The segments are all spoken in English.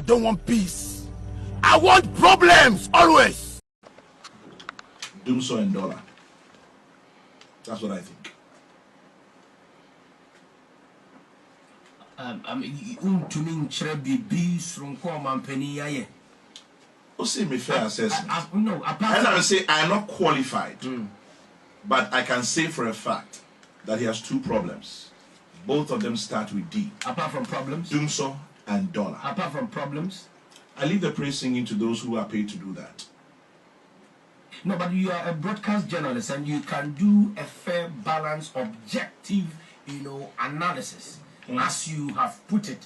don't want peace. I want problems, always. Dumso and dollar. That's what I think. I mean, to me, bees from Common Penny. See me fair assessment. No, and I will say I am not qualified, but I can say for a fact that he has two problems. Both of them start with D. Apart from problems? Dumso and dollar. Apart from problems? I leave the praise singing to those who are paid to do that. No, but you are a broadcast journalist and you can do a fair, balanced, objective, analysis. As you have put it,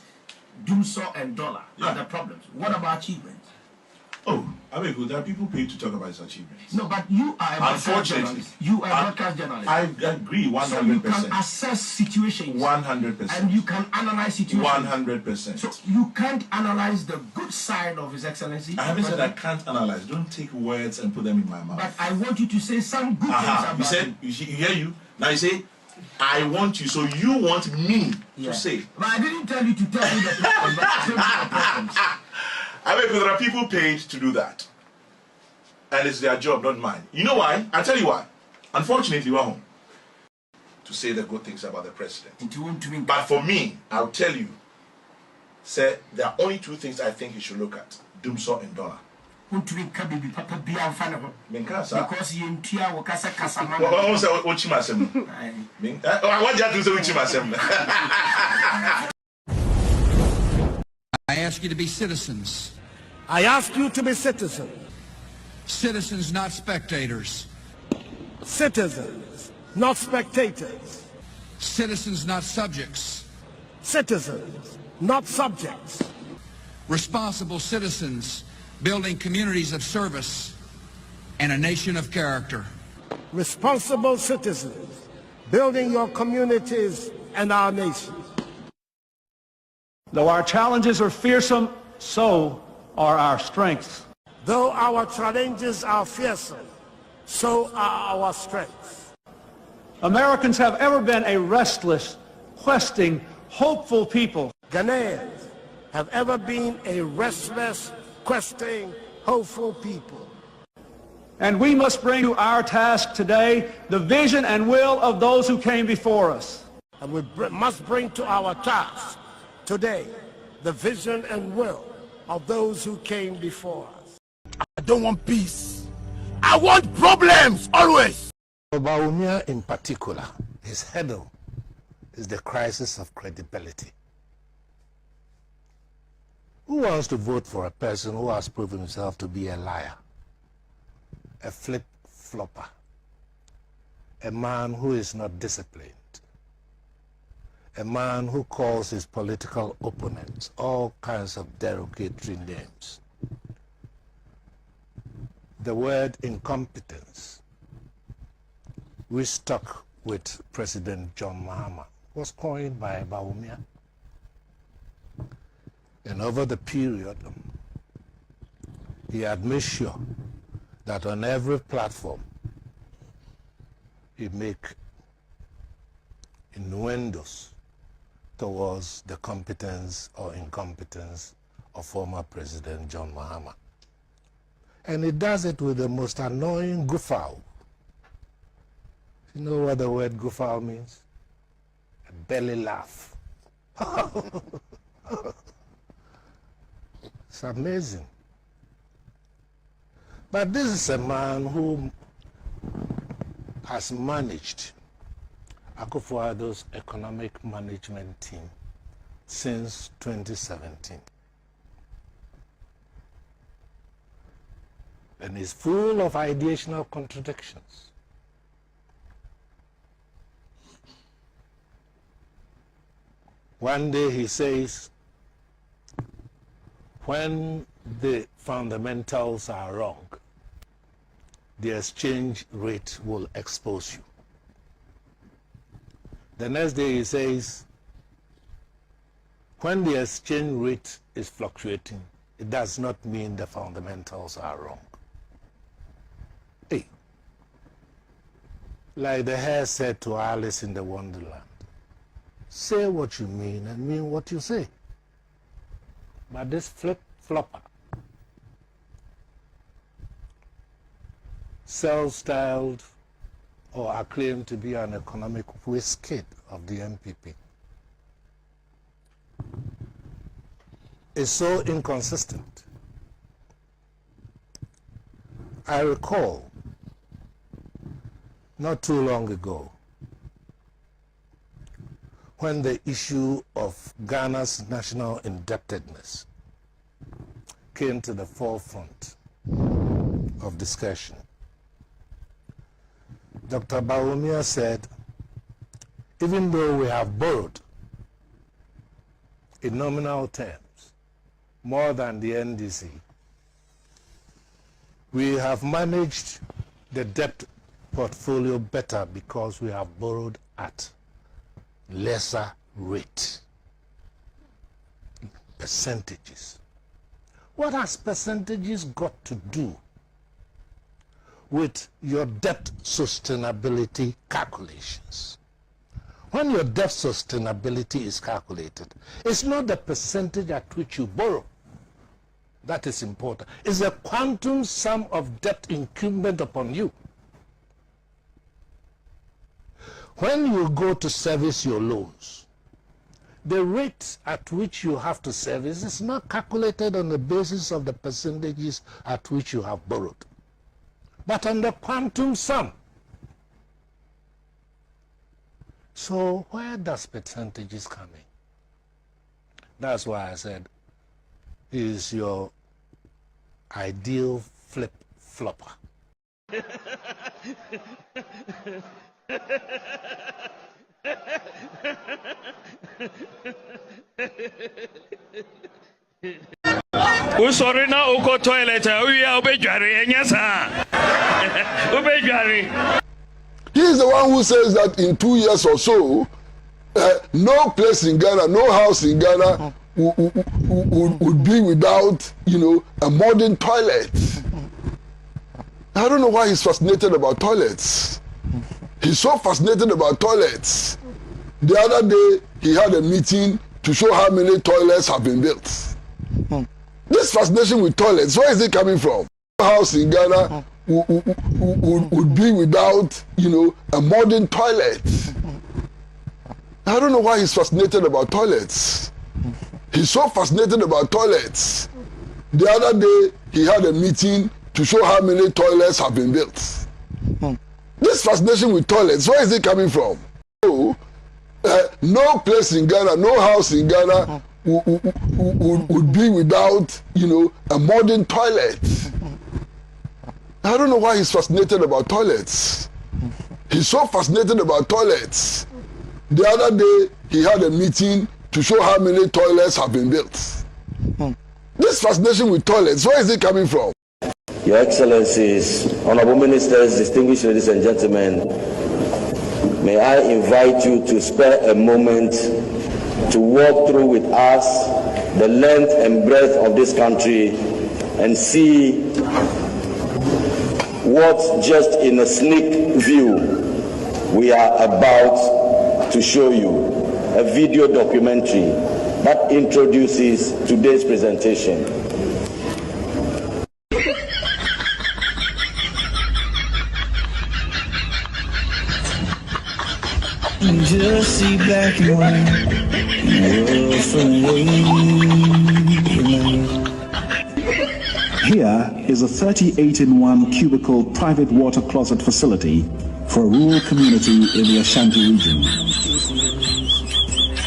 Dumso and dollar are the problems. What about achievements? Oh, I mean, there are people paid to talk about his achievements. No, but you are a broadcast journalist. You are a broadcast journalist. I agree 100%. So you can assess situations. 100%. And you can analyze situations. 100%. So you can't analyze the good side of His Excellency. I haven't said I can't analyze. Don't take words and put them in my mouth. But I want you to say some good things about you said, you hear you. Now you say, I want you, so you want me to say. But I didn't tell you to tell me the problems. I mean, there are people paid to do that. And it's their job, not mine. You know why? I'll tell you why. Unfortunately, we're home to say the good things about the president. But for me, I'll tell you, sir, there are only two things I think you should look at. Dumso and dollar. Because you I ask you to be citizens. I ask you to be citizens. Citizens, not spectators. Citizens, not spectators. Citizens, not subjects. Citizens, not subjects. Responsible citizens, building communities of service and a nation of character. Responsible citizens, building your communities and our nation. Though our challenges are fearsome, so are our strengths. Though our challenges are fearsome, so are our strengths. Americans have ever been a restless, questing, hopeful people. Ghanaians have ever been a restless, questing, hopeful people. And we must bring to our task today the vision and will of those who came before us. And we must bring to our task today the vision and will of those who came before us. I don't want peace. I want problems, always. Baumia in particular, his hurdle is the crisis of credibility. Who wants to vote for a person who has proven himself to be a liar, a flip-flopper, a man who is not disciplined, a man who calls his political opponents all kinds of derogatory names? The word incompetence, we stuck with President John Mahama, was coined by Baumia. And over the period, he had made sure that on every platform, he make innuendos towards the competence or incompetence of former President John Mahama. And he does it with the most annoying guffaw. You know what the word guffaw means? A belly laugh. It's amazing. But this is a man who has managed Akufo-Addo's economic management team since 2017. And is full of ideational contradictions. One day he says, when the fundamentals are wrong, the exchange rate will expose you. The next day he says, when the exchange rate is fluctuating, it does not mean the fundamentals are wrong. Hey, like the hare said to Alice in the Wonderland, say what you mean and mean what you say. But this flopper, self-styled or acclaimed to be an economic whiz kid of the MPP, is so inconsistent. I recall not too long ago when the issue of Ghana's national indebtedness came to the forefront of discussion. Dr. Bawumia said, even though we have borrowed in nominal terms more than the NDC, we have managed the debt portfolio better because we have borrowed at lesser rate. Percentages. What has percentages got to do with your debt sustainability calculations? When your debt sustainability is calculated, it's not the percentage at which you borrow that is important. It's the quantum sum of debt incumbent upon you. When you go to service your loans, the rate at which you have to service is not calculated on the basis of the percentages at which you have borrowed, but on the quantum sum. So where does percentages come in? That's why I said he is your ideal flip-flopper. We sorry now go toilet we are obejari enyasa. Obejari. He is the one who says that in 2 years or so, no place in Ghana, no house in Ghana would be without, a modern toilet. I don't know why he's fascinated about toilets. He's so fascinated about toilets. The other day, he had a meeting to show how many toilets have been built. This fascination with toilets, where is it coming from? No house in Ghana would be without, a modern toilet. I don't know why he's fascinated about toilets. He's so fascinated about toilets. The other day, he had a meeting to show how many toilets have been built. This fascination with toilets, where is it coming from? So, no place in Ghana, no house in Ghana would be without, a modern toilet. I don't know why he's fascinated about toilets. He's so fascinated about toilets. The other day, he had a meeting to show how many toilets have been built. This fascination with toilets, where is it coming from? Your Excellencies, Honorable Ministers, distinguished ladies and gentlemen, may I invite you to spare a moment to walk through with us the length and breadth of this country and see what, just in a sneak view, we are about to show you. A video documentary that introduces today's presentation. Just see black and white. Here is a 38-in-1 cubicle private water closet facility for a rural community in the Ashanti region.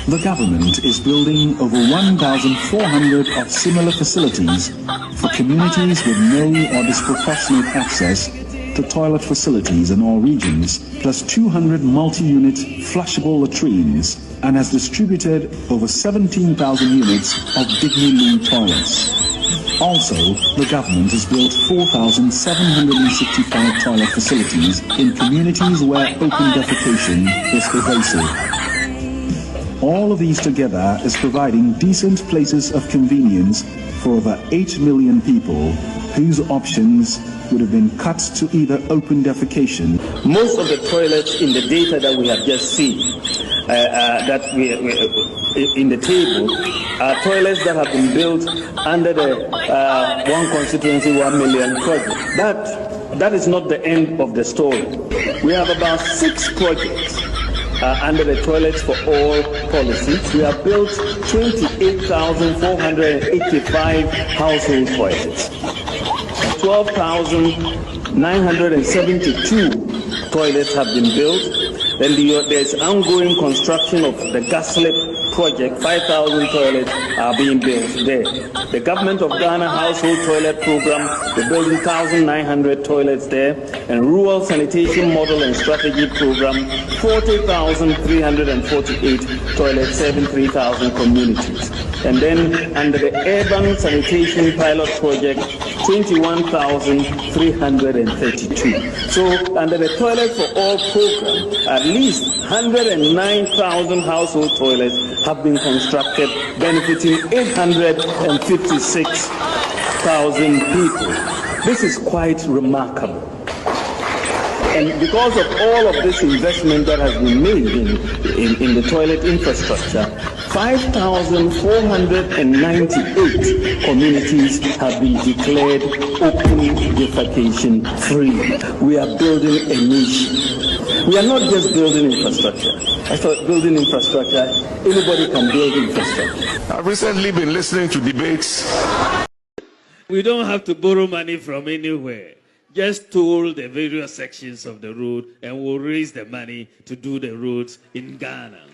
The government is building over 1,400 of similar facilities for communities with no or disproportionate access to toilet facilities in all regions, plus 200 multi-unit flushable latrines, and has distributed over 17,000 units of Dignity toilets. Also, the government has built 4,765 toilet facilities in communities where open defecation is pervasive. All of these together is providing decent places of convenience for over 8 million people whose options would have been cut to either open defecation. Most of the toilets in the data that we have just seen, that in the table are toilets that have been built under the One Constituency 1 Million project. That is not the end of the story. We have about 6 projects under the Toilets for All policy. We have built 28,485 household toilets. 12,972 toilets have been built. Then there's ongoing construction of the gas slip project. 5,000 toilets are being built there. The Government of Ghana Household Toilet Program, we're building 1,900 toilets there. And Rural Sanitation Model and Strategy Program, 40,348 toilets serving 3,000 communities. And then under the Urban Sanitation Pilot Project, 21,332. So under the Toilet for All program, at least 109,000 household toilets have been constructed, benefiting 856,000 people. This is quite remarkable. And because of all of this investment that has been made in the toilet infrastructure, 5,498 communities have been declared open defecation free. We are building a nation. We are not just building infrastructure. I thought building infrastructure, anybody can build infrastructure. I've recently been listening to debates. We don't have to borrow money from anywhere. Just toll the various sections of the road and we'll raise the money to do the roads in Ghana.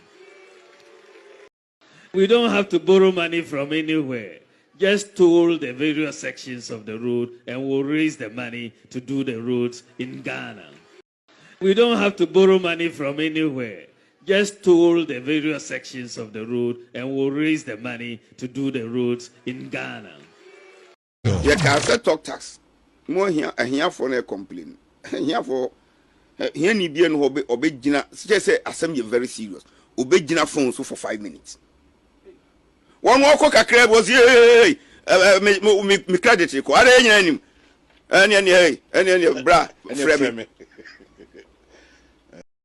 We don't have to borrow money from anywhere. Just toll the various sections of the road and we'll raise the money to do the roads in Ghana. We don't have to borrow money from anywhere. Just toll the various sections of the road and we'll raise the money to do the roads in Ghana. You can say talk tax. More here for a complaint. Here for here ni bien obe jina. Just say assembly very serious. Obe jina phone so for 5 minutes. One more cock crab was me credit ko. Are any bra frame.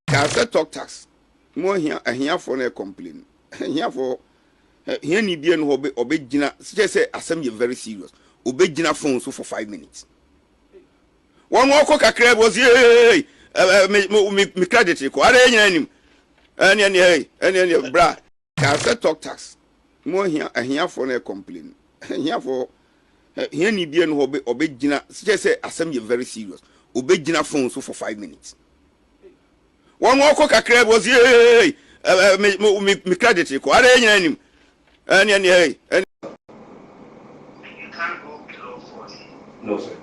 Can say talk tax. More here for a complaint. Here for here ni bien obe jina. Just say assembly very serious. Obe jina phone so for 5 minutes. One more cock crab was me credit ko. Are any bra. Can say talk tax. More here for a complaint. Here for here ni bien obe jina. Just say assembly very serious. Obe jina phone so for 5 minutes. One more cock crab was me credit ko. Are any you can't go below 40. No, sir.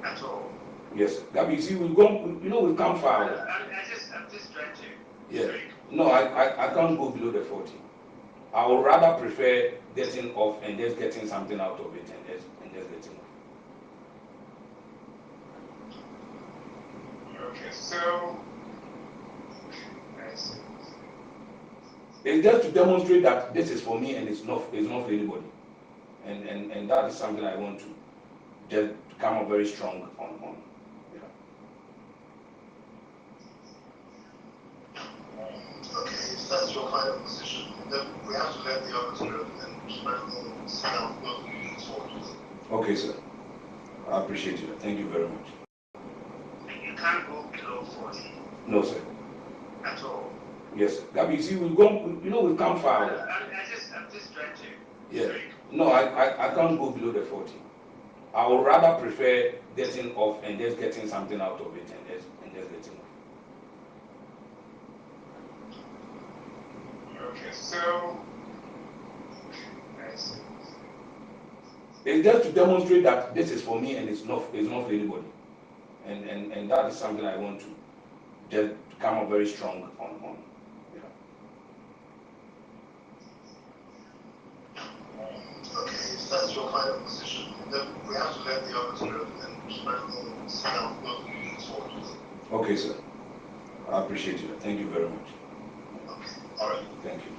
At all. Yes. That means we've gone, we've come far. I'm just trying to. Yeah. No, I can't go below the 40. I would rather prefer getting off and just getting something out of it and just getting off. Okay, so it's just to demonstrate that this is for me and it's not for anybody. And that is something I want to just come up very strong on. Okay, if that's your final position, then we have to let the auditor and set out what we need for. Okay, sir. I appreciate it. Thank you very much. You can't go below 40. No, sir. At all. Yes. That means we've gone, we've come far. I'm just trying to. Yeah. No, I can't go below the 40. I would rather prefer getting off and just getting something out of it and just getting off. Okay, so it's just to demonstrate that this is for me and it's not for anybody. And that is something I want to just come up very strong on. Okay, if that's your final position, then we have to let the auditor and set out what we need for. Okay, sir. I appreciate it. Thank you very much. Okay, all right. Thank you.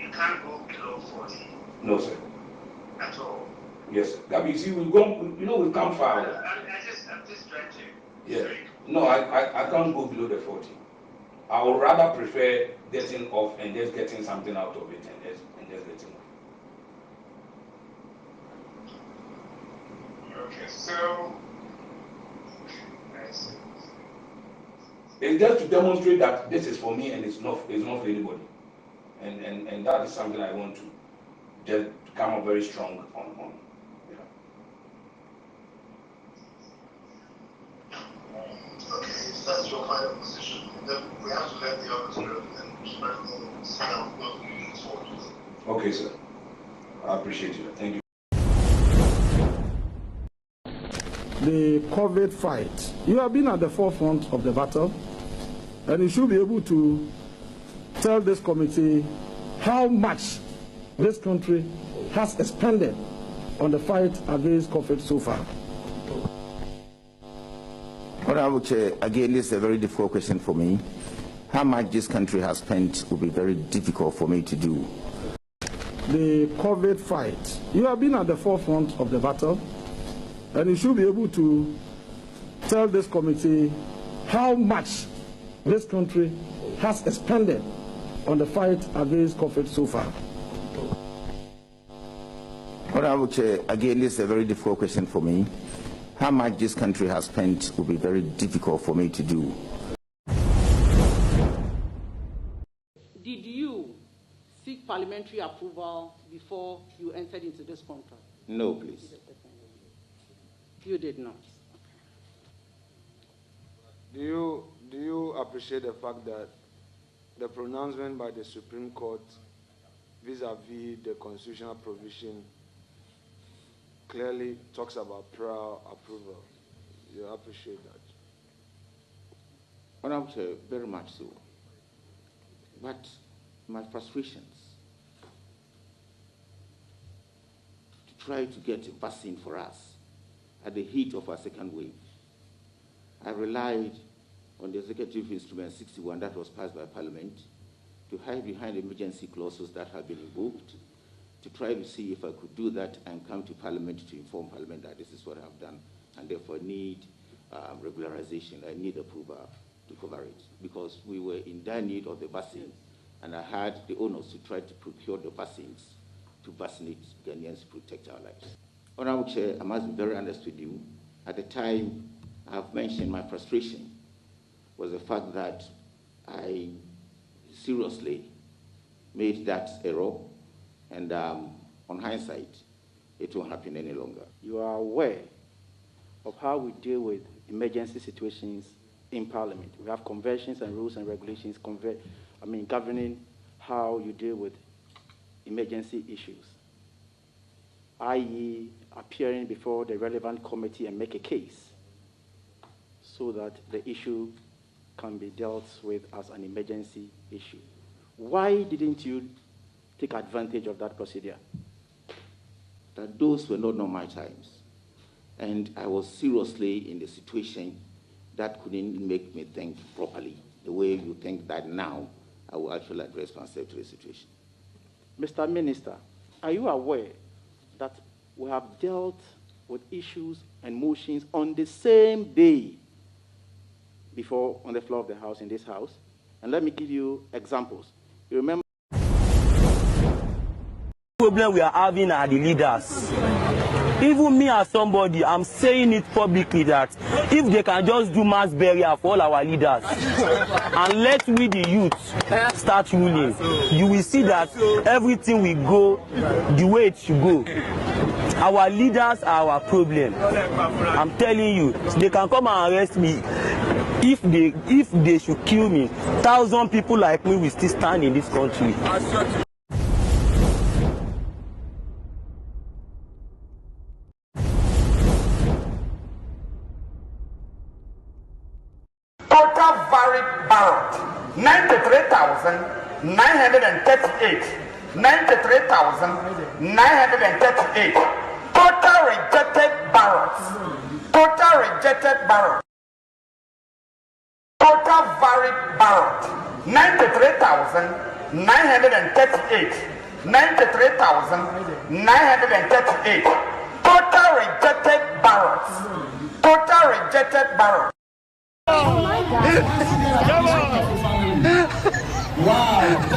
You can't go below 40. No, sir. At all. Yes. That means we've gone, we've come far. I'm just trying to. Yeah. No, I can't go below the 40. I would rather prefer getting off and just getting something out of it and just getting off. Okay, so it's just to demonstrate that this is for me and it's not for anybody. And that is something I want to just come up very strong on. Okay, if that's your final position, then we have to let the Auditor and sit down both meetings forward. Okay, sir. I appreciate you. Thank you. The COVID fight. You have been at the forefront of the battle, and you should be able to tell this committee how much this country has expended on the fight against COVID so far. Honorable Chair, again, this is a very difficult question for me. How much this country has spent will be very difficult for me to do. The COVID fight. You have been at the forefront of the battle, and you should be able to tell this committee how much this country has expended on the fight against COVID so far. Honorable Chair, again, this is a very difficult question for me. How much this country has spent will be very difficult for me to do. Did you seek parliamentary approval before you entered into this contract? No, please. You did not. Do you appreciate the fact that the pronouncement by the Supreme Court vis-a-vis the constitutional provision clearly talks about prior approval? You appreciate that? Honorable Chair, very much so. But my frustrations to try to get a vaccine for us at the heat of our second wave, I relied on the Executive Instrument 61 that was passed by Parliament to hide behind emergency clauses that have been invoked, to try to see if I could do that and come to Parliament to inform Parliament that this is what I have done, and therefore need regularization. I need approval to cover it, because we were in dire need of the vaccine, and I had the onus to try to procure the vaccines to vaccinate Ghanaians to protect our lives. Honorable Chair, I must be very honest with you. At the time, I have mentioned my frustration was the fact that I seriously made that error, and on hindsight, it won't happen any longer. You are aware of how we deal with emergency situations in Parliament. We have conventions and rules and regulations governing how you deal with emergency issues, i.e. appearing before the relevant committee and make a case so that the issue can be dealt with as an emergency issue. Why didn't you take advantage of that procedure? That those were not normal times. And I was seriously in the situation that couldn't make me think properly, the way you think that now I will actually address myself to the situation. Mr. Minister, are you aware that we have dealt with issues and motions on the same day before on the floor of the House, in this House? And let me give you examples. You remember? The problem we are having are the leaders. Even me as somebody, I'm saying it publicly that if they can just do mass burial for all our leaders and let we the youth start ruling, you will see that everything will go the way it should go. Our leaders are our problem. I'm telling you, they can come and arrest me. If they should kill me, 1,000 people like me will still stand in this country. Total valid ballot 93,938. 93,938. Total rejected ballots. Total rejected ballots. Total valid ballot 93,938. 93,938. Total rejected ballots. Total rejected ballots. Oh my God. Come on. Wow.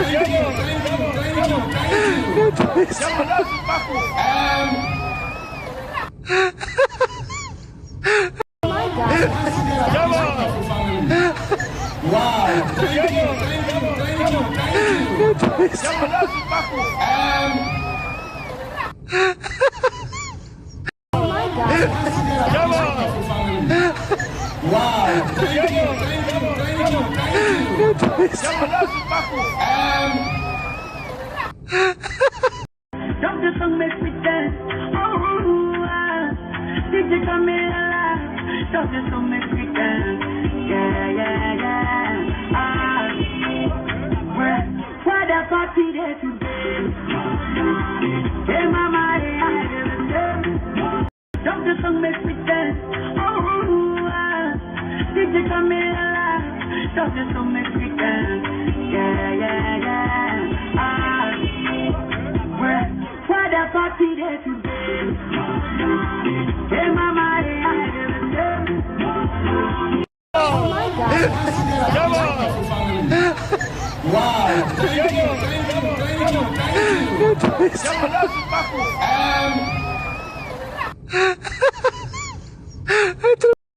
Oh my God. Come on. Wow. Oh my God. Come on. Wow. Don't just make me dance. Oh, did you come in alive? Don't just make me dance. Yeah. Where the party there today? Hey, mama, don't just make me dance. Oh, did you come in alive? Don't just make me dance. Yeah. Where the party there today? Hey, mama, oh my God. Come on. Wow.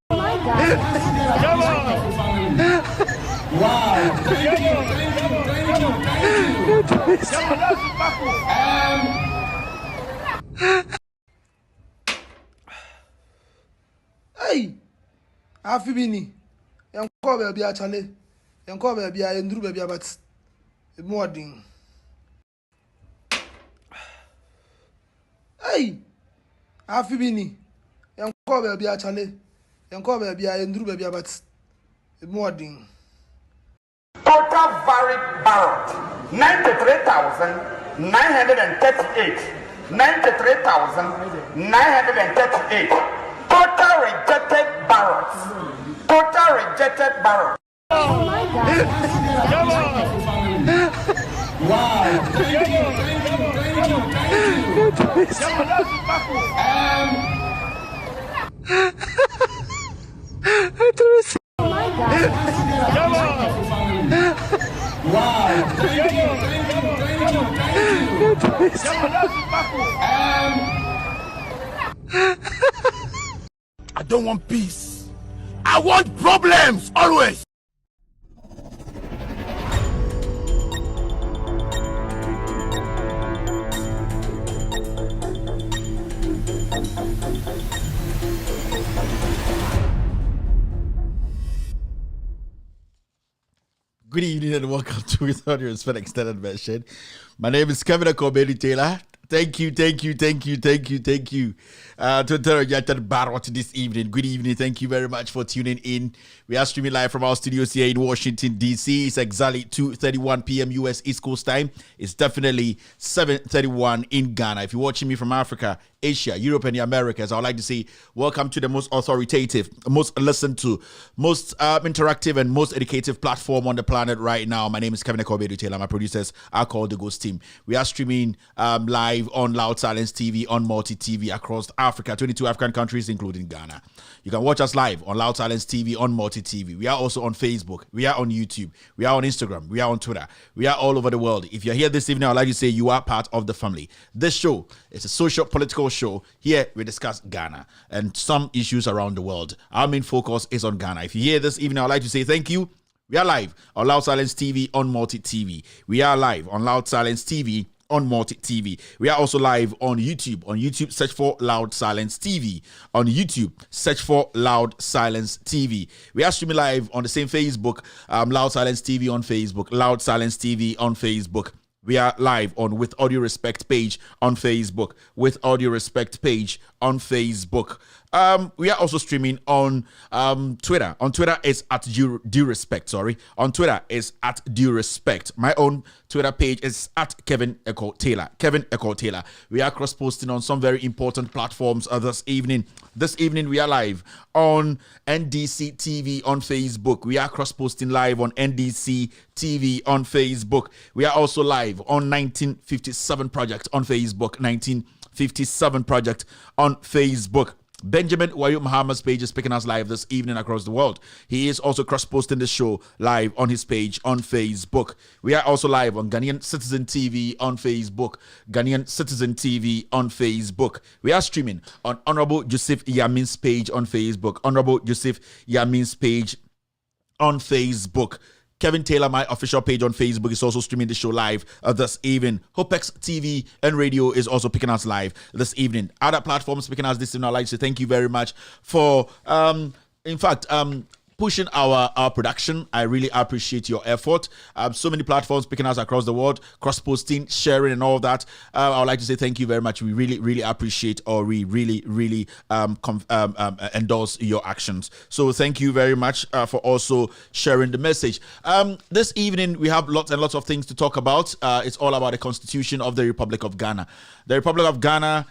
Oh my God. Come on. Wow. Hey, Afibini, young cover be a chale, young cover be a Andrew baby, but more ding. Hey, Afibini, young cover be a chale, young cover be a Andrew baby, but more ding. Total valid ballot 93,938. 93,938. Total rejected ballots. Total rejected ballots. Oh my God. Come on. Wow. Oh my God. Come on. Wow. I don't want peace. I want problems always. Good evening and welcome to With All Due Respect Extended Version. My name is Kevin Taylor. Thank you. To United Barrett this evening. Good evening. Thank you very much for tuning in. We are streaming live from our studios here in Washington, D.C. It's exactly 2:31 p.m. U.S. East Coast time. It's definitely 7:31 in Ghana. If you're watching me from Africa, Asia, Europe, and the Americas, I would like to say welcome to the most authoritative, most listened to, most interactive, and most educative platform on the planet right now. My name is Kevin Taylor. My producers are called the Ghost Team. We are streaming live on Loud Silence TV, on Multi TV across Africa, 22 African countries, including Ghana. You can watch us live on Loud Silence TV, on Multi TV. We are also on Facebook. We are on YouTube. We are on Instagram. We are on Twitter. We are all over the world. If you're here this evening, I'd like to say you are part of the family. This show is a social political show. Here we discuss Ghana and some issues around the world. Our main focus is on Ghana. If you're here this evening, I'd like to say thank you. We are live on Loud Silence TV, on Multi TV. We are live on Loud Silence TV, on Multi TV. We are also live on YouTube. On YouTube, search for Loud Silence TV. On YouTube, search for Loud Silence TV. We are streaming live on the same Facebook, Loud Silence TV on Facebook, Loud Silence TV on Facebook. We are live on With All Due Respect page on Facebook, With All Due Respect page on Facebook. We are also streaming on Twitter. On Twitter is at due respect. On Twitter is at due respect. My own Twitter page is at Kevin Echo Taylor. Kevin Echo Taylor. We are cross posting on some very important platforms this evening. This evening we are live on NDC TV on Facebook. We are cross posting live on NDC TV on Facebook. We are also live on 1957 Project on Facebook. 1957 Project on Facebook. Benjamin Wayo Muhammad's page is picking us live this evening across the world. He is also cross-posting the show live on his page on Facebook. We are also live on Ghanaian Citizen TV on Facebook. Ghanaian Citizen TV on Facebook. We are streaming on Honorable Joseph Yamin's page on Facebook. Honorable Joseph Yamin's page on Facebook. Kevin Taylor, my official page on Facebook, is also streaming the show live this evening. Hopex TV and radio is also picking us live this evening. Other platforms picking us this evening. I'd like to say thank you very much for, pushing our production. I really appreciate your effort. So many platforms picking us across the world, cross-posting, sharing, and all that. I would like to say thank you very much. We really appreciate, or we really endorse your actions. So thank you very much for also sharing the message. This evening we have lots and lots of things to talk about. It's all about the Constitution of the Republic of Ghana. The Republic of Ghana.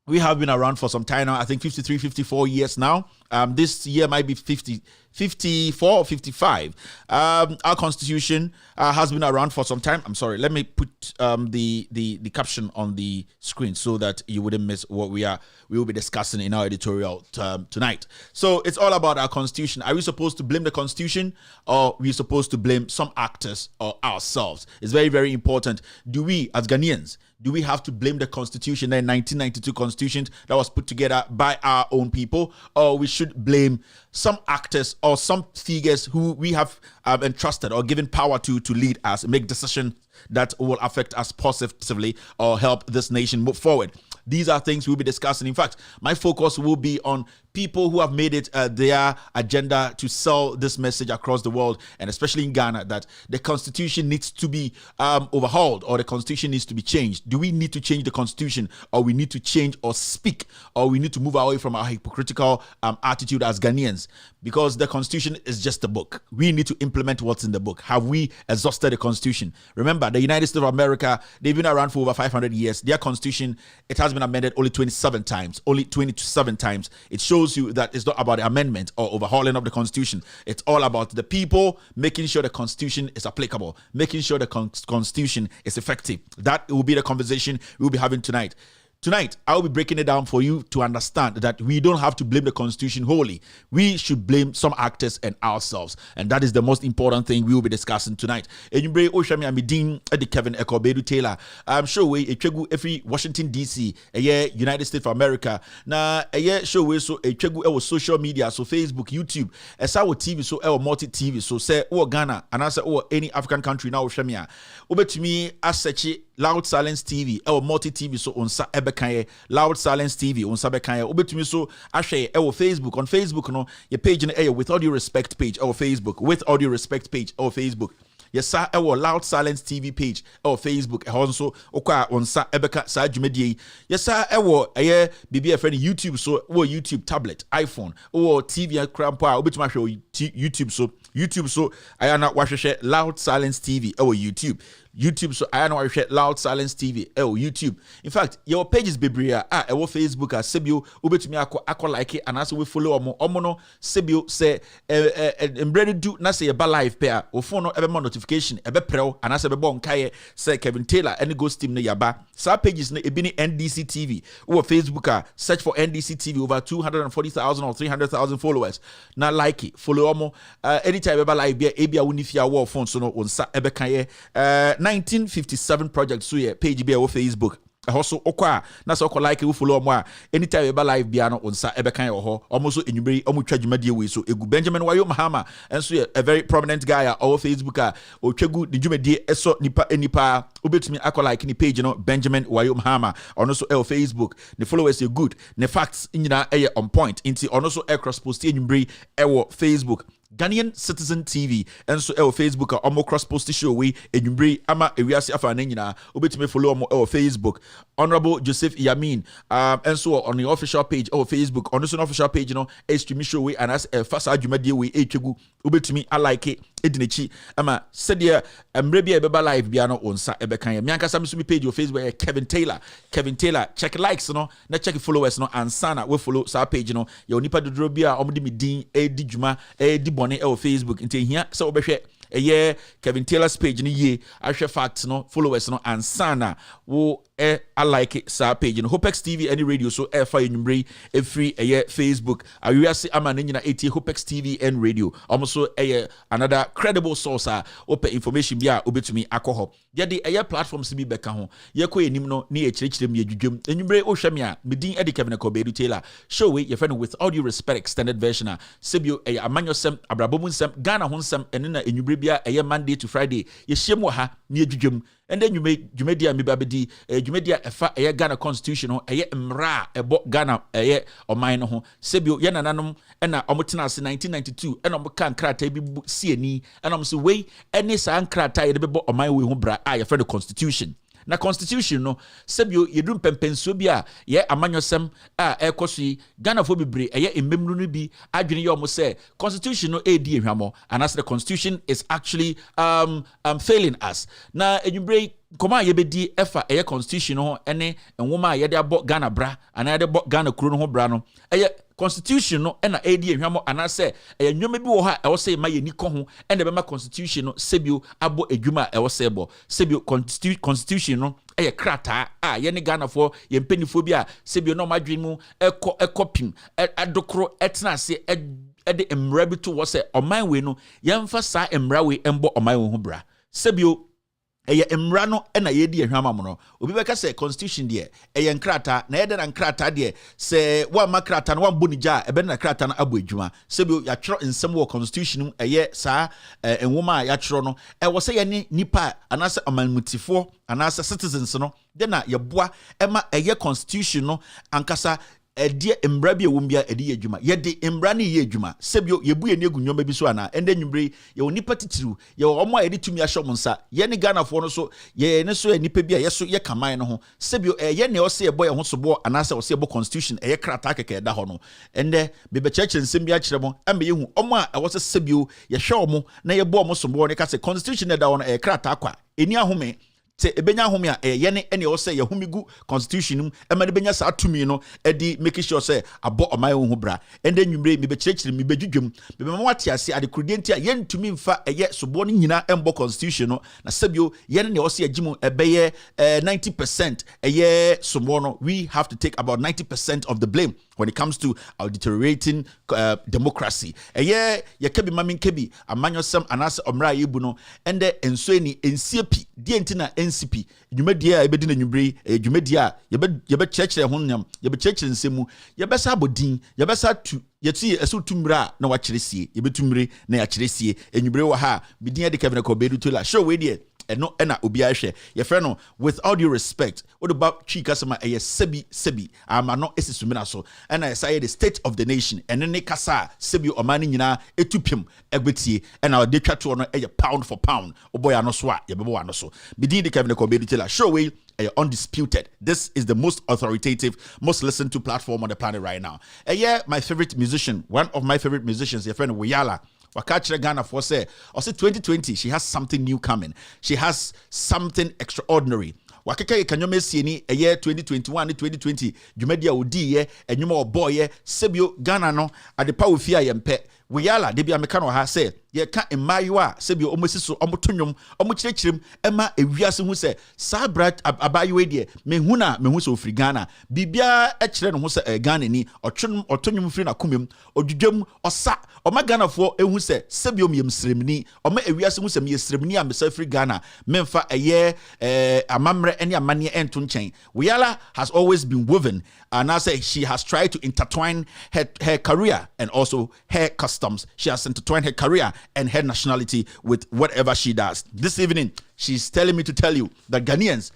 We have been around for some time now. I think 53, 54 years now. This year might be 54 or 55. Our constitution has been around for some time. I'm sorry. Let me put the caption on the screen so that you wouldn't miss what we will be discussing in our editorial tonight. So it's all about our constitution. Are we supposed to blame the constitution, or are we supposed to blame some actors or ourselves? It's very, very important. Do we, as Ghanaians, do we have to blame the constitution, the 1992 constitution that was put together by our own people, or we should blame some actors or some figures who we have entrusted or given power to lead us, make decisions that will affect us positively or help this nation move forward? These are things we'll be discussing. In fact, my focus will be on people who have made it their agenda to sell this message across the world, and especially in Ghana, that the constitution needs to be overhauled, or the constitution needs to be changed. Do we need to change the constitution, or we need to change or speak, or we need to move away from our hypocritical attitude as Ghanaians? Because the constitution is just a book. We need to implement what's in the book. Have we exhausted the constitution? Remember, the United States of America, they've been around for over 500 years. Their constitution, it has been amended only 27 times. Only 27 times. It shows you that it's not about the amendment or overhauling of the constitution. It's all about the people making sure the constitution is applicable, making sure the constitution is effective. That will be the conversation we'll be having tonight. Tonight, I'll be breaking it down for you to understand that we don't have to blame the constitution wholly. We should blame some actors and ourselves. And that is the most important thing we will be discussing tonight. Enyumbre Oshami Amidin Edi Kevin Ekobedu Taylor. I'm sure we echegu every Washington DC, United States of America. Na show we so echegu ewo social media, so Facebook, YouTube, esawo TV, so ewo multi TV, so say o Ghana and I say o any African country now Oshami. Obetumi asechi Loud Silence TV, ewo multi TV, so on sa Loud Silence TV on Sabekaya. Obetumi so ashe ewo Facebook. On Facebook no your page in with Audio Respect page or Facebook. With Audio Respect page or Facebook. Yes, sir, ewo Loud Silence TV page or Facebook. Also okwa on sa ebeka sa dwumedie. Yes, sir, ewo bibi friend YouTube, so YouTube tablet, iPhone, or TV crampa. Obetumi show YouTube so I am not watching Loud Silence TV or YouTube, so I know I share Loud Silence TV. YouTube. In fact, your page is Bibria. Facebook Sebio. Ubetumi ako like it, and also we follow omono Sebio say embedded do na say ba live pair. O phone no ebe notification ebe preo, and also ebe bon kaye say Kevin Taylor any ghost team ne yaba. Sa pages ne ebini NDC TV. Or Facebook search for NDC TV, over 240,000 or 300,000 followers. Na like it, follow omo. Anytime ebe live be ebia unifia war phone so no on sa ebe kaye 1957 project so yeah page be our Facebook. Also okwa na so like we follow mo anytime we live bia no onsa ebekan ho almost enyumere omutwa dwumadie we so egu Benjamin Wayo Muhammad and so a very prominent guy our Facebook o twegu the dwumadie eso nipa obetumi like ni page no Benjamin Wayo Muhammad ono so Facebook the followers are good the facts nyina on point into ono so cross post enyumere Facebook. Ghanaian Citizen TV and so Facebook omo cross post show we enyumbre ama ewiase afa na nyina obetumi follow omo Facebook. Honorable Joseph Yamin and so on the official page of Facebook on the official page stream show we and as a fast adwumadie we etwegu obetumi like it edinechi ama said mre bia beba live bia no onsa ebekan me ankasa me so page of Facebook Kevin Taylor check likes no na check followers no ansana we follow sa page no ya onipa dodoro bia omde me din edi djuma edi bone Facebook nti hia so obehwe Kevin Taylor's page ni ye ahwe facts no followers no ansana wo I like it sa page no Hopex TV any radio so fire nyumbre free Facebook we see ama nyina eti Hopex TV and radio almost another credible source open information bia obetumi akoho ye de platforms bi beka ho ye ko enim no ne ye kirikirem ye dwudwem nyumbre o hwame a medin edi Kevin Kobedu Taylor show we your friend with all due respect extended version sebio amanyosem abrabom nsem Ghana ho nsem ene na nyumbre bia Monday to Friday ye hyem ha ne dwudwem and then you make Jumedia Mibabidi, Jumedia a Ghana constitution, a mra, a bot Ghana, a or mine ho, Sebio Yananum, and Omotinas in 1992, and Omokan Krata be CNE, and I'm so way, and this Ankrata, the bebo or my way home, I for the constitution. Na constitution no sebio yedum pempenso bia ye amanyosem ekosi Ghana fo bebre ye ememnu no bi adwene ye omo say constitution no edi ehwamo and as the constitution is actually failing us na enwubre koma ye bedi efa ye constitution no ene enwoma ye de abo Ghana bra ana de bo Ghana kuro no ho bra no constitution no na edi ehwamo ana say enwoma bi wo ha e wo say ma ye ni ko ho ene be ma constitution no sebio abo edwuma e wo say bo sebio constitution no krata ye ne Ghana for ye mpenifo bi a sebio no madwen mu ekopim adokro etna se ede emra bi to wo say oman we no yemfa sa emra we embo oman we ho bra sebio emra no na ye di ehwama mo no obi beka say constitution de nkrata na ye de na nkrata de se wa makrata no wa bonija ebe na nkrata na abo adwuma sebio ya twro nsem wo constitution sa enwoma ya twro no wo say ye ni nipa anase amanmutifo anase citizens no de na ye boa ema constitution no ankasa edie embra bi ewumbia edi adwuma ye de embra ne ye adwuma sebio ye bu ye ne agunyoma bi so ana ende nwumbre ye onipa titiru ye omo a ye de tumi ahwom nsa ye ne Ghana fo no so ye ne so enipa bi a ye so ye kaman no ho sebio ye ne o se ye boy ho so bo anase o se bo constitution ye krata keke da ho no ende be be church nsem bi a kire mo amba ye hu omo a wo se sebio ye hwe omo na ye bo omo so bo ne ka se constitution da ho no krata kwa eni ahome te ebenya home a yene ene o say yahumigu constitution emade benya sa atumi no edi make sure say abo omai ho bra ende nwumre me be kirekire me bedwudwum be me wate ase ade krudenti a yentumi mfa sobo no nyina embo constitution no na sabio yene ne o say agimu ebeye 90% sobo no we have to take about 90% of the blame when it comes to our deteriorating democracy ye kebi mamin kebi amanyosem anase omra yebu no ende enso eni ensiepi die ntina NCP dwumadia ebedi na nwubre dwumadia yebe chekere ho nyam yebe chekere nsemu yebe sa abodin yebe sa tu yeti esu tumra na wa kiresie yebe tumre na ya kiresie nwubre wa ha bidin de Kevin Kobedu Taylor show we there eno ena obi ahwe ye frɛ no with all due respect what about chi kasama sebi amano esisumina so ena say the state of the nation ene ne kasa sebi omani nyina etupim egbetie ena de twato no pound for pound oboya no so a ye bebo wa no so bidin de Kevin Kobedu Taylor show we undisputed. This is the most authoritative, most listened to platform on the planet right now. My favorite musician, one of my favorite musicians, your friend Wiyala, Wakachre Ghana for say, 2020, she has something new coming. She has something extraordinary. Wakeke kanyome sieni a year 2021 2020 Jumedia odi ye enyuma boy sebio Ghana no ade pa ofia yempe Wiyala de bia meka no ha say ye ka emayiwa sebio omosiso omotonwom omokyerkyerem ema ewiase hu say sabrat abayiwe de mehu so ofri Ghana bibia ekyere no hu say Ghana ni otonwom fri na kumem odwudwam osa oma Ghana fo ehu say sebio myemsremni oma ewiase hu say myesremni am say fri Ghana memfa amamre any amane ento nchen Wiyala has always been woven and I say she has tried to intertwine her career and also her customs. She has intertwined her career and her nationality with whatever she does. This evening, she's telling me to tell you that Ghanaians,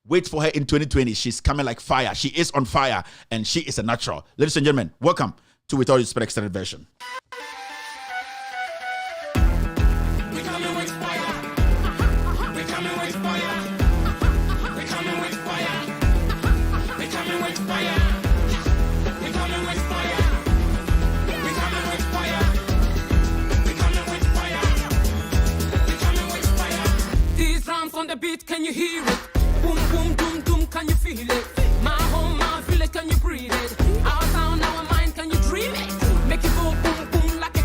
wait for her in 2020. She's coming like fire. She is on fire and she is a natural. Ladies and gentlemen, welcome to With All Respect Extended Version. On the beat, can you hear it? Boom, boom, doom, doom, can you feel it? My home, my village, can you breathe it? Our sound, our mind, can you dream it? Make it go boom, boom like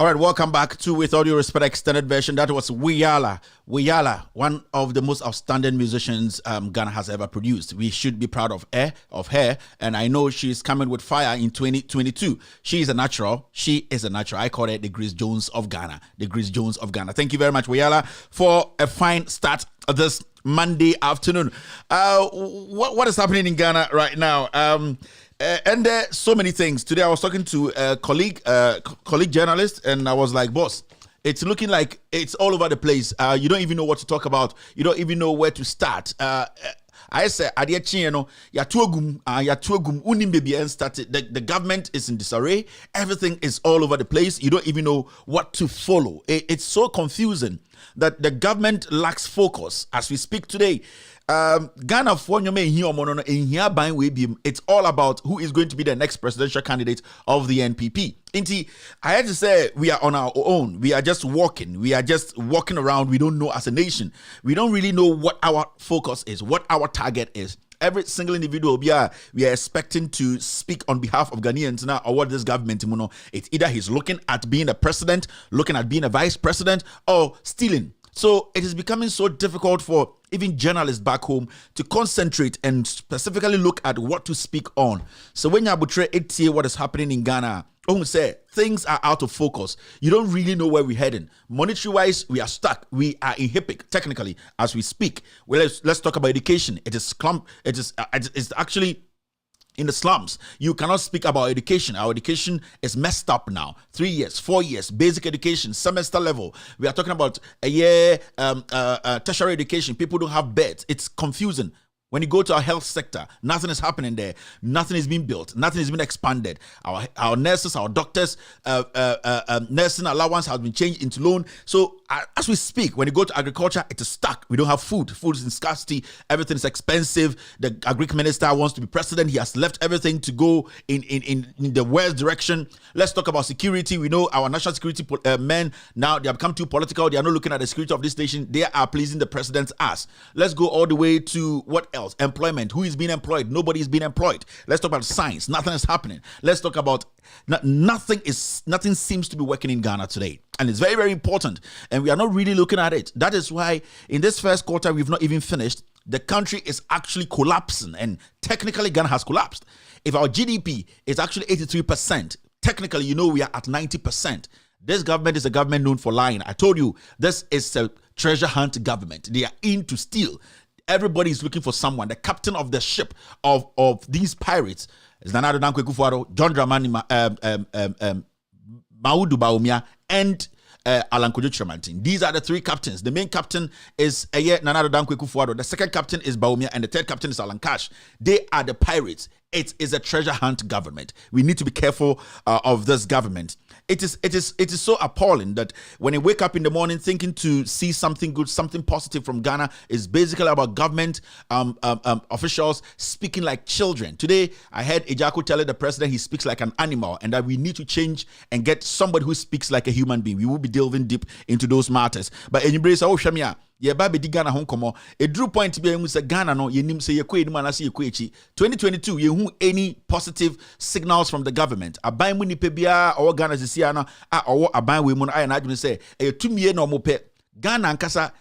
All right, welcome back to With All Due Respect Extended Version. That was Wiyala, one of the most outstanding musicians Ghana has ever produced. We should be proud of her, and I know she's coming with fire in 2022. She is a natural. I call her the Grace Jones of Ghana. Thank you very much, Wiyala, for a fine start of this Monday afternoon. What is happening in Ghana right now? And there are so many things. Today I was talking to a colleague journalist, and I was like, boss, it's looking like it's all over the place. You don't even know what to talk about. You don't even know where to start. I said, the government is in disarray. Everything is all over the place. You don't even know what to follow. It's so confusing that the government lacks focus. As we speak today, Ghana it's all about who is going to be the next presidential candidate of the NPP. I had to say we are on our own. We are just walking around. We don't know as a nation. We don't really know what our focus is, what our target is. Every single individual we are expecting to speak on behalf of Ghanaians now, or what this government, it's either he's looking at being a president, looking at being a vice president, or stealing. So it is becoming so difficult for even journalists back home to concentrate and specifically look at what to speak on. So when you betray what is happening in Ghana, say things are out of focus. You don't really know where we're heading. Monetary-wise, we are stuck. We are in HIPIC, technically, as we speak. Well, let's talk about education. It's actually in the slums. You cannot speak about education. Our education is messed up now. 3 years, 4 years, basic education, semester level. We are talking about a year tertiary education. People don't have beds. It's confusing. When you go to our health sector, nothing is happening there. Nothing is being built. Nothing is being expanded. Our nurses, our doctors, nursing allowance has been changed into loan. So as we speak, when you go to agriculture, it is stuck. We don't have food. Food is in scarcity. Everything is expensive. The agric minister wants to be president. He has left everything to go in the worst direction. Let's talk about security. We know our national security men, now they have become too political. They are not looking at the security of this nation. They are pleasing the president's ass. Let's go all the way to what else? Employment. Who is being employed? Nobody is being employed. Let's talk about science. Nothing is happening. Let's talk about nothing seems to be working in Ghana today. And it's very, very important. And we are not really looking at it. That is why in this first quarter, we've not even finished. The country is actually collapsing. And technically, Ghana has collapsed. If our GDP is actually 83%, technically, we are at 90%. This government is a government known for lying. I told you, this is a treasure hunt government. They are in to steal. Everybody is looking for someone. The captain of the ship of these pirates is Nana Addo Dankwa Akufo-Addo, John Dramani Mahmoud Bawumia, and Alan Kojo Chiramantin. These are the three captains. The main captain is Nana Addo Dankwa Akufo-Addo. The second captain is Bawumia, and the third captain is Alan Cash. They are the pirates. It is a treasure hunt government. We need to be careful of this government. It is so appalling that when you wake up in the morning thinking to see something good, something positive from Ghana, is basically about government officials speaking like children. Today, I heard Ejaku tell the president he speaks like an animal, and that we need to change and get somebody who speaks like a human being. We will be delving deep into those matters. But anybody say, oh, Shamia, ye ba be di Ghana hon komo e drew point be say Ghana no ye nim say ye kwe nim anase ye kwe echi 2022 ye hu any positive signals from the government aban mu nipa bia o Ghana sisia no a owo aban we mu no na adwene say e tumie na omo pe Ghana nkasa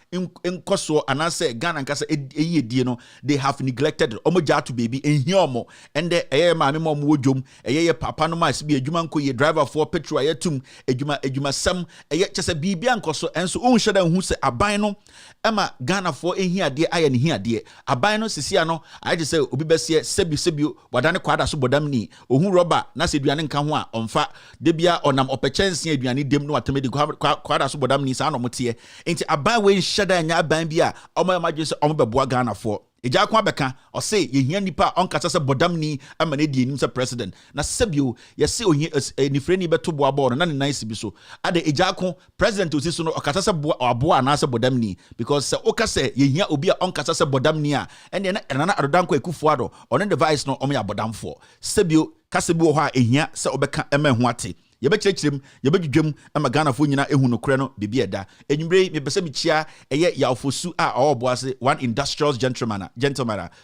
nkoso anase Ghana nkasa eyedie no they have neglected omo jatu baby enhia omo ende eye maame mo wodwom eye papa no ma se bi adwuma nko ye driver for petrol ayetum adwuma sam eye chese bibia nkoso enso unhweda hu se aban no ema Ghana for ehia de aye ne hia de aban no sisia no aye se obi bese sebi wadane kwada so bodam ni ohun roba na se aduane nka ho a omfa de bia onam opechense aduane dem no atemedi kwada so bodam ni sa no motie enti aban we shada nya aban bia omo imagine se omo beboa Ghana for eja kwa beka o say ye hia nipa onkasa se bodam ni ama na die nim se president na sebio ye se ohia ni freni beto boa board na ne nice bi so ade eja ko president osi so no okasa se boa na se bodam ni because se okasa ye hia obi a onkasa se bodam ni a ene na Nana Addo Dankwa Akufo-Addo on the device no omo ya bodam for sebio kase bi wo ha ehia se obeka ema hu ate yebekirem yebedwedwem ama Ghana fo nyina ehu no kre no bibi eda enwumre me pese me chia eye yaofosu a oboase one industrial gentleman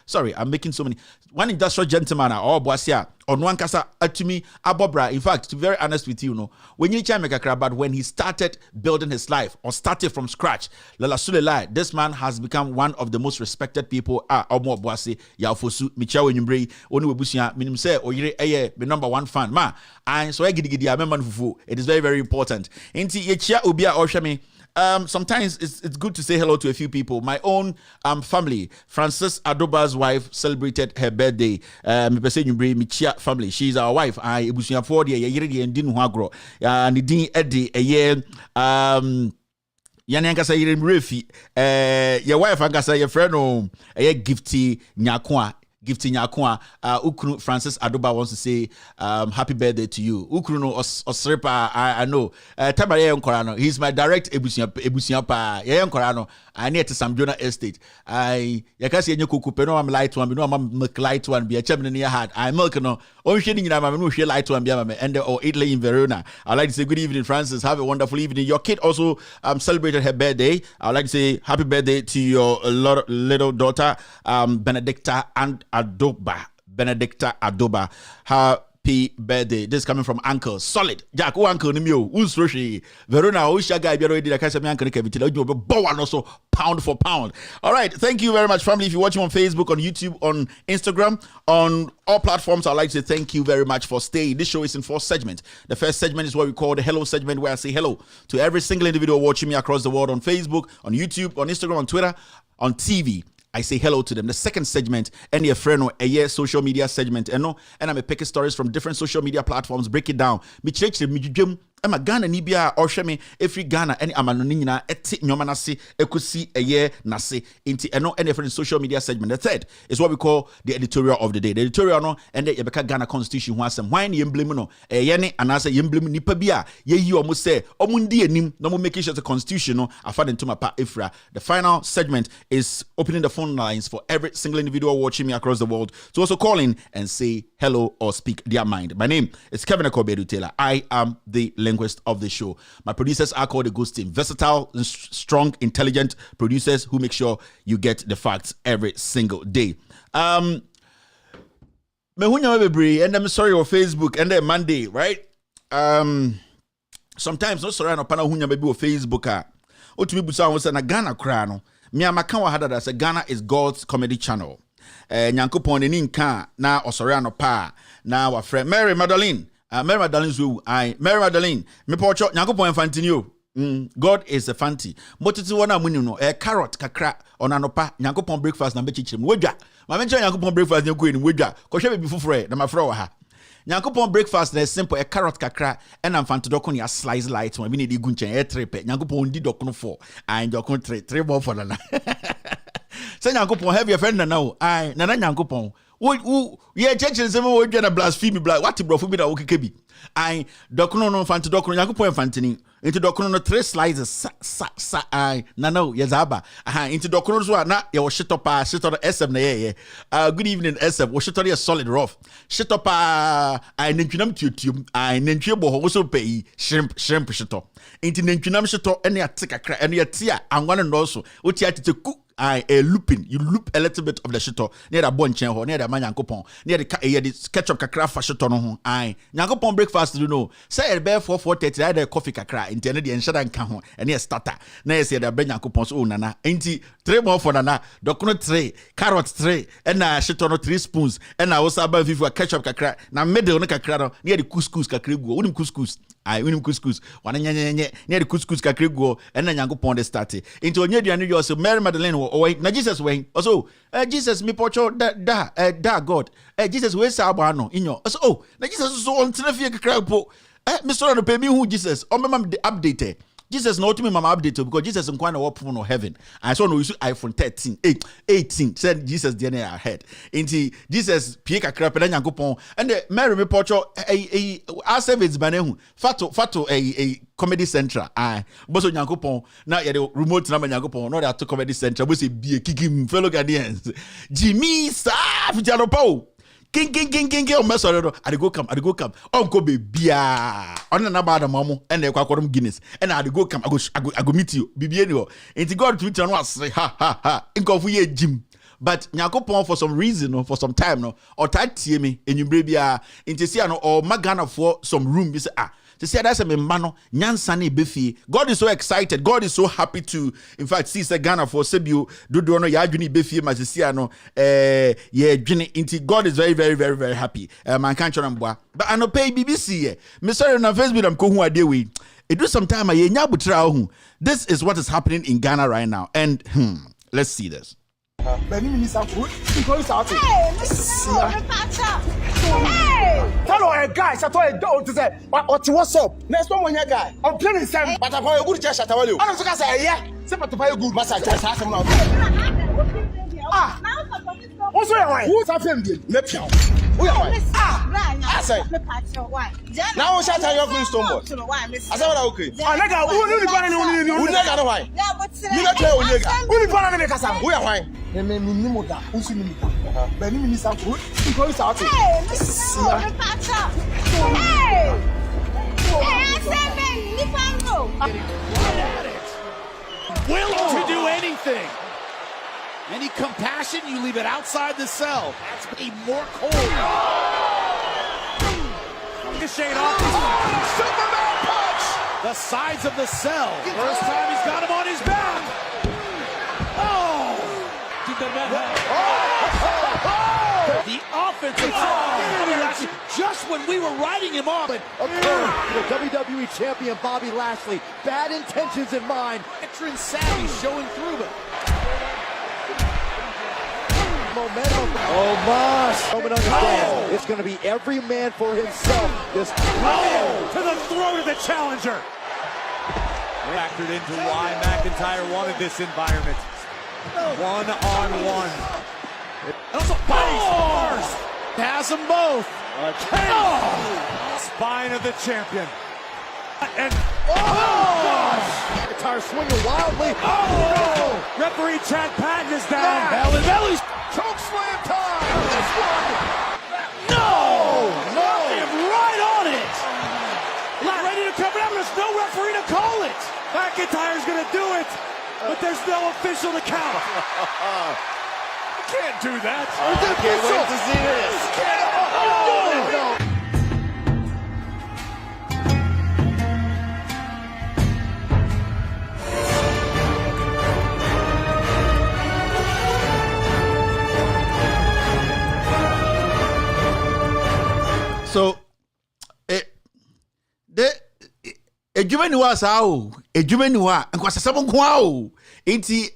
sorry I'm making so many one industrial gentleman a oboase a on one kasa atumi abobra. In fact, to be very honest with you, when you check but when he started building his life or started from scratch, Suale, this man has become one of the most respected people. Omo Boase, Yafosu, Michael Nyumbre, Onu Webusia, minim say oyire my number one fan. Ma, and so it is very, very important. Inti yechia ubia oshame. Sometimes it's good to say hello to a few people. My own family, Frances Adoba's wife, celebrated her birthday. Michia family, she's our wife. I ebusuya 40 year and didn't wagro. Nidin Eddie a year. Yani ankasa yire mrefi. Your wife ankasa your friend a gifty nyakwa. Gifting Yakwa, Ukru Francis Adoba wants to say happy birthday to you. Ukru no Osrepa, I know. Tabare Korano, he's my direct Ebusia pa. Yan Korano, I need to some Jonah Estate. I Yakasi Nyukupeno, I'm light one, I'm milk light one, be a chairman in your heart. I'm milk no. Oh, shading in my she light one, be a and or Italy in Verona. I'd like to say good evening, Francis. Have a wonderful evening. Your kid also celebrated her birthday. I'd like to say happy birthday to your little daughter, Benedicta and Benedicta Adoba. Happy birthday. This is coming from Uncle Solid. Jack, who Uncle Nimio, who's Roshi, Verona, Ushaga, already the Casa Uncle Kevin, you'll be born also pound for pound. All right. Thank you very much, family. If you're watching on Facebook, on YouTube, on Instagram, on all platforms, I'd like to say thank you very much for staying. This show is in 4 segments. The first segment is what we call the hello segment, where I say hello to every single individual watching me across the world on Facebook, on YouTube, on Instagram, on Twitter, on TV. I say hello to them. The second segment, any friend a year social media segment, and I'm picking stories from different social media platforms, break it down. Emma Ghana Nibia or Shemi, every Ghana, any Amanonina, eti Nyomanasi, Ekusi, a year, Nasi, into any different social media segment. The third is what we call the editorial of the day. The editorial no, and the Yabeka Ghana Constitution who has some wine yemblemo, a yene, and as a yemblem nipabia, ye you almost say, Omundi and nim, no more making sure the constitution, no, I found into my pa Ifra. The final segment is opening the phone lines for every single individual watching me across the world to also call in and say hello or speak their mind. My name is Kevin Akobedu Taylor. I am the linguist of the show. My producers are called the Ghost Team. Versatile, strong, intelligent producers who make sure you get the facts every single day. And I'm sorry on Facebook and then Monday, right? Sometimes no sorry no pana hunya baby on Facebook. Otumi busa won say na Ghana kra no. Me amaka wa hada say Ghana is God's comedy channel. Nyankopon ni nka na osori anopa na wa friend Mary Magdalene. Mary Magdalene zu Mary Magdalene me pocho Nyankopon fantinio. God is a fancy. Motiti wana muni no carrot kakra onanopa Nyankopon breakfast na be chichim wedwa. Ma mention Nyankopon breakfast nko ni wedwa. Ko hwe be fufure na mafra wa ha. Nyankopon breakfast na simple carrot kakra and am fantidoko ni a slice light one. We need gunchen trepe. Nyankopon di dokno 4 and dokno 3 more for na. Say Nyankopon have your friend now. Nana Nyankopon. Who yeah church and some we gonna blaspheme black. What bro for me that okay kebi. Dokno no fantidoko Nyankopon fantini. Into dokno no 3 slices nana yazaba. Into dokno so na ya wo shit up SM na ye. Good evening SM. Wo shit up solid rough. Shit up nentwinam tutum. Nentwie bo ho so pay shrimp shit up. Into nentwinam shit up ene atika kra ene atia anwana no so. Wo tia tete ku a looping, you loop a little bit of the shito near the bonchen ho near the Nyankopon near the ketchup kakra fa shito no ho Nyankopon breakfast you know say e be 4:30 I the coffee kakra into the enshada nka ho and near starter na say the Nyankopon so nana enti 3 more for nana dokno 3 carrot 3 and na shito no 3 spoons and na also about vivu ketchup kakra na middle no kakra no near the couscous kakra go unim couscous unim couscous wana nyenye near the couscous kakra go and na Nyankopon dey start into onye duane you so Mary Magdalene na Jesus when also Jesus me pocho da God Jesus we say abano inyo so na Jesus so on tenafie kakra po me so no pay me who Jesus o me mam update Jesus no ultimate mama update because Jesus in kwana work no heaven I saw no use iPhone 18 said Jesus DNA ahead into Jesus pie kakra pe na Nyankopon and Mary me pocho our service banehu fato Comedy Central boso Nyankopon na ya the remote number Nyankopon no that to Comedy Central bo say bie kikim fellow Ghanaians Jimmy sa fijalopo king o mesoro I go come onko be bia on na bad mamo and e kwakorum Guinness and I go come I go meet you bibie ni ho enti God Twitter no asre ha inkofu ye Jim but Nyakopon for some reason or for some time no or tie me in you bia into see or magana for some room you say to say that's a mano nyansane befi. God is so excited. God is so happy to in fact see Ghana for Sebu do no ya adwini befi masisiano yeah dwini inti. God is very very very very happy. Man can't chonamboa. But I no pay BBC me sorry na Facebook am ko hu ade we. It do some time ye nya butra hu. This is what is happening in Ghana right now and let's see this. Hey, hello, guys. I told you to say, what's up? Next one, your guy. I'm playing some, but I'm going to go to church. I tell you. I'm going to say, yeah. Say, but to buy a good massage. Ah, what's your way? Who's up in the leption? Who are you? I say, now shut your face so much. I said, okay. I got who really bought any who never why. You not tell you, who you bought any Casam? We are why. They may mean Nimoda, who's in the Benny Minister food. He goes out. Hey, willing to do anything. Any compassion, you leave it outside the cell. That's be more cold. Shade off. Superman punch! The sides of the cell. First time he's got him on his back. Oh! The offensive side. Just when we were riding him off. The WWE champion Bobby Lashley. Bad intentions in mind. Veteran savvy showing through them. Momentum. Oh, Moss. It's going to be every man for himself. This to the throat of the challenger. Factored into why McIntyre wanted this environment. One-on-one. And also body stars. Has them both. Spine of the champion. And McIntyre swinging wildly. Oh! Referee Chad Patton is down. Belly's choke slam time. This one. No! Him right on it. He's ready to come out. There's no referee to call it. McIntyre's going to do it, but there's no official to count. You can't do that. I can't wait to see this. So, ejumeni wa sao, ejumeni wa, nkwasa sabon kwao. Inti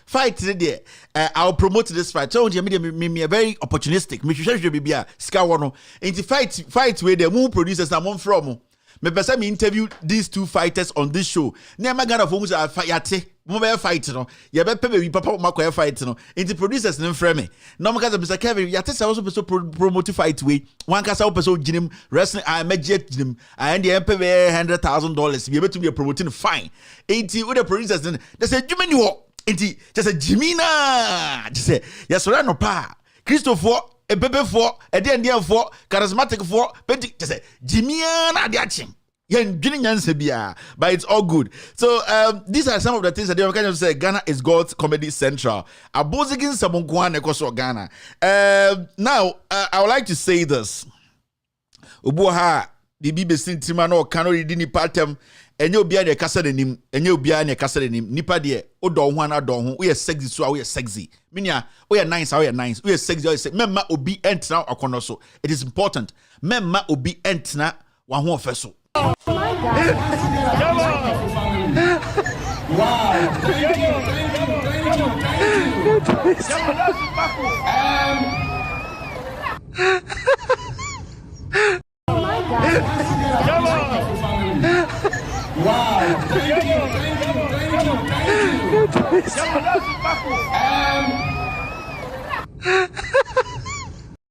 fight today. I'll promote this fight. So me very opportunistic. Me share bibia ska wono. Inti fight where the more producers na mon from. Me pesa me interview these two fighters on this show. Never gonna focus on fight. Mo be fight no. Ye be pebe papa makoy fight no. Inti producers nem frame me. No mo kaza Mr. Kevin yate say also person promote fight we. One kasa wo person ginim wrestling I budget ginim. And the pebe $100,000 be able to be promoting fine. Inti with the producers then they say Jimmy wo. Inti just say Jimina. Just say yes so no pa. Christopher a baby for a dear for charismatic for but just say Jimiana diaching. But it's all good. So these are some of the things that they kind of say Ghana is God's comedy central. Abozigin Samonkwane Koso Ghana. Now I would like to say this. Ubuha the BBC Timano Kano Dini Patem and you'll be a castle in him, and you'll be a castle in him. Nipa de Odo Wana Don, we are sexy, so we are sexy. Minya, we are nice, we are nice, we are sexy. Memma obi entna okonoso. It is important. Memma obi entna one who fesso. Oh my God. Come on. Wow. Oh my God. Come on. Wow.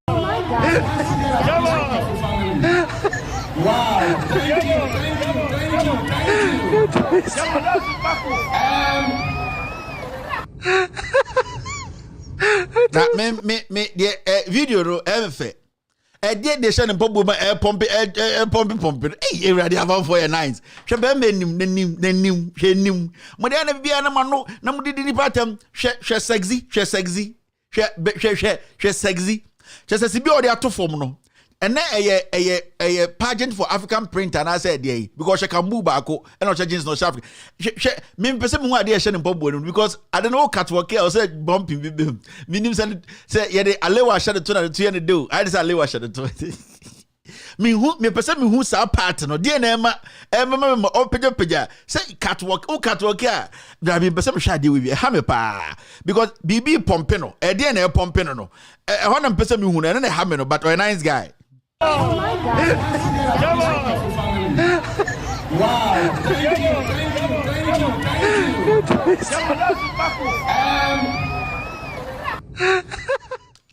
Oh my God. Come on. Wow. That me the video ro efe did the shan and pump pump. Hey, ready about for your nines. Shabam, nim. Modern be an amano, no didn't pattern. She sexy. She sexy. Just as if you are to form no. And then a pageant for African print, and I said, yeah, because she can move back and not change no shaft. Me person who idea shen pop because I don't know catwalk or said bumping meaning say yeah the alewa shade to na to do. I just alewa shade to. Me person who sa part no dear nema opeja say catwalk here. That me person shade we be ha me pa because BB pompeno e dear na pompeno no. One person me hu na na ha me no but a nice guy. Oh my God. Come on. Wow. Thank you.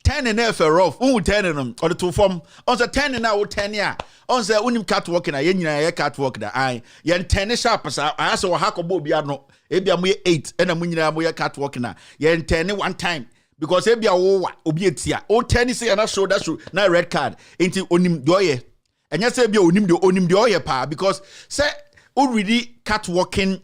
10 and F rough. 10 and them or the two form. On the 10 and now 10 year. On the unim catwalk na yen catwalk da I yen 10 sharp as I saw hakobo biano. Ebia mo 8 and a munya mo catwalk na yen 10 one time. Because ebia wo obi etia o tennis say na show that show na red card enti onim doye enya say ebia onim doye pa because say already catwalking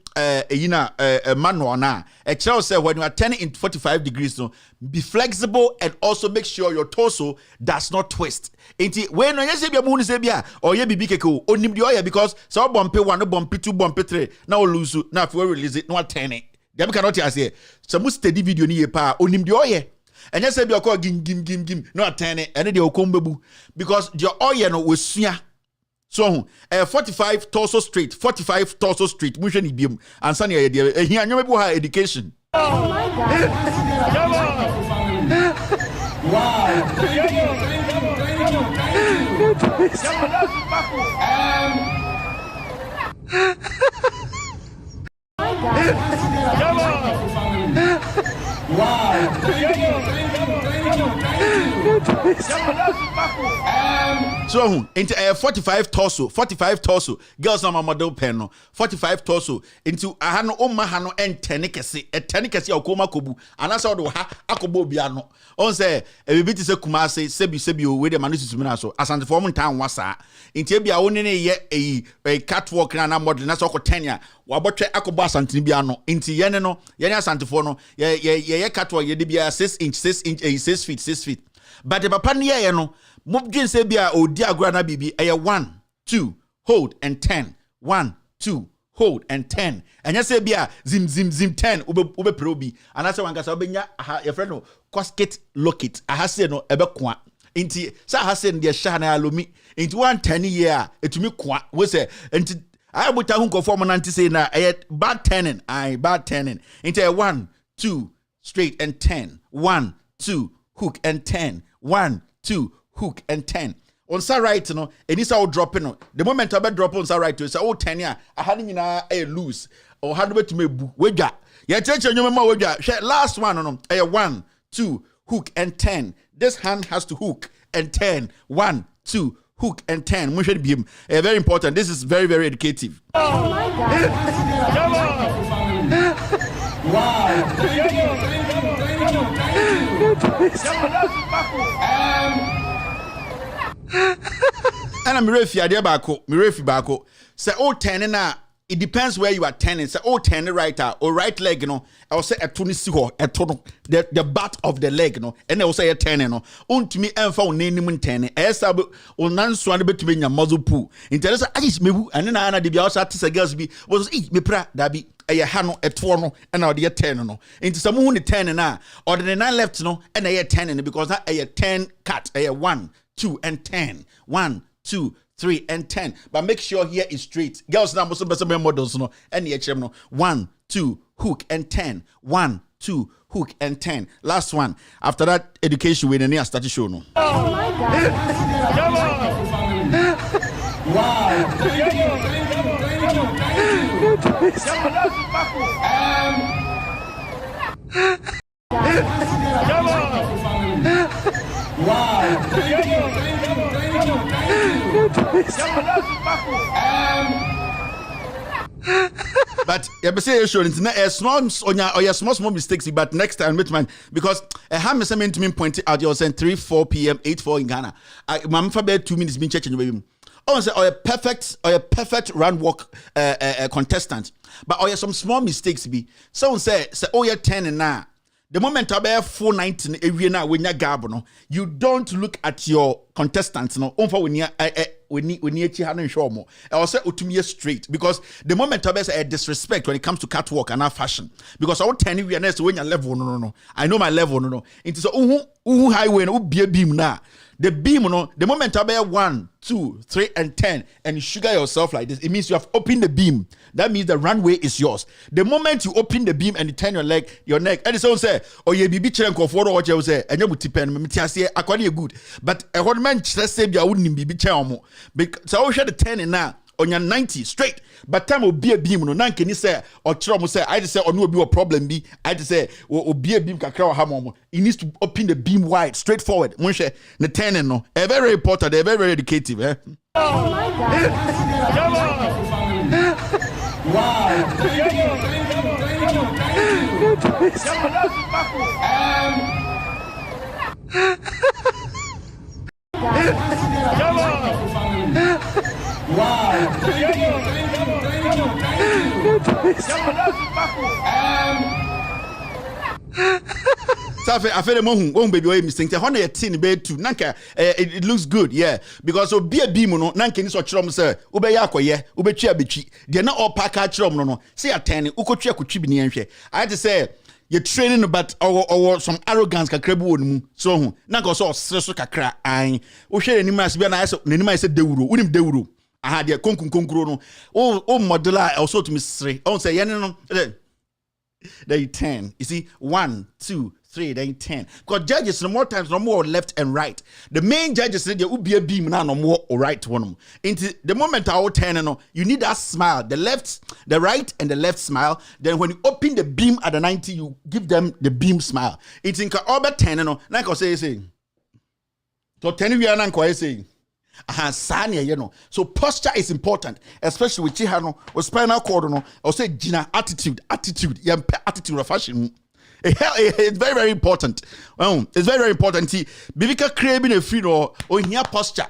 manual na e tell say when you are turning in 45 degrees no be flexible and also make sure your torso does not twist enti when enya say ebia mo ni say ebia or ye bibi keke onim doye because so bump 1 bump 2 bump 3 na o lose na if we release it no turn it. Dem cannot say some steady video ni pa onim de oye enya say be okọ gim no attend ene de okombebu because the oye no wesua so 45 torso straight mu hwe ni biem ansa na ye de ehia anwom bu ha education. Oh my God. Come on. Wow. Come on. Wow. So into 45 torso girls na model pen no 45 torso into ahano omahano and tenikesi akoma kobu anasa odo ha akobo bia no on say e bibiti se kumase sebi o we de manu susumina so asante form ntan wasa into bia woni ne ye a catwalk na model na so ko 10 ya wabotwe akobo asante bia no into yene no yene asante for no ye catwalk ye de bia 6 feet but the papa ne ye no mobdwen se bia odi agora na bibi 1 2 hold and 10 1 2 hold and 10 anya se bia zim 10 ube probi anase wankasa obenya your friend no casket lock it aha se no ebe kwa nti sa aha se de sha na alomi nti 110 year etumi kwa we se nti I buta hu ko form na nti say na bad turning nti 1 2 straight and 10 1 2 hook and 10 1 2 hook and 10 on sa right no any sa drop no the moment I be drop on sa right to say 10 ya aha ni na loose or how do we to mebu wedwa ya cheche nyoma ma wedwa last one no 1 2 hook and 10 this hand has to hook and 10 1 2 hook and 10 we should be very important. This is very very educative. Oh my God. Come on. Wow. And I'm refi bako. Say 10 na it depends where you are turning. Say 10 right or right leg no. I will say a tunisi ho the butt of the leg no. And I will say a 10 no. Untimi emfa unenimu 10. Esa unansu ane betumi nya muzzle pull. Interesa ayis mebu ane na de bia osa tisa girls bi was me pra dabi eye ha no eto no and na de 10 no. Into some hu ne 10 na or the 9 left no and eye 10 no because that eye 10 cut eye 1 2 and 10 1 2 3 and 10 but make sure here is straight. Girls now most of models no and the no 1 2 hook and 10 1 2 hook and 10 last one after that education we near start show no. Oh my God. Come on. Wow. Come on. Wow. But you say sure it's not a small or small mistakes, but next time man because I have me something to me pointed out you saying 3-4 p.m. 8-4 in Ghana. My for 2 minutes been church in the baby. Oh, say or a perfect run walk contestant. But or some small mistakes be. Someone say oh you're 10 and now. The moment I bear 419 every now when you gab no, you don't look at your contestants no. When you show more. I will say utumie straight because the moment I bear a disrespect when it comes to catwalk and our fashion because I want 10 when you level no. I know my level no. It is highway no be a beam now. The beam, the moment I bear 1, 2, 3, and 10, and you sugar yourself like this, it means you have opened the beam. That means the runway is yours. The moment you open the beam and you turn your neck, and it's say, oh, you be bitching for what you say, and you will tip and say, I call you good. But a whole man just say, I wouldn't be bitching. Because I will share the 10 and now. On your 90 straight, but time will be a beam. No, can you say or Trump say I just say or no be a problem be. I just say or be a beam kakra hammo. He needs to open the beam wide, straightforward. Monshe the 10 and no. Very important, they're very educative. Eh? Oh my God! Wow! Wow. So I feel the baby way mistake. The honey tin bed too. Nanka it looks good, yeah. Because so be a beam no nanka ni so chrom say ube ya akoye ube twa bechi. They not all pack chrom no. Say atene ukotwa kotwi bi ne nhwe. I had to say you training but or some arrogance kakra bi wonu so hu. Nanka so so kakra an. Wo hwe anima se bi na so anima se dewuro. Unim dewuro. Aha de konkuro no. O model also to me sre. On say yen no. Then 10. You see 1, 2, 3, then 10. Because judges no more times no more left and right. The main judges say there will be a beam now no more or right one. Into the moment I will 10 no, you need that smile. The left, the right, and the left smile. Then when you open the beam at the 90, you give them the beam smile. It's in over 10 no. Like I say. So 10 we are not quite saying. So posture is important, especially with chihano or spinal cord no or say gina attitude attitude of fashion. It's very, very important. It's very, very important. Bibika craving a free or here posture.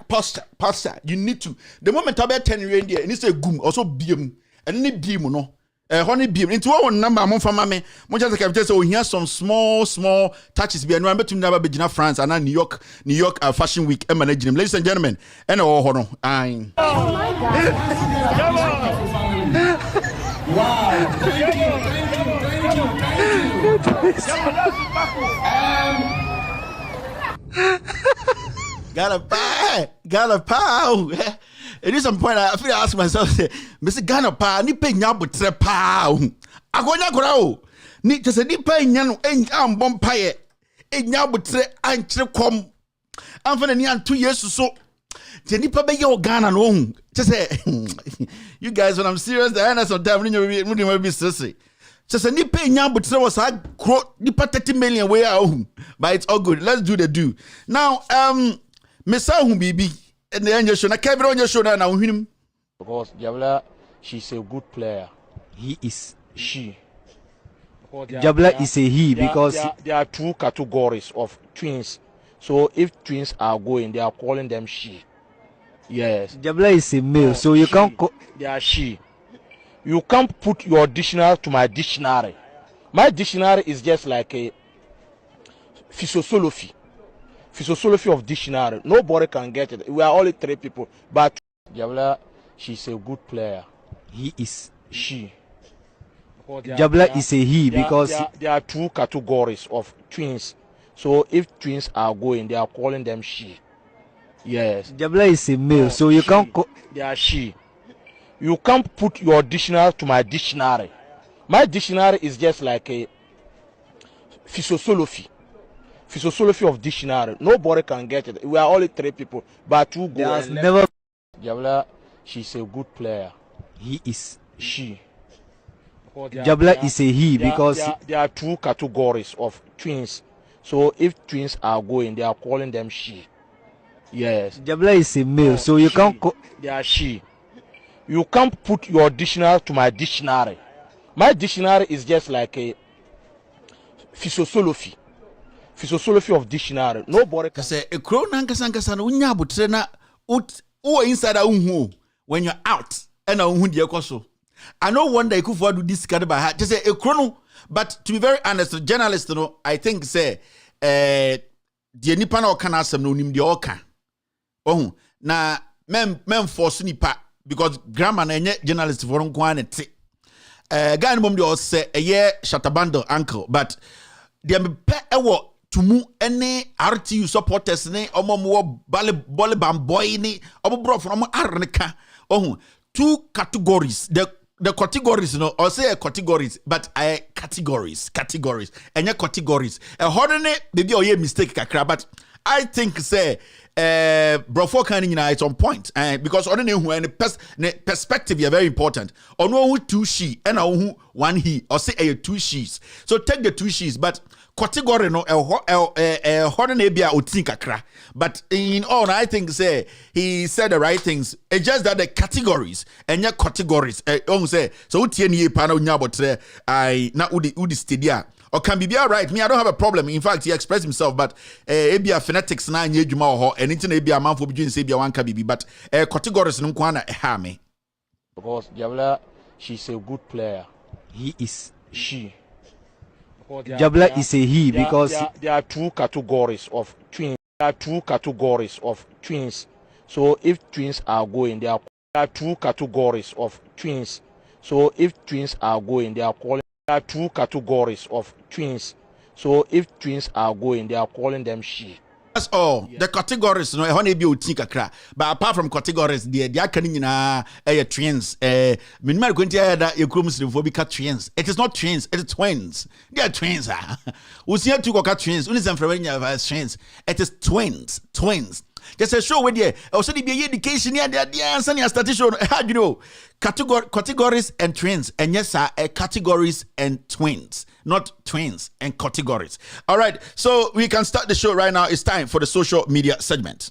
You need to. The moment I bet 10 years and it's a goom also beam and any beam no. Honey beam into one number among family. Much as I can just here some small touches. Be and to never be in France and New York Fashion Week. Managing ladies and gentlemen, and oh my God! Wow! Got a pow. It is some point I feel I ask myself, Mr. Ghana pa ni pe nya botre pa agonya kora o ni tese ni pe nya no enja mbom paye enya botre ankyere kom amfa ni an 2 years so te ni pa be ye Ghana no tese you guys when I'm serious the end sometimes we be stressed tese ni pe nya botre was a ni pa 30 million way out but it's all good. Let's do the do now. Mesa hu bibi and the angel show na kebro onye show na uhim because Jabla she's a good player. He is she. Jabla is a he because there are 2 categories of twins. So if twins are going, they are calling them she. Yes. Jabla is a male, so you can't. They are she. You can't put your dictionary to my dictionary. My dictionary is just like a physiology of dictionary. Nobody can get it. We are only 3 people. But Jabla, she's a good player. He is she. Jabla is a he because there are 2 categories of twins. So if twins are going, they are calling them she. Yes. Jabla is a male, so you can't. They are she. You can't put your dictionary to my dictionary. My dictionary is just like a physiology of dictionary. Nobody can get it. We are only 3 people, but 2 go. There's never. Jabla, she's a good player. He is she. Jabla is a he because there are 2 categories of twins. So if twins are going, they are calling them she. Yes. Jabla is a male, so you can't. They are she. You can't put your dictionary to my dictionary. My dictionary is just like a physiology of dictionary. Nobody can say a crow nankasa no unya butre na inside a unhu when you're out and a unhu de ekoso. I no wonder you could do this kind by heart. Just say a chrono, but to be very honest, journalist, you know, I think say the nipa na oka na asem no nim de oka. Oh, na men force nipa because grammar na enye journalist for nko anete. Guy no mom de say shatabando uncle, but the me ewo tumu ene RTU supporters ne omomo bole bamboy ni obobro from arneka. Oh, two categories. The categories, you know, or say categories, but categories. And your categories. Hodene, maybe or mistake kakra, but I think say brofo can it's on point. Because ordinary who any perspective is very important. Or no who two she and who one he or say two she's. So take the two she's, but category no hodene bia utin kakra. But in all, I think say he said the right things. It's just that the categories and your categories. Say so utieni pano nyabotre I na udi stadia. Or can be all right. Me, I don't have a problem. In fact, he expressed himself, but ebia phonetics na nye juma ho and internet ebia man for between say bia one can be but categories no kwana ha me. Because Jabla, she's a good player. He is she. Jabla is a he because there are two categories of twins. There are two categories of twins. So if twins are going, there are two categories of twins. So if twins are going, they are calling. There are two categories of twins. So if twins are going, they are calling them she. That's all. Yeah. The categories, no, honey be utika. But apart from categories, they are canina twins. Minimal going to that your chromosophobia twins. It is not twins, it is twins. They are twins. We see two twins. Unism from twins. It is twins. Just a show with you. Also, the education here, the answer is statistician. How do you know? Categories and twins. And yes, sir, categories and twins. Not twins and categories. All right. So we can start the show right now. It's time for the social media segment.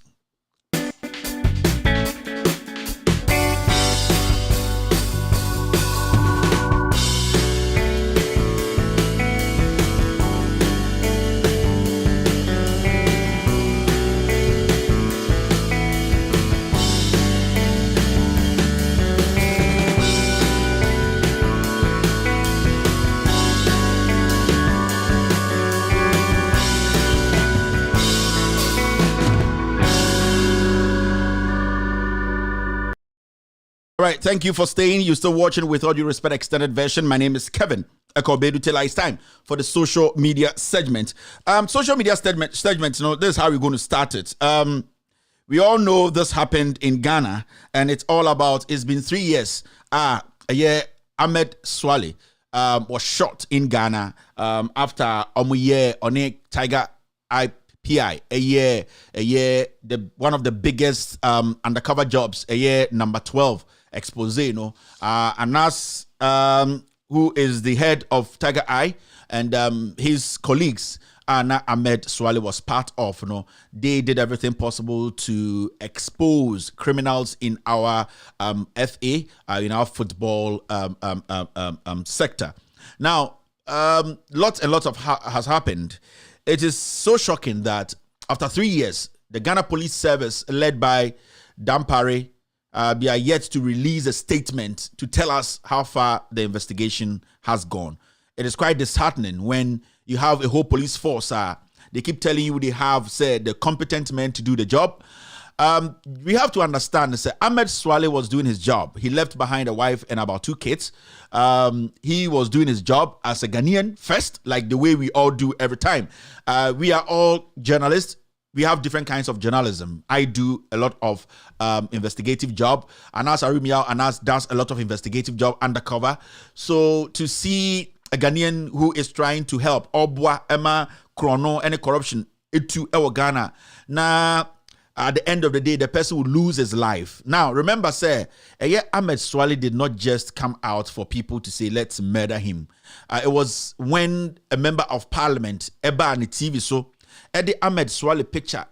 All right, thank you for staying. You're still watching With All Due Respect Extended Version. My name is Kevin Ekobedu. It's time for the social media segment. Social media segment, you know, this is how we're going to start it. We all know this happened in Ghana, and it's all about, it's been 3 years. A year, Ahmed Suale was shot in Ghana after a year on a Tiger IPI. A year, one of the biggest undercover jobs, a year number 12. Expose, you know, Anas, who is the head of Tiger Eye, and his colleagues, Ahmed Suale was part of, you know, they did everything possible to expose criminals in our FA, in our football sector. Now, lots and lots of has happened. It is so shocking that after 3 years, the Ghana Police Service, led by Dampare, they are yet to release a statement to tell us how far the investigation has gone. It is quite disheartening when you have a whole police force. They keep telling you they have said the competent men to do the job. We have to understand that Ahmed Suale was doing his job. He left behind a wife and about 2 kids. He was doing his job as a Ghanaian first, like the way we all do every time. We are all journalists. We have different kinds of journalism. I do a lot of investigative job. Anas Arimiao, Anas does a lot of investigative job undercover. So to see a Ghanaian who is trying to help Obwa, Emma, Chrono, any corruption, into our Ghana, now at the end of the day, the person will lose his life. Now, remember, sir, Ahmed Suale did not just come out for people to say, let's murder him. It was when a member of parliament, Eba on the TV, so Eddie Ahmed Suale picture,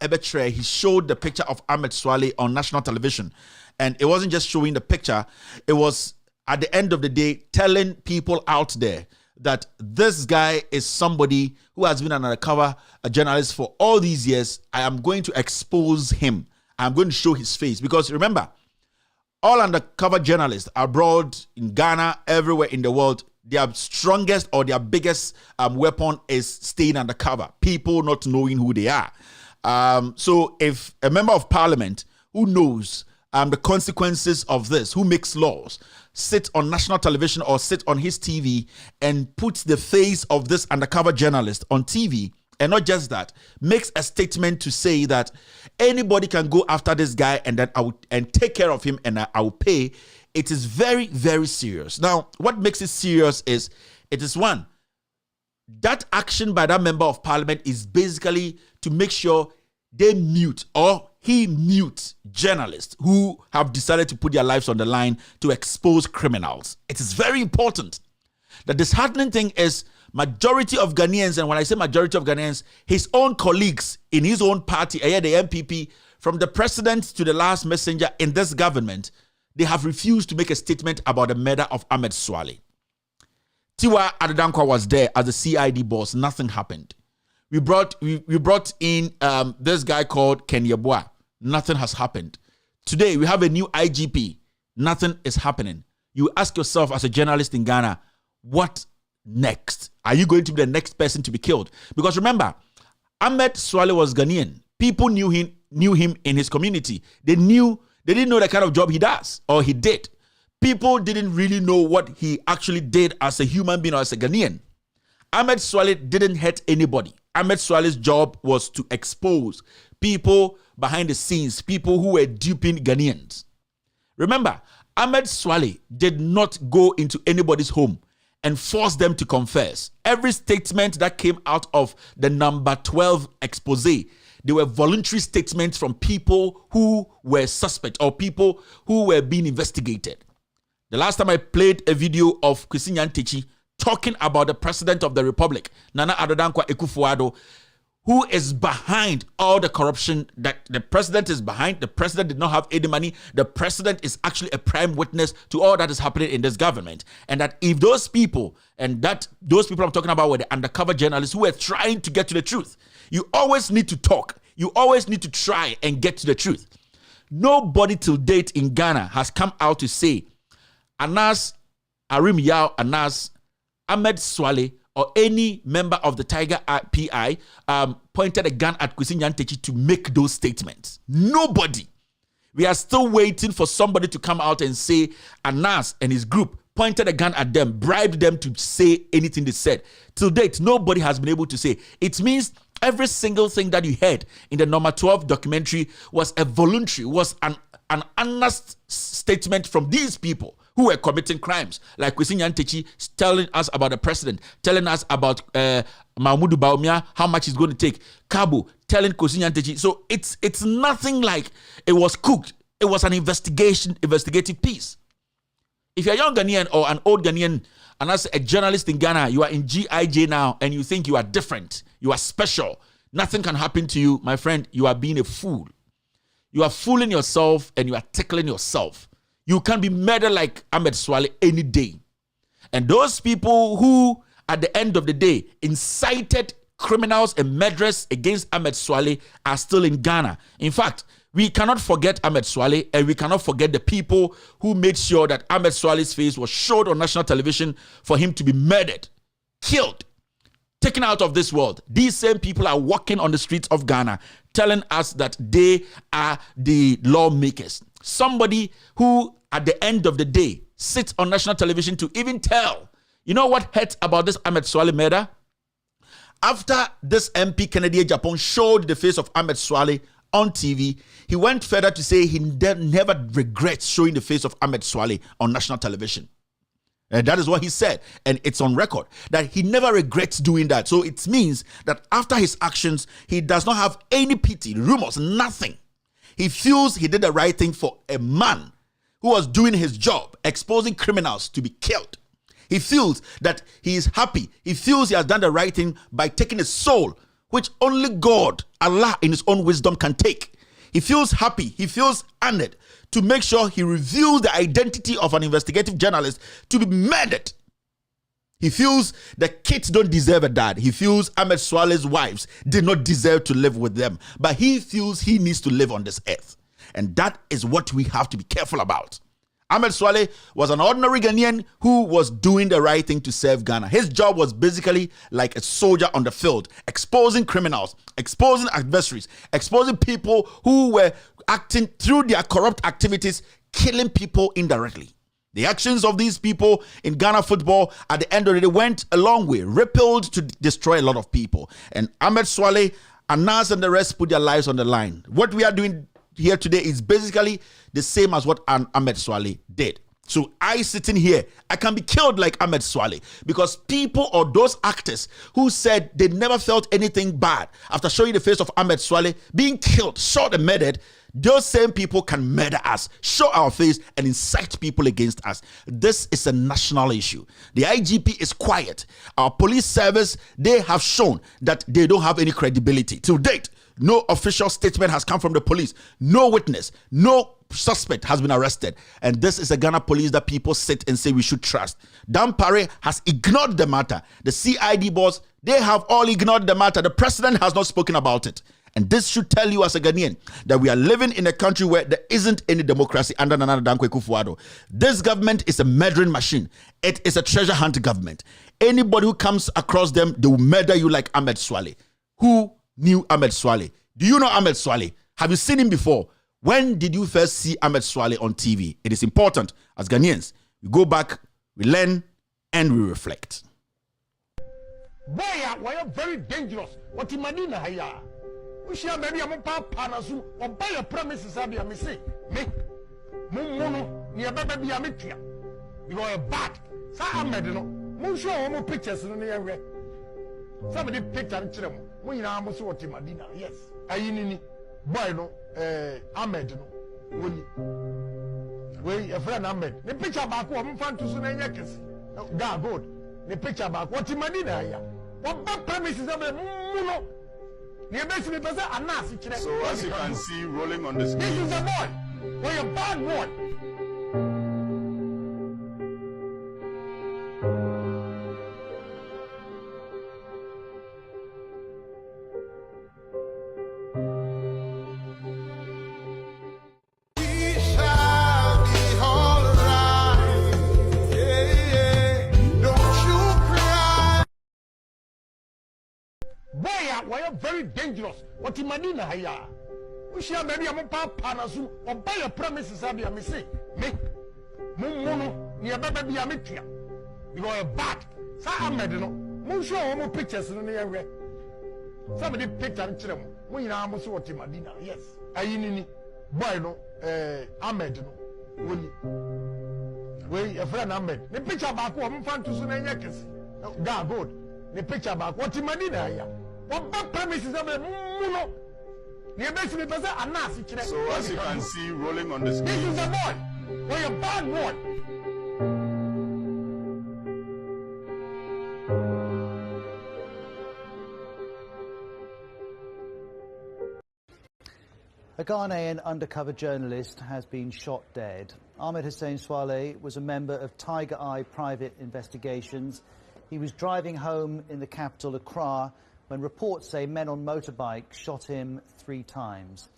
he showed the picture of Ahmed Suale on national television. And it wasn't just showing the picture, it was at the end of the day telling people out there that this guy is somebody who has been an undercover journalist for all these years. I am going to expose him. I'm going to show his face. Because remember, all undercover journalists abroad, in Ghana, everywhere in the world, their strongest or their biggest weapon is staying undercover. People not knowing who they are. So if a member of parliament who knows the consequences of this, who makes laws, sit on national television or sit on his TV and puts the face of this undercover journalist on TV, and not just that, makes a statement to say that anybody can go after this guy and then I will take care of him and I will pay. It is very, very serious. Now, what makes it serious is, it is one, that action by that member of parliament is basically to make sure they mute or he mutes journalists who have decided to put their lives on the line to expose criminals. It is very important. The disheartening thing is majority of Ghanaians, and when I say majority of Ghanaians, his own colleagues in his own party, the MPP, from the president to the last messenger in this government, they have refused to make a statement about the murder of Ahmed Suale. Tiwa Adedankwa was there as the CID boss. Nothing happened. We brought in this guy called Ken Yeboah. Nothing has happened. Today, we have a new IGP. Nothing is happening. You ask yourself as a journalist in Ghana, what next? Are you going to be the next person to be killed? Because remember, Ahmed Suale was Ghanaian. People knew him in his community. They didn't know the kind of job he does or he did. People didn't really know what he actually did as a human being or as a Ghanaian. Ahmed Suale didn't hurt anybody. Ahmed Suale's job was to expose people behind the scenes, people who were duping Ghanaians. Remember, Ahmed Suale did not go into anybody's home and force them to confess. Every statement that came out of the number 12 expose, they were voluntary statements from people who were suspect or people who were being investigated. The last time I played a video of Kwesi Nyantakyi talking about the president of the republic, Nana Addo Dankwa Akufo-Addo, who is behind all the corruption that the president is behind. The president did not have any money. The president is actually a prime witness to all that is happening in this government. And that if those people, I'm talking about were the undercover journalists who were trying to get to the truth. You always need to talk. You always need to try and get to the truth. Nobody till date in Ghana has come out to say Anas Arim Yao Anas Ahmed Suale or any member of the Tiger PI pointed a gun at Kwesi Nyantakyi to make those statements. Nobody. We are still waiting for somebody to come out and say Anas and his group pointed a gun at them, bribed them to say anything they said. Till date, nobody has been able to say. It means every single thing that you heard in the number 12 documentary was a voluntary, was an honest statement from these people who were committing crimes, like Kwesi Nyantakyi telling us about the president, telling us about Mahmoud Bawumia, how much it's going to take, Cabo telling Kwesi Nyantakyi. So it's nothing like it was cooked. It was an investigative piece. If you're a young Ghanaian or an old Ghanaian, and as a journalist in Ghana, you are in GIJ now, and you think you are different, you are special, nothing can happen to you, my friend, you are being a fool. You are fooling yourself and you are tickling yourself. You can be murdered like Ahmed Suale any day. And those people who, at the end of the day, incited criminals and murderers against Ahmed Suale are still in Ghana. In fact, we cannot forget Ahmed Suale, and we cannot forget the people who made sure that Ahmed Suale's face was showed on national television for him to be murdered, killed, taken out of this world. These same people are walking on the streets of Ghana telling us that they are the lawmakers. Somebody who, at the end of the day, sits on national television to even tell. You know what hurt about this Ahmed Suale murder? After this MP Kennedy Japan showed the face of Ahmed Suale on TV, he went further to say he never regrets showing the face of Ahmed Suale on national television. And that is what he said. And it's on record that he never regrets doing that. So it means that after his actions, he does not have any pity, remorse, nothing. He feels he did the right thing for a man who was doing his job, exposing criminals to be killed. He feels that he is happy. He feels he has done the right thing by taking a soul, which only God, Allah in his own wisdom can take. He feels happy. He feels honored to make sure he reveals the identity of an investigative journalist to be murdered. He feels the kids don't deserve a dad. He feels Ahmed Suale's wives did not deserve to live with them. But he feels he needs to live on this earth. And that is what we have to be careful about. Ahmed Suale was an ordinary Ghanaian who was doing the right thing to serve Ghana. His job was basically like a soldier on the field, exposing criminals, exposing adversaries, exposing people who were acting through their corrupt activities, killing people indirectly. The actions of these people in Ghana football at the end of the day went a long way, rippled to destroy a lot of people. And Ahmed Suale, Anas and the rest put their lives on the line. What we are doing here today is basically the same as what Ahmed Suale did. So I sitting here, I can be killed like Ahmed Suale because people or those actors who said they never felt anything bad after showing the face of Ahmed Suale being killed, shot and murdered, those same people can murder us, show our face and incite people against us. This is a national issue. The IGP is quiet. Our police service, they have shown that they don't have any credibility. To date, no official statement has come from the police. No witness, no suspect has been arrested. And this is a Ghana police that people sit and say we should trust. Dan Pare has ignored the matter. The CID boss, they have all ignored the matter. The president has not spoken about it. And this should tell you as a Ghanaian that we are living in a country where there isn't any democracy under Nana Dankwa Akufo-Addo. This government is a murdering machine. It is a treasure hunt government. Anybody who comes across them, they will murder you like Ahmed Suale. Who knew Ahmed Suale? Do you know Ahmed Suale? Have you seen him before? When did you first see Ahmed Suale on TV? It is important as Ghanaians. We go back, we learn, and we reflect. Boy, why are very dangerous? What in Madina here? We shall maybe I'm a panasu or buy a premises. I be say me Mumu near baby Amitia. You are a bat. Sa Ahmed no. Mun show home pictures in the area. Somebody picture and tell them. We now almost what in Madina. Yes. Ayini boy no Ahmed no. We a friend Ahmed. The picture back one fan to soon and yakes. God good. The picture back what in Madina here. What bad premises of a Muno. So as you can see rolling on the screen, this is a boy. We're a bad boy. Why are very dangerous? What in Madina here? We shall maybe I'm a panasu or buy a premises. I be say me Mumu near baby Amitia. You are a bat. Sa Ahmed no. Mun show home pictures in the area. Somebody picture and tell them. We now almost what in Madina. Yes. Ayini boy no Ahmed no. We a friend Ahmed. The picture back one fan to soon and yakes. God good. The picture back what in Madina here. What bad premises of a Muno? So as you can see rolling on the screen, this is a boy. We're a bad boy. A Ghanaian undercover journalist has been shot dead. Ahmed Suale was a member of Tiger Eye Private Investigations. He was driving home in the capital, Accra, when reports say men on motorbikes shot him 3 times.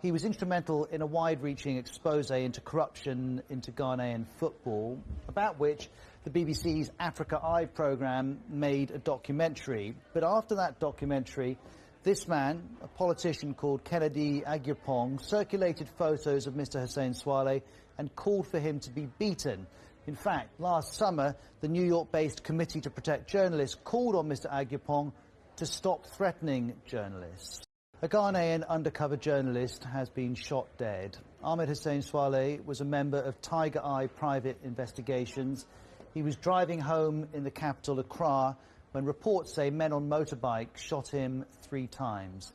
He was instrumental in a wide-reaching expose into corruption into Ghanaian football, about which the BBC's Africa Eye programme made a documentary. But after that documentary, this man, a politician called Kennedy Agyapong, circulated photos of Mr. Suale and called for him to be beaten. In fact, last summer, the New York-based Committee to Protect Journalists called on Mr. Agyapong to stop threatening journalists. A Ghanaian undercover journalist has been shot dead. Ahmed Suale was a member of Tiger Eye Private Investigations. He was driving home in the capital, Accra, when reports say men on motorbikes shot him 3 times.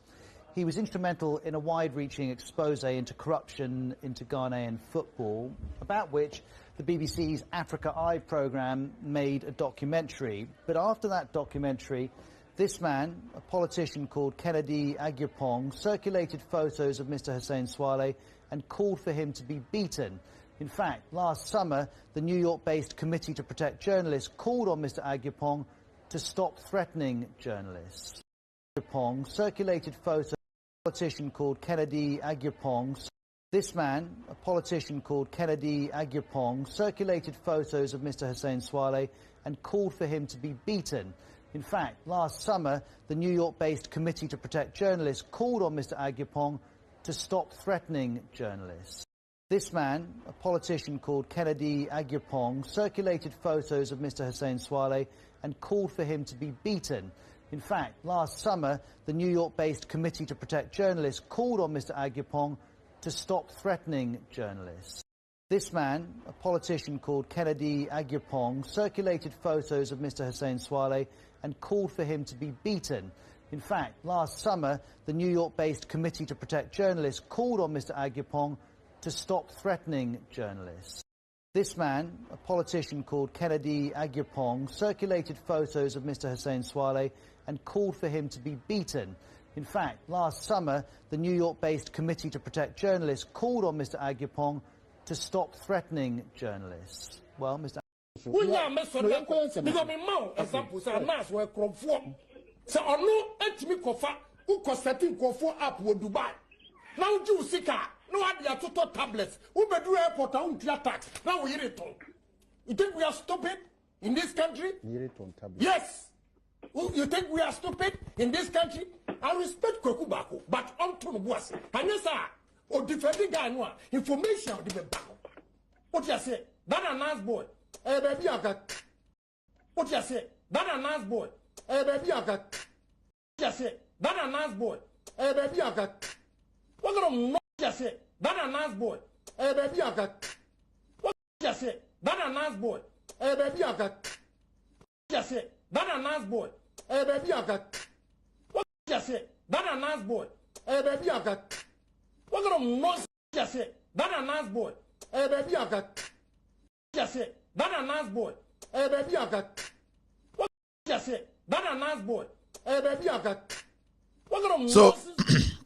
He was instrumental in a wide-reaching expose into corruption into Ghanaian football, about which the BBC's Africa Eye programme made a documentary. But after that documentary, This man, a politician called Kennedy Agyapong, circulated photos of Mr. Hussein Suale and called for him to be beaten. In fact, last summer, the New York-based Committee to Protect Journalists called on Mr. Agyapong to stop threatening journalists. Agyapong circulated photos of a politician called Kennedy Agyapong. This man, a politician called Kennedy Agyapong, circulated photos of Mr. Hussein Suale and called for him to be beaten. In fact, last summer, the New York-based Committee to Protect Journalists called on Mr. Agyapong to stop threatening journalists. This man, a politician called Kennedy Agyapong, circulated photos of Mr. Hussein Suale and called for him to be beaten. In fact, last summer, the New York-based Committee to Protect Journalists called on Mr. Agyapong to stop threatening journalists. This man, a politician called Kennedy Agyapong, circulated photos of Mr. Hussein Suale and called for him to be beaten. In fact, last summer, the New York-based Committee to Protect Journalists called on Mr. Agyapong to stop threatening journalists. This man, a politician called Kennedy Agyapong, circulated photos of Mr. Hussein Suale and called for him to be beaten. In fact, last summer, the New York-based Committee to Protect Journalists called on Mr. Agyapong to stop threatening journalists. Well, Mr. Now you see car, no idea total tablets. Who be do airport on tax? Now we hear it on. You think we are stupid in this country? Yes. You think we are stupid in this country? I respect Kokubako, but on to was. And yes, sir, or defending guy no information of the back. What you say? That a nice boy. Eh, baby, I got. What you say? That a nice boy. Eh, baby, I got. What you say? That a nice boy. Eh, baby, I got. What kind of you say? That a nice boy. Eh, baby, I got. What you say? That a nice boy. Eh, baby, I got. What you say? That a nice boy. Eh, baby, I got. What you say? That a nice boy. Eh, baby, I got. What kind of nonsense you say? That a nice boy. Eh, baby, I got. What you say? That a nice boy. Eh, baby, I got. What you say? That a nice boy. Eh, baby, I got. What kind of nonsense?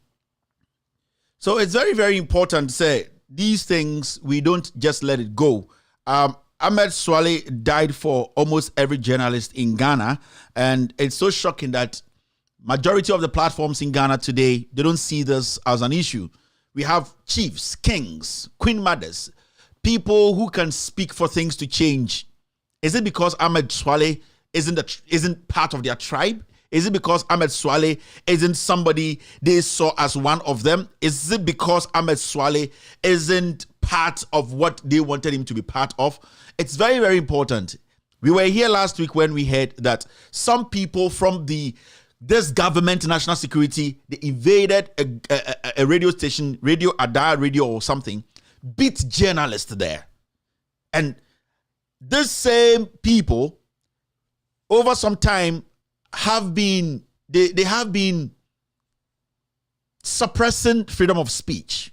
So it's very, very important to say these things, we don't just let it go. Ahmed Suale died for almost every journalist in Ghana. And it's so shocking that majority of the platforms in Ghana today, they don't see this as an issue. We have chiefs, kings, queen mothers, people who can speak for things to change. Is it because Ahmed Suale isn't part of their tribe? Is it because Ahmed Suale isn't somebody they saw as one of them? Is it because Ahmed Suale isn't part of what they wanted him to be part of? It's very, very important. We were here last week when we heard that some people from this government, national security, they invaded a radio station, Radio Adar Radio or something, beat journalists there. And these same people, over some time, have been they have been suppressing freedom of speech.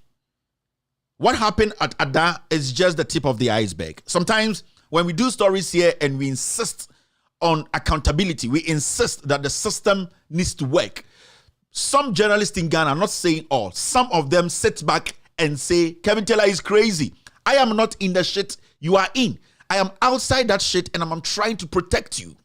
What happened at Ada is just the tip of the iceberg. Sometimes when we do stories here and we insist on accountability, we insist that the system needs to work. Some journalists in Ghana, I'm not saying all, some of them sit back and say, Kevin Taylor is crazy. I am not in the shit you are in. I am outside that shit and I'm trying to protect you.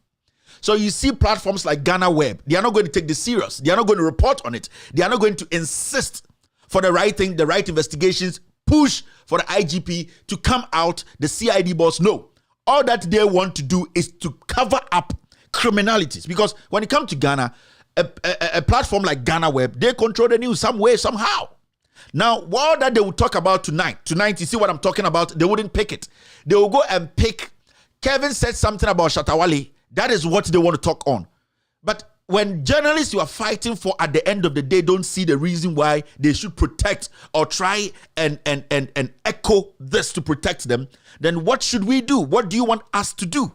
So you see platforms like Ghana Web, they are not going to take this serious. They are not going to report on it. They are not going to insist for the right thing, the right investigations, push for the IGP to come out, the CID boss. No. All that they want to do is to cover up criminalities. Because when it comes to Ghana, a platform like Ghana Web, they control the news some way, somehow. Now, all that they will talk about tonight, you see what I'm talking about? They wouldn't pick it. They will go and pick, Kevin said something about Shatawale. That is what they want to talk on. But when journalists you are fighting for at the end of the day don't see the reason why they should protect or try and echo this to protect them, then what should we do? What do you want us to do?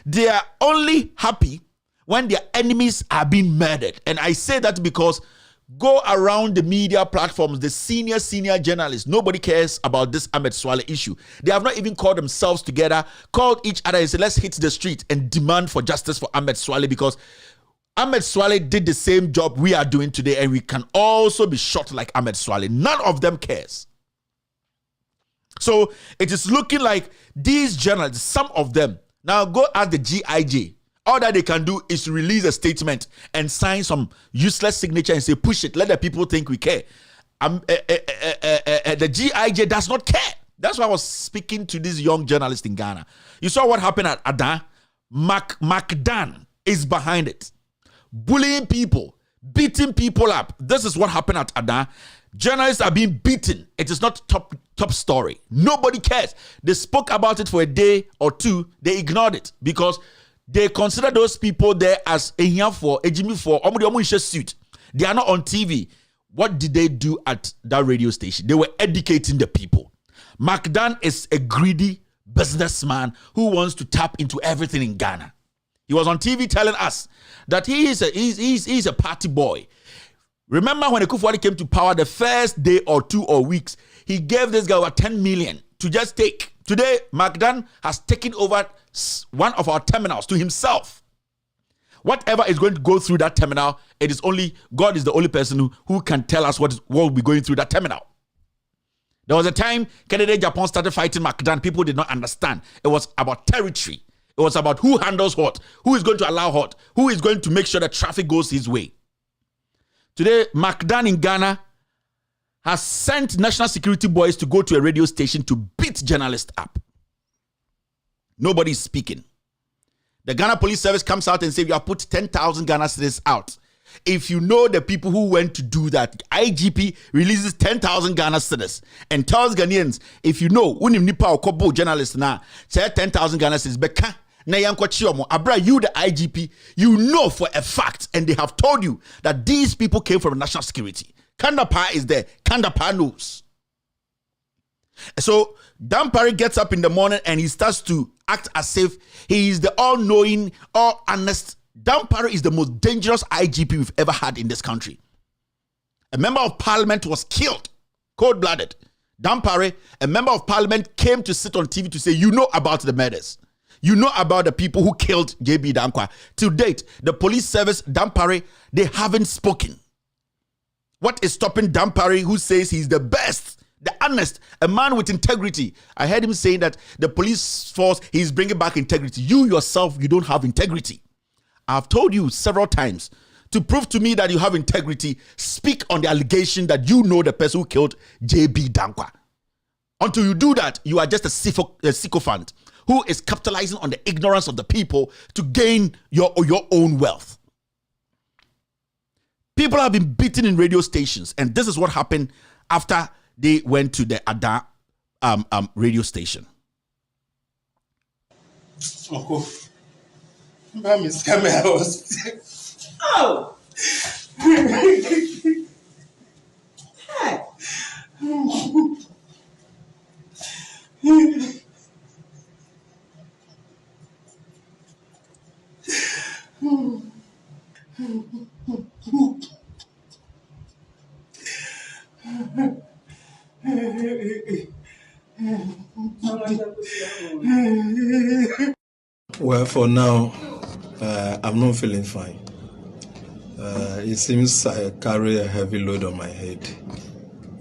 They are only happy when their enemies are being murdered. And I say that because go around the media platforms, the senior journalists, nobody cares about this Ahmed Suale issue. They have not even called themselves together, called each other and said, let's hit the street and demand for justice for Ahmed Suale, because Ahmed Suale did the same job we are doing today, and we can also be shot like Ahmed Suale. None of them cares. So it is looking like these journalists, some of them, now go ask the GIJ. All that they can do is to release a statement and sign some useless signature and say, push it, let the people think we care. The GIJ does not care. That's why I was speaking to this young journalist in Ghana. You saw what happened at Adan. MacDan is behind it. Bullying people, beating people up. This is what happened at Adan. Journalists are being beaten. It is not top story. Nobody cares. They spoke about it for a day or two. They ignored it because they consider those people there as a here for a Jimmy for suit. They are not on TV. What did they do at that radio station? They were educating the people. MacDan is a greedy businessman who wants to tap into everything in Ghana. He was on TV telling us that he's a party boy. Remember when Akufo-Addo came to power, the first day or 2 or weeks, he gave this guy over 10 million to just take. Today, MacDan has taken over one of our terminals to himself. Whatever is going to go through that terminal, it is only God is the only person who can tell us what will be going through that terminal. There was a time Kennedy Japan started fighting MacDan. People did not understand. It was about territory. It was about who handles what, who is going to allow what, who is going to make sure that traffic goes his way. Today, MacDan in Ghana has sent national security boys to go to a radio station to beat journalists up. Nobody is speaking. The Ghana Police Service comes out and says, you have put 10,000 Ghana citizens out. If you know the people who went to do that, IGP releases 10,000 Ghana citizens and tells Ghanaians, if you know, unim nipa okobo journalists na say 10,000 Ghana citizens, beka na yankwachi abra you the IGP, you know for a fact, and they have told you that these people came from national security. Kandapa is there. Kandapa knows. So Dampare gets up in the morning and he starts to act as if he is the all-knowing, all-honest. Dampare is the most dangerous IGP we've ever had in this country. A member of parliament was killed, cold-blooded. Dampare, a member of parliament, came to sit on TV to say, you know about the murders. You know about the people who killed JB Dankwa. To date, the police service, Dampare, they haven't spoken. What is stopping Dampare, who says he's the best, the honest, a man with integrity? I heard him saying that the police force, he's bringing back integrity. You yourself, you don't have integrity. I've told you several times, to prove to me that you have integrity, speak on the allegation that you know the person who killed JB Dankwa. Until you do that, you are just a sycophant who is capitalizing on the ignorance of the people to gain your own wealth. People have been beaten in radio stations, and this is what happened after they went to the Ada radio station. Oh. Well, for now, I'm not feeling fine. It seems I carry a heavy load on my head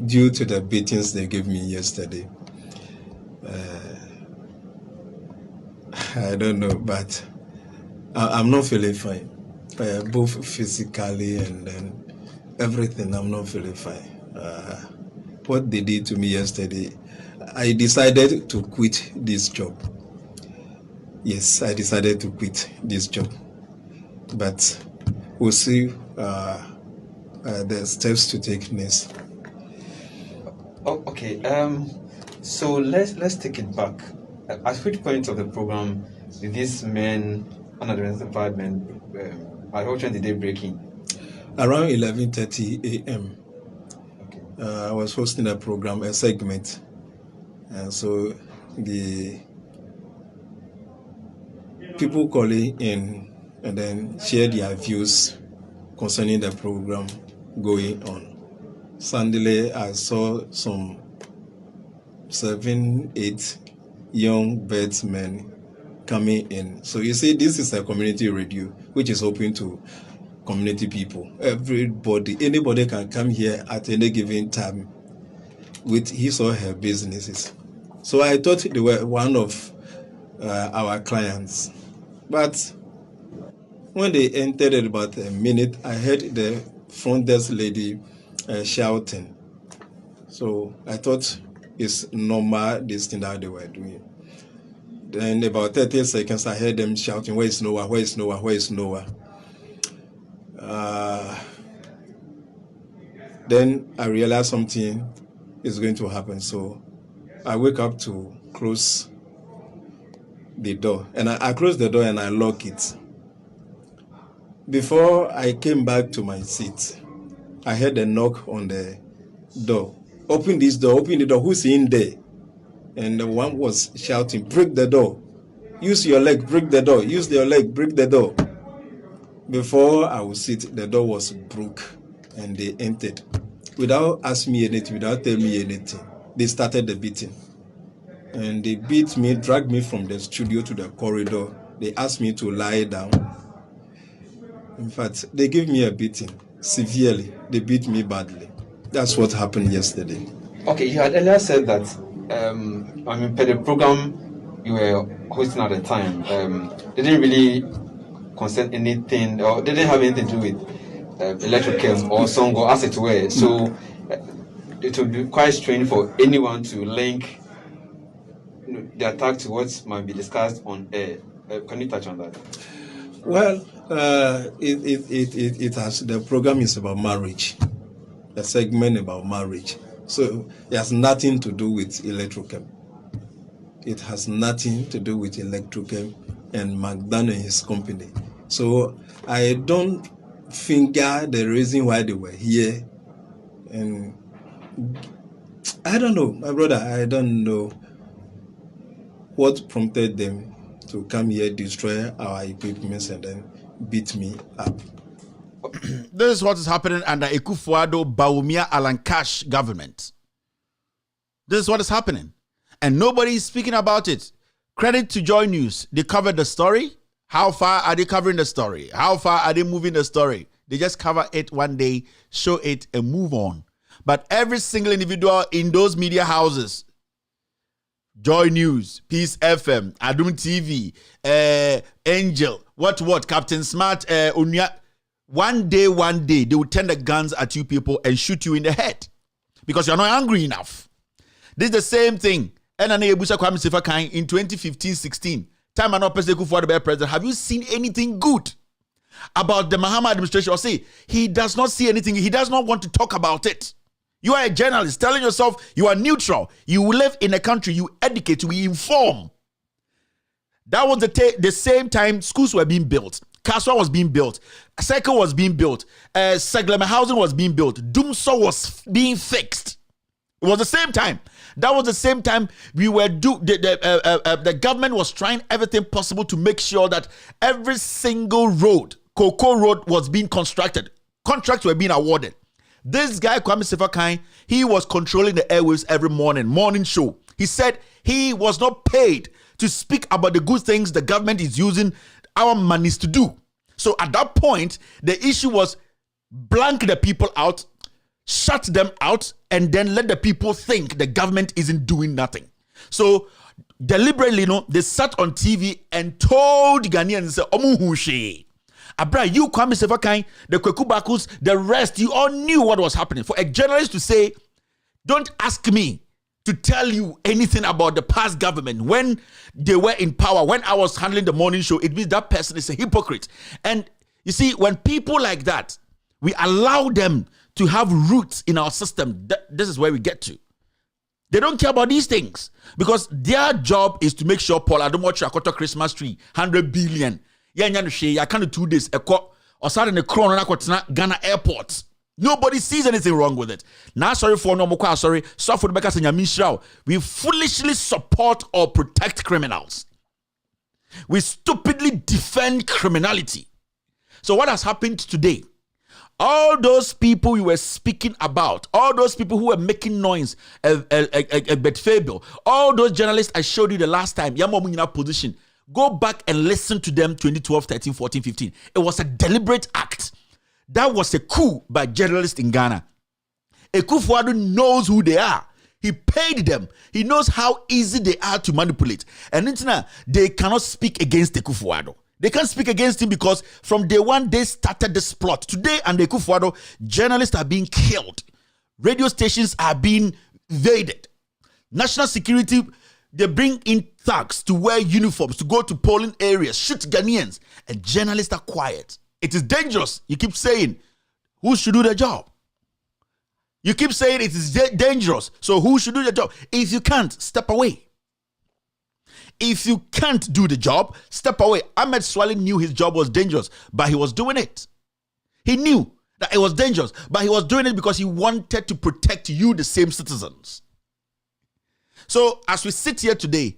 due to the beatings they gave me yesterday. I don't know, but I'm not feeling fine. Both physically and then everything, I'm not feeling fine. What they did to me yesterday, I decided to quit this job. Yes, I decided to quit this job. But we'll see the steps to take next. Oh, okay. So let's take it back. At which point of the program did these men, unidentified men, at what time did they break in? Around 11:30 a.m. Okay. I was hosting a program, a segment, and so the people calling in and then share their views concerning the program going on. Suddenly, I saw some 7-8 young birdsmen coming in. So you see, this is a community radio which is hoping to community people. Anybody can come here at any given time with his or her businesses. So I thought they were one of our clients. But when they entered at about a minute, I heard the front desk lady shouting. So I thought it's normal, this thing that they were doing. Then about 30 seconds, I heard them shouting, "Where is Noah? Where is Noah? Where is Noah?" Then I realized something is going to happen. So I wake up to close the door. And I closed the door and I lock it. Before I came back to my seat, I heard a knock on the door. Open this door, open the door. Who's in there? And the one was shouting, "Break the door. Use your leg, break the door. Use your leg, break the door." Before I would sit, the door was broke and they entered. Without asking me anything, without telling me anything, they started the beating. And they beat me, dragged me from the studio to the corridor. They asked me to lie down. In fact, they gave me a beating severely. They beat me badly. That's what happened yesterday. Okay, you had earlier said that, per the program you were hosting at the time, they didn't really concern anything, or they didn't have anything to do with electrical or song, or as it were. So it would be quite strange for anyone to link the attack to what might be discussed on air. Can you touch on that? Well, it has, the program is about marriage, a segment about marriage. So it has nothing to do with electrochem. It has nothing to do with electrochem and McDonough and his company. So I don't finger the reason why they were here. And I don't know, my brother, I don't know what prompted them to come here, destroy our equipment, and then beat me up. This is what is happening under Akufo-Addo Bawumia Alan Cash government. This is what is happening. And nobody is speaking about it. Credit to Joy News. They covered the story. How far are they covering the story? How far are they moving the story? They just cover it one day, show it, and move on. But every single individual in those media houses, Joy News, Peace FM, Adum TV, Angel, what, Captain Smart, Unya, one day, they will turn the guns at you people and shoot you in the head because you're not angry enough. This is the same thing. In 2015-16, time and opposite for the president, have you seen anything good about the Mahama administration? Or say, he does not see anything. He does not want to talk about it. You are a journalist telling yourself you are neutral. You live in a country, you educate, you inform. That was the same time schools were being built. Kaswa was being built. Cycle was being built. Segleme housing was being built. Dumso was being fixed. It was the same time. That was the same time we were the government was trying everything possible to make sure that every single road, Cocoa Road, was being constructed. Contracts were being awarded. This guy, Kwame Sefakai, he was controlling the airwaves every morning show. He said he was not paid to speak about the good things the government is using our monies to do. So at that point, the issue was blank the people out, shut them out, and then let the people think the government isn't doing nothing. So deliberately, they sat on TV and told Ghanaians, Omuhushe. Abra, you, Kwame Sefakai, the Kwekubakus, the rest, you all knew what was happening. For a journalist to say, don't ask me to tell you anything about the past government when they were in power, when I was handling the morning show, it means that person is a hypocrite. And you see, when people like that, we allow them to have roots in our system, this is where we get to. They don't care about these things because their job is to make sure Paul Adomochi Akoto Christmas tree, 100 billion. I can't do this. Or start in the crown Ghana airport. Nobody sees anything wrong with it. Now, sorry for no more. Sorry, for the bakers and we foolishly support or protect criminals. We stupidly defend criminality. So, what has happened today? All those people you were speaking about, all those people who were making noise, Betfable, all those journalists I showed you the last time, Yamomunyina position. Go back and listen to them 2012, 13, 14, 15. It was a deliberate act. That was a coup by journalists in Ghana. Akufo-Addo knows who they are. He paid them. He knows how easy they are to manipulate. And they cannot speak against Akufo-Addo. They can't speak against him because from day one, they started this plot. Today, under Akufo-Addo, journalists are being killed. Radio stations are being invaded. National security, they bring in thugs to wear uniforms, to go to polling areas, shoot Ghanaians, and journalists are quiet. It is dangerous. You keep saying, who should do the job? You keep saying it is dangerous. So who should do the job? If you can't, step away. If you can't do the job, step away. Ahmed Suale knew his job was dangerous, but he was doing it. He knew that it was dangerous, but he was doing it because he wanted to protect you, the same citizens. So as we sit here today,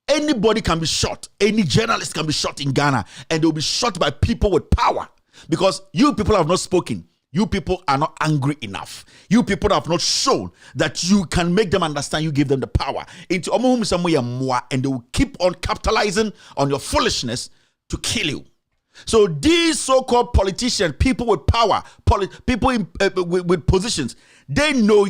anybody can be shot. Any journalist can be shot in Ghana, and they'll be shot by people with power because you people have not spoken. You people are not angry enough. You people have not shown that you can make them understand. You give them the power. And they will keep on capitalizing on your foolishness to kill you. So these so-called politicians, people with power, people with positions, they know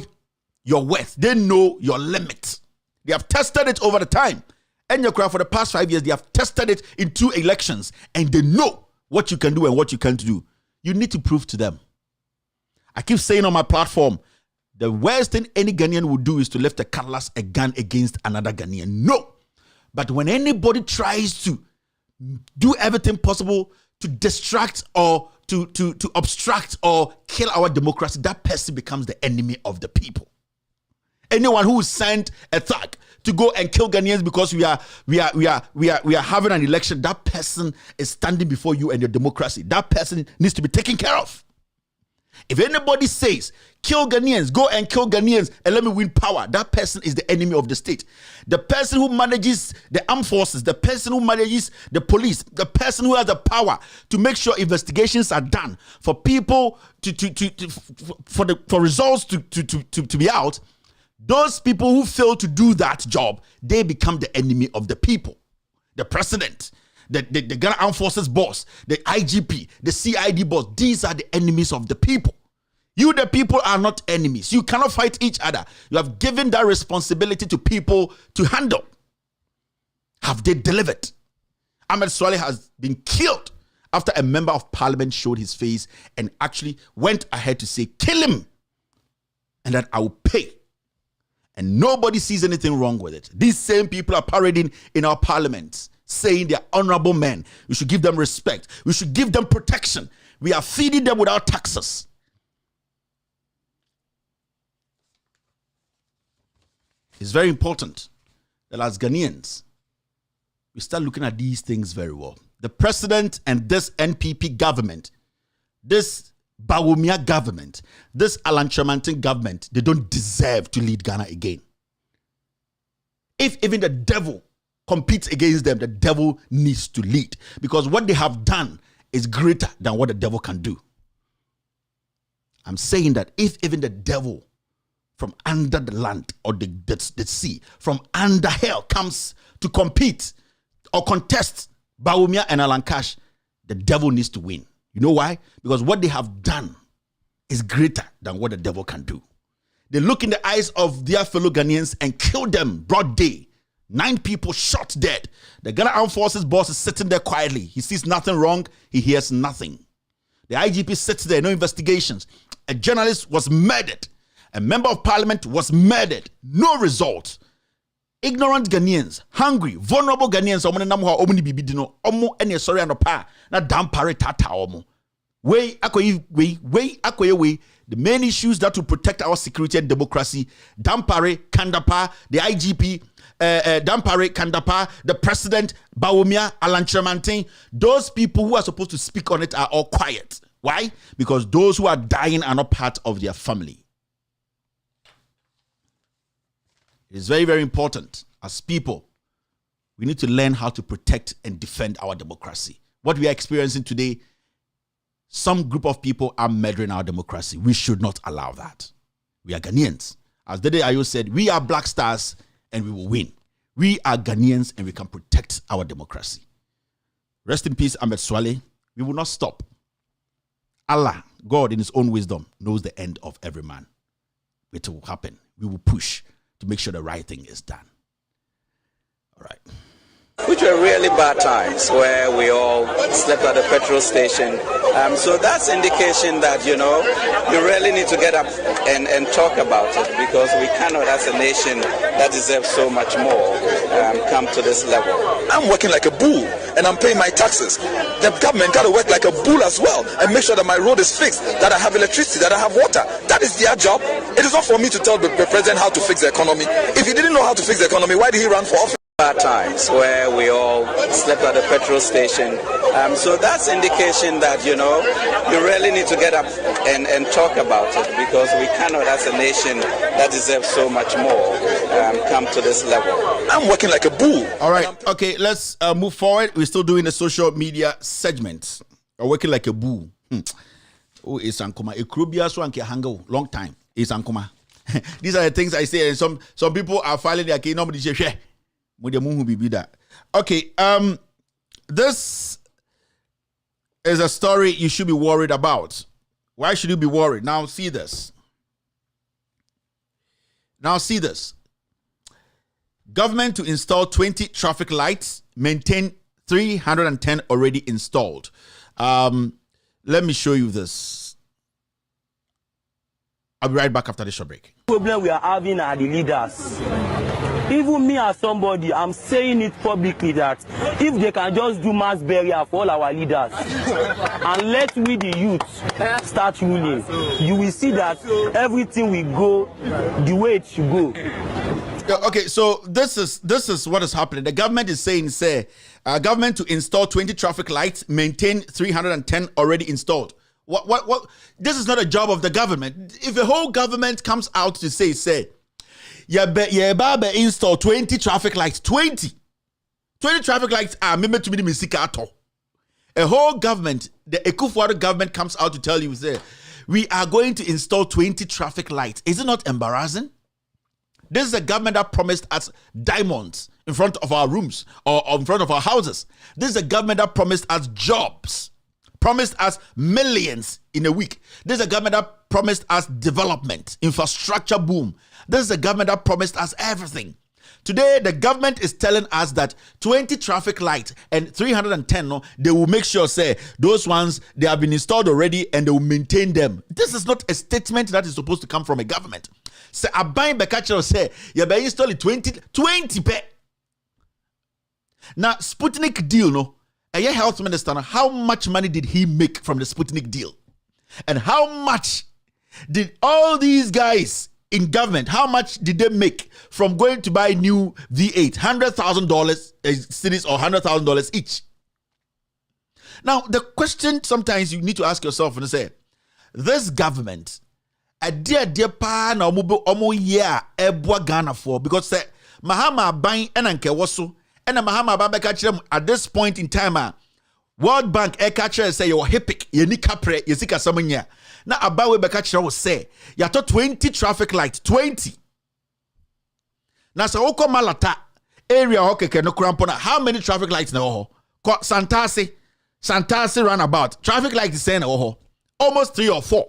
your worth. They know your limit. They have tested it over the time. And for the past 5 years, they have tested it in 2 elections. And they know what you can do and what you can't do. You need to prove to them. I keep saying on my platform, the worst thing any Ghanaian would do is to lift a cutlass, a gun against another Ghanaian. No. But when anybody tries to do everything possible to distract or to obstruct or kill our democracy, that person becomes the enemy of the people. Anyone who sent a thug to go and kill Ghanaians because we are having an election, that person is standing before you and your democracy. That person needs to be taken care of. If anybody says, kill Ghanaians, go and kill Ghanaians and let me win power, that person is the enemy of the state. The person who manages the armed forces, the person who manages the police, the person who has the power to make sure investigations are done for people for results to be out, those people who fail to do that job, they become the enemy of the people. The president, the Ghana Armed Forces boss, the IGP, the CID boss, these are the enemies of the people. You, the people, are not enemies. You cannot fight each other. You have given that responsibility to people to handle. Have they delivered? Ahmed Suale has been killed after a member of parliament showed his face and actually went ahead to say, kill him, and that I will pay. And nobody sees anything wrong with it. These same people are parading in our parliaments, saying they are honorable men. We should give them respect. We should give them protection. We are feeding them without taxes. It's very important that as Ghanaians, we start looking at these things very well. The president and this NPP government, this Bawumia government, this Alan Chamantin government, they don't deserve to lead Ghana again. If even the devil competes against them, the devil needs to lead, because what they have done is greater than what the devil can do. I'm saying that if even the devil from under the land or the sea, from under hell comes to compete or contest Bawumia and Alan Cash, the devil needs to win. You know why? Because what they have done is greater than what the devil can do. They look in the eyes of their fellow Ghanaians and kill them broad day. 9 people shot dead. The Ghana Armed Forces boss is sitting there quietly. He sees nothing wrong. He hears nothing. The IGP sits there, no investigations. A journalist was murdered. A member of parliament was murdered. No result. Ignorant Ghanaians, hungry, vulnerable Ghanaians, the main issues that will protect our security and democracy, Dampare, Kandapa, the IGP, Dampare, Kandapa, the president, Bawumia, Alan Chamantin, those people who are supposed to speak on it are all quiet. Why? Because those who are dying are not part of their family. It is very, very important as people. We need to learn how to protect and defend our democracy. What we are experiencing today, some group of people are murdering our democracy. We should not allow that. We are Ghanaians. As Dede Ayo said, we are Black Stars and we will win. We are Ghanaians and we can protect our democracy. Rest in peace, Ahmed Suale. We will not stop. Allah, God in his own wisdom, knows the end of every man. It will happen. We will push to make sure the right thing is done. All right. Which were really bad times where we all slept at the petrol station. So that's indication that, you really need to get up and talk about it, because we cannot, as a nation that deserves so much more, come to this level. I'm working like a bull and I'm paying my taxes. The government got to work like a bull as well and make sure that my road is fixed, that I have electricity, that I have water. That is their job. It is not for me to tell the president how to fix the economy. If he didn't know how to fix the economy, why did he run for office? Bad times where we all slept at the petrol station. So that's indication that, you really need to get up and talk about it, because we cannot, as a nation that deserves so much more, come to this level. I'm working like a bull. All right. Okay, let's move forward. We're still doing the social media segment. We're working like a bull. Oh, it's Ankuma. A Krubia Swanky Hango. Long time. It's Ankuma. These are the things I say, and some people are filing their case. Nobody say, okay, this is a story you should be worried about. Why should you be worried? Now see this. Government to install 20 traffic lights, maintain 310 already installed. Let me show you this. I'll be right back after the short break. The problem we are having are the leaders. Even me as somebody, I'm saying it publicly that if they can just do mass burial for all our leaders and let we the youth start ruling, you will see that everything will go the way it should go. Okay, so this is what is happening. The government is saying, government to install 20 traffic lights, maintain 310 already installed. What? This is not a job of the government. If the whole government comes out to say, install 20 traffic lights, 20 traffic lights are to be the misikato. A whole government, the Ekufuado government comes out to tell you, we are going to install 20 traffic lights. Is it not embarrassing? This is a government that promised us diamonds in front of our rooms or in front of our houses. This is a government that promised us jobs, promised us millions in a week. This is a government that promised us development, infrastructure boom. This is a government that promised us everything. Today, the government is telling us that 20 traffic lights and 310, they will make sure, those ones, they have been installed already and they will maintain them. This is not a statement that is supposed to come from a government. I buy the you be install 20 pe. Now, Sputnik deal, a health minister, how much money did he make from the Sputnik deal? And how much did all these guys in government, how much did they make from going to buy new V8? $100,000 cities or $100,000 each. Now, the question sometimes you need to ask yourself and say, this government, a dear pa na omo year ebwa Ghana for, because Mahama buying enanke waso, and Mahama babeka at this point in time, World Bank catcher say you're hippic, you ni capre, you sika samanya. Now abawe beka will say, you have 20 traffic lights, 20. Now sa oko malata area hokeke no krampona. How many traffic lights na Santasi roundabout. Traffic lights is saying almost 3 or 4.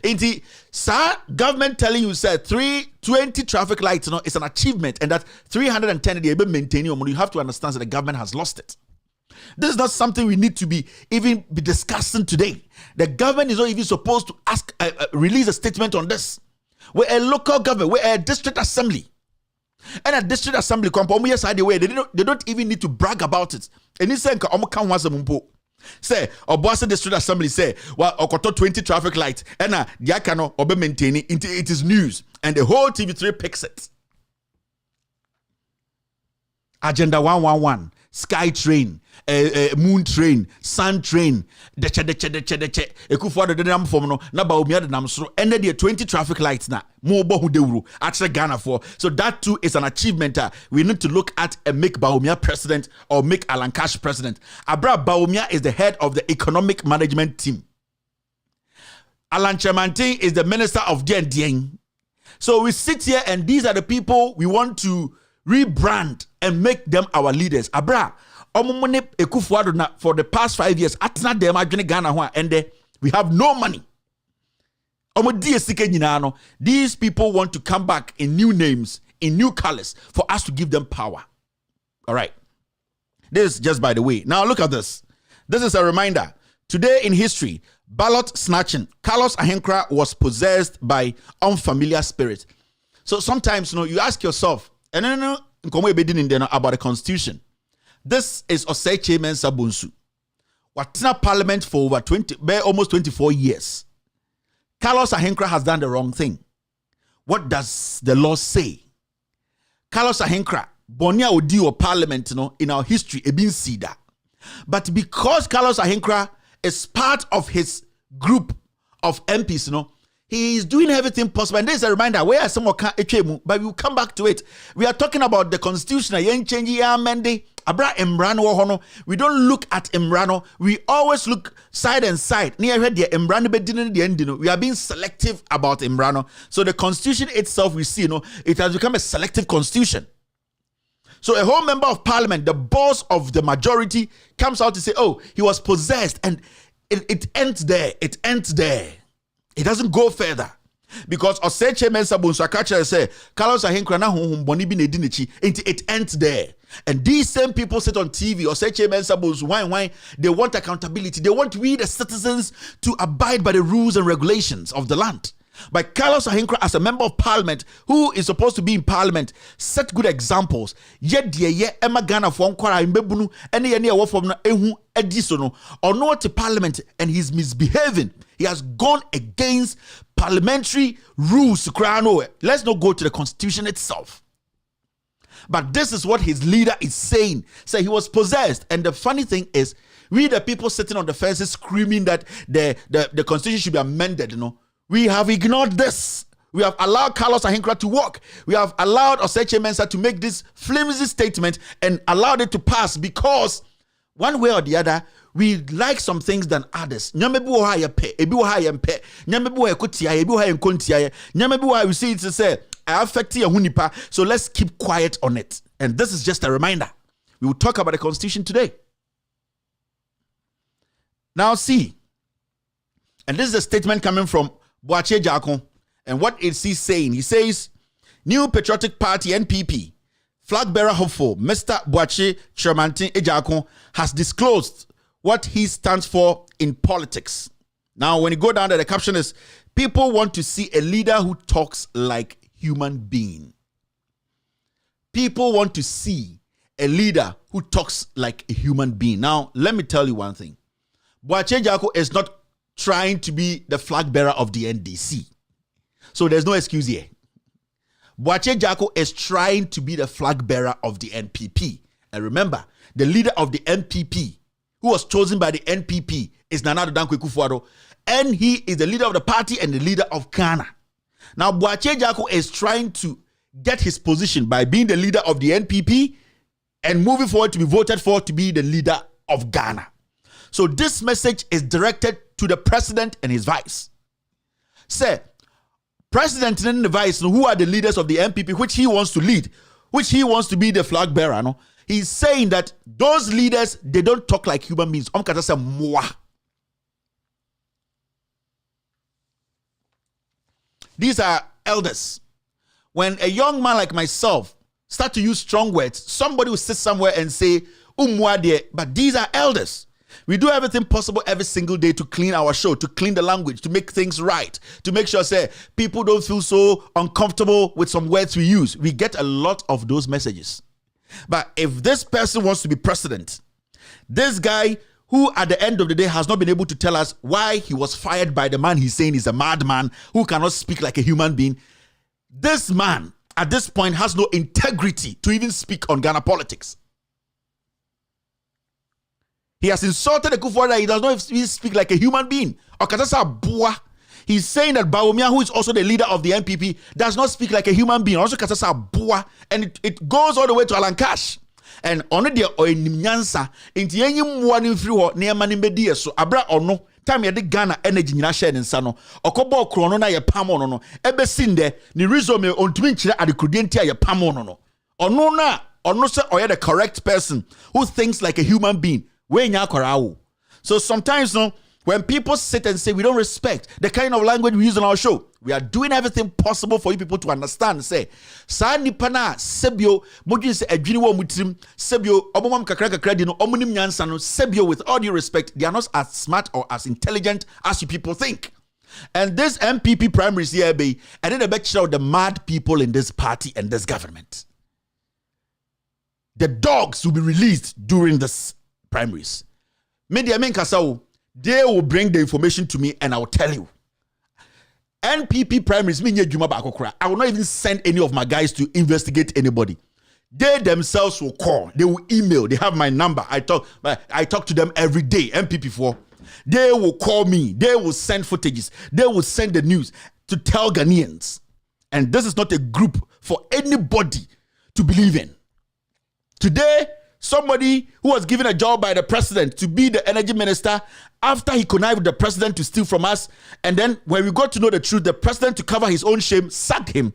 Inti sir, government telling you 20 traffic lights, it's an achievement, and that 310 they able maintain you. You have to understand that the government has lost it. This is not something we need to be discussing today. The government is not even supposed to release a statement on this. We're a local government, we're a district assembly. And a district assembly they don't even need to brag about it. And it's saying say Obuasi district assembly say okoto 20 traffic lights and diakano obe maintaining it is news and the whole TV3 picks it. Agenda 111, Sky Train, Moon Train, Sun Train, deche Ekufuado de nam form no na ba omi nam so and the 20 traffic lights na mo bo hu dewuru atre Ghana for. So that too is an achievement. We need to look at and make Bawumia president or make Alan Cash president. Abra Bawumia is the head of the economic management team. Alan Chamantin is the minister of DNDN. So we sit here and these are the people we want to rebrand and make them our leaders. Abra omumune Ekufuado na for the past 5 years atna dem adwene Ghana ho and We have no money. These people want to come back in new names, in new colors, for us to give them power. All right. This is just by the way. Now look at this. This is a reminder. Today in history, ballot snatching. Carlos Ahenkra was possessed by unfamiliar spirit. So sometimes, you ask yourself, and about the Constitution. This is Oseche Mensah Bonsu. Watina Parliament for over almost 24 years. Carlos Ahenkra has done the wrong thing. What does the law say? Carlos Ahenkra, Bonia Odio Parliament, in our history, Ebin Sida. But because Carlos Ahenkra is part of his group of MPs, he is doing everything possible. And there's a reminder, where someone can't, but we will come back to it. We are talking about the Constitution. We don't look at Imrano. We always look side and side. We are being selective about Imrano. So the Constitution itself, we see, it has become a selective Constitution. So a whole member of Parliament, the boss of the majority, comes out to say, oh, he was possessed. And it ends there. It ends there. It doesn't go further. Because Oseche Mensah Bonsu Akacha say, Carlos Ahenkra na honhom boni bi na edi nechi, it ends there. And these same people sit on TV, Oseche Mensah Bonsu, why? They want accountability. They want we, the citizens, to abide by the rules and regulations of the land. But Carlos Ahenkra, as a member of Parliament, who is supposed to be in Parliament, set good examples. Yet Emma Ghana for Nkwara Imbebunu, any award from Ehu Edisono, or no to Parliament, and he's misbehaving. He has gone against parliamentary rules. Let's not go to the Constitution itself. But this is what his leader is saying. Say he was possessed. And the funny thing is, we the people sitting on the fences screaming that the Constitution should be amended, we have ignored this. We have allowed Carlos Ahenkra to walk. We have allowed Oseche Mensah to make this flimsy statement and allowed it to pass because one way or the other, we like some things than others. We see it to say, I affect you, so let's keep quiet on it. And this is just a reminder. We will talk about the Constitution today. Now see, and this is a statement coming from Boache Jakon. And what is he saying? He says, New Patriotic Party, NPP, flag bearer hopeful, Mr. Boache Chairmantin Ejakon, has disclosed what he stands for in politics. Now, when you go down there, the caption is, people want to see a leader who talks like human being. People want to see a leader who talks like a human being. Now, let me tell you one thing. Boache Jako is not trying to be the flag bearer of the NDC. So there's no excuse here. Boache Jako is trying to be the flag bearer of the NPP. And remember, the leader of the NPP, who was chosen by the NPP, is Nana Addo Dankwa Akufo-Addo, and he is the leader of the party and the leader of Ghana. Now, Boache Jako is trying to get his position by being the leader of the NPP and moving forward to be voted for to be the leader of Ghana. So this message is directed to the president and his vice. Say, president and the vice, who are the leaders of the NPP, which he wants to lead, which he wants to be the flag bearer, no? He's saying that those leaders, they don't talk like human beings. These are elders. When a young man like myself start to use strong words, somebody will sit somewhere and say, but these are elders. We do everything possible every single day to clean our show, to clean the language, to make things right, to make sure, say, people don't feel so uncomfortable with some words we use. We get a lot of those messages. But if this person wants to be president, this guy who at the end of the day has not been able to tell us why he was fired by the man he's saying is a madman who cannot speak like a human being, this man at this point has no integrity to even speak on Ghana politics. He has insulted Akufo-Addo. He does not even speak like a human being. He's saying that Bawumia, who is also the leader of the NPP, does not speak like a human being. Also, and it goes all the way to Alan Cash. And on the Oinyansa, into any one through near Manimbedia, so Abra or no, time ya de Ghana energy in a shed and sano, or Kobo Chronona ya Pamono, Ebesinde, Nirizome on Twinchia at the Crudentia ya Pamono, or no, or no, sir, or the correct person who thinks like a human being. So sometimes, no, When people sit and say we don't respect the kind of language we use on our show, we are doing everything possible for you people to understand. Say, sa nipa na sebio modwin se adwini wo mutrim sebio omomam kakra di no omunim nyansa no sebio, with all due respect, they are not as smart or as intelligent as you people think. And this MPP primaries here be, and then the lecture of the mad people in this party and this government. The dogs will be released during this primaries. Media men kasao, they will bring the information to me and I will tell you. NPP primaries, I will not even send any of my guys to investigate anybody. They themselves will call, they will email, they have my number. I talk to them every day, MPP4. They will call me, they will send footages, they will send the news to tell Ghanaians. And this is not a group for anybody to believe in. Today, somebody who was given a job by the president to be the energy minister, after he connived with the president to steal from us, and then when we got to know the truth, the president, to cover his own shame, sacked him.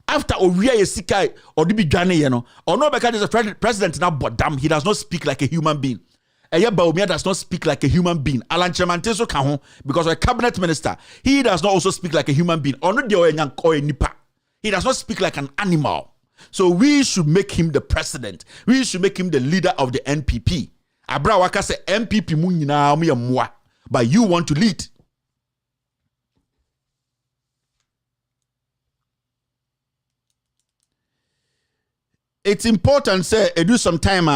After Oria Yesikai or Dibi Ghana, or no, because the president now, but damn, he does not speak like a human being. Baumia does not speak like a human being. Alan Chemanteso Kahon, because a cabinet minister, he does not also speak like a human being. Or not the nipa. He does not speak like an animal. So we should make him the president. We should make him the leader of the NPP. Abra waka se NPP mu nyina mu yamwa, but you want to lead. It's important, say, do some time.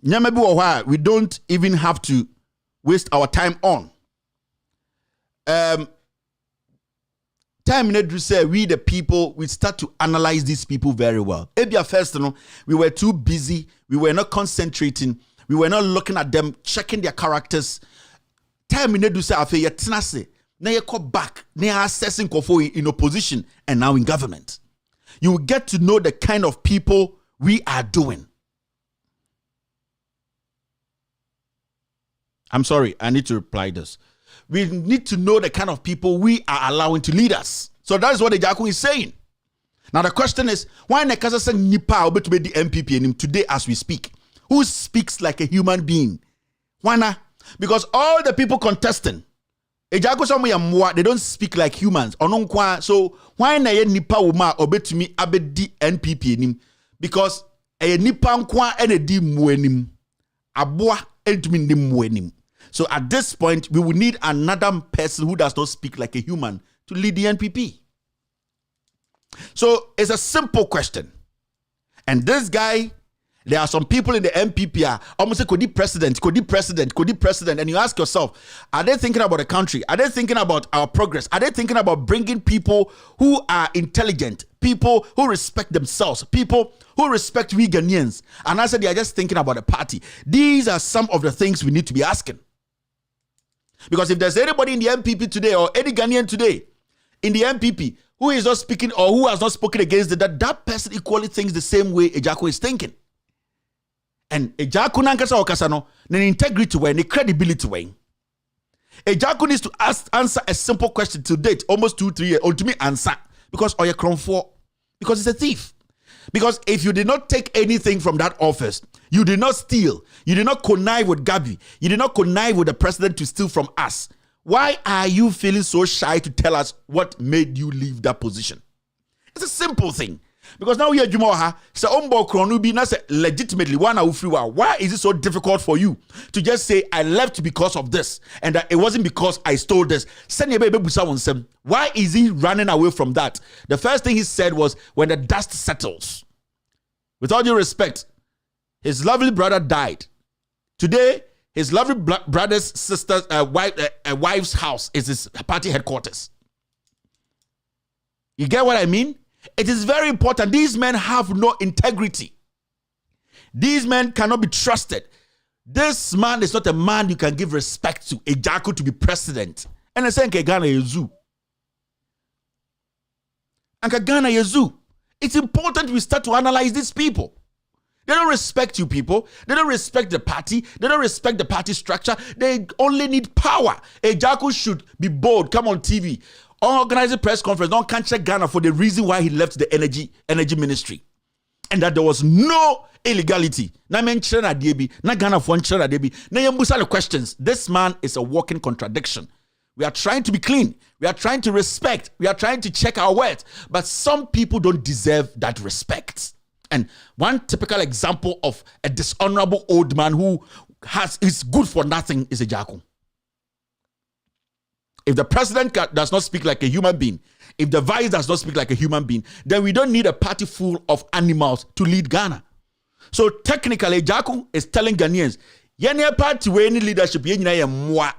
We don't even have to waste our time on. Time to say we the people, we start to analyze these people very well. Maybe at first, we were too busy, we were not concentrating, we were not looking at them, checking their characters. Time to say after you tenase, now you come back, now assessing Kofo in opposition and now in government. You will get to know the kind of people we are doing. I'm sorry, I need to reply this. We need to know the kind of people we are allowing to lead us. So that is what the Ejaku is saying. Now the question is, why Nekasa saying Nipa to be the MPP in him today as we speak? Who speaks like a human being? Why not? Because all the people contesting, Ejaku they don't speak like humans. So why na Nipa Uma obey to me abedi NPP in him? Because a Nipa nkwa enedi muenim. Abwa entumi ndi muenim. So at this point, we will need another person who does not speak like a human to lead the NPP. So it's a simple question. And this guy, there are some people in the NPP almost say, could he president? And you ask yourself, are they thinking about the country? Are they thinking about our progress? Are they thinking about bringing people who are intelligent, people who respect themselves, people who respect we Ghanaians? And I said, they are just thinking about the party. These are some of the things we need to be asking. Because if there's anybody in the MPP today or any Ghanaian today in the MPP who is not speaking or who has not spoken against it, that person equally thinks the same way Ejaku is thinking. And Ejaku nankasa okasano, an integrity way, a credibility way. Ejaku needs to answer a simple question to date, almost 2-3 years, ultimate answer. Because Oya Kronfo, because it's a thief. Because if you did not take anything from that office, you did not steal, you did not connive with Gabi, you did not connive with the president to steal from us, why are you feeling so shy to tell us what made you leave that position? It's a simple thing. Because now we are Jumoha, so Ombo Kronubi, na say legitimately one Aufriwa. Why is it so difficult for you to just say I left because of this and that it wasn't because I stole this? Why is he running away from that? The first thing he said was when the dust settles. With all due respect, his lovely brother died. Today, his lovely brother's sister's wife's house is his party headquarters. You get what I mean? It is very important. These men have no integrity. These men cannot be trusted. This man is not a man you can give respect to. Ejaku to be president. And I say, Ghana Yezu. And Ghana Yezu. It's important we start to analyze these people. They don't respect you people. They don't respect the party. They don't respect the party structure. They only need power. Ejaku should be bold. Come on TV. Organize a press conference. Don't check Ghana for the reason why he left the energy ministry. and that there was no illegality. Na men chere debi, na Ghana for chere debi. Na yembusa the questions. This man is a walking contradiction. We are trying to be clean. We are trying to respect. We are trying to check our words. But some people don't deserve that respect. And one typical example of a dishonorable old man who is good for nothing is a Jaku. If the president does not speak like a human being, if the vice does not speak like a human being, then we don't need a party full of animals to lead Ghana. So technically, Jaku is telling Ghanaians, "Yene party we any leadership moi."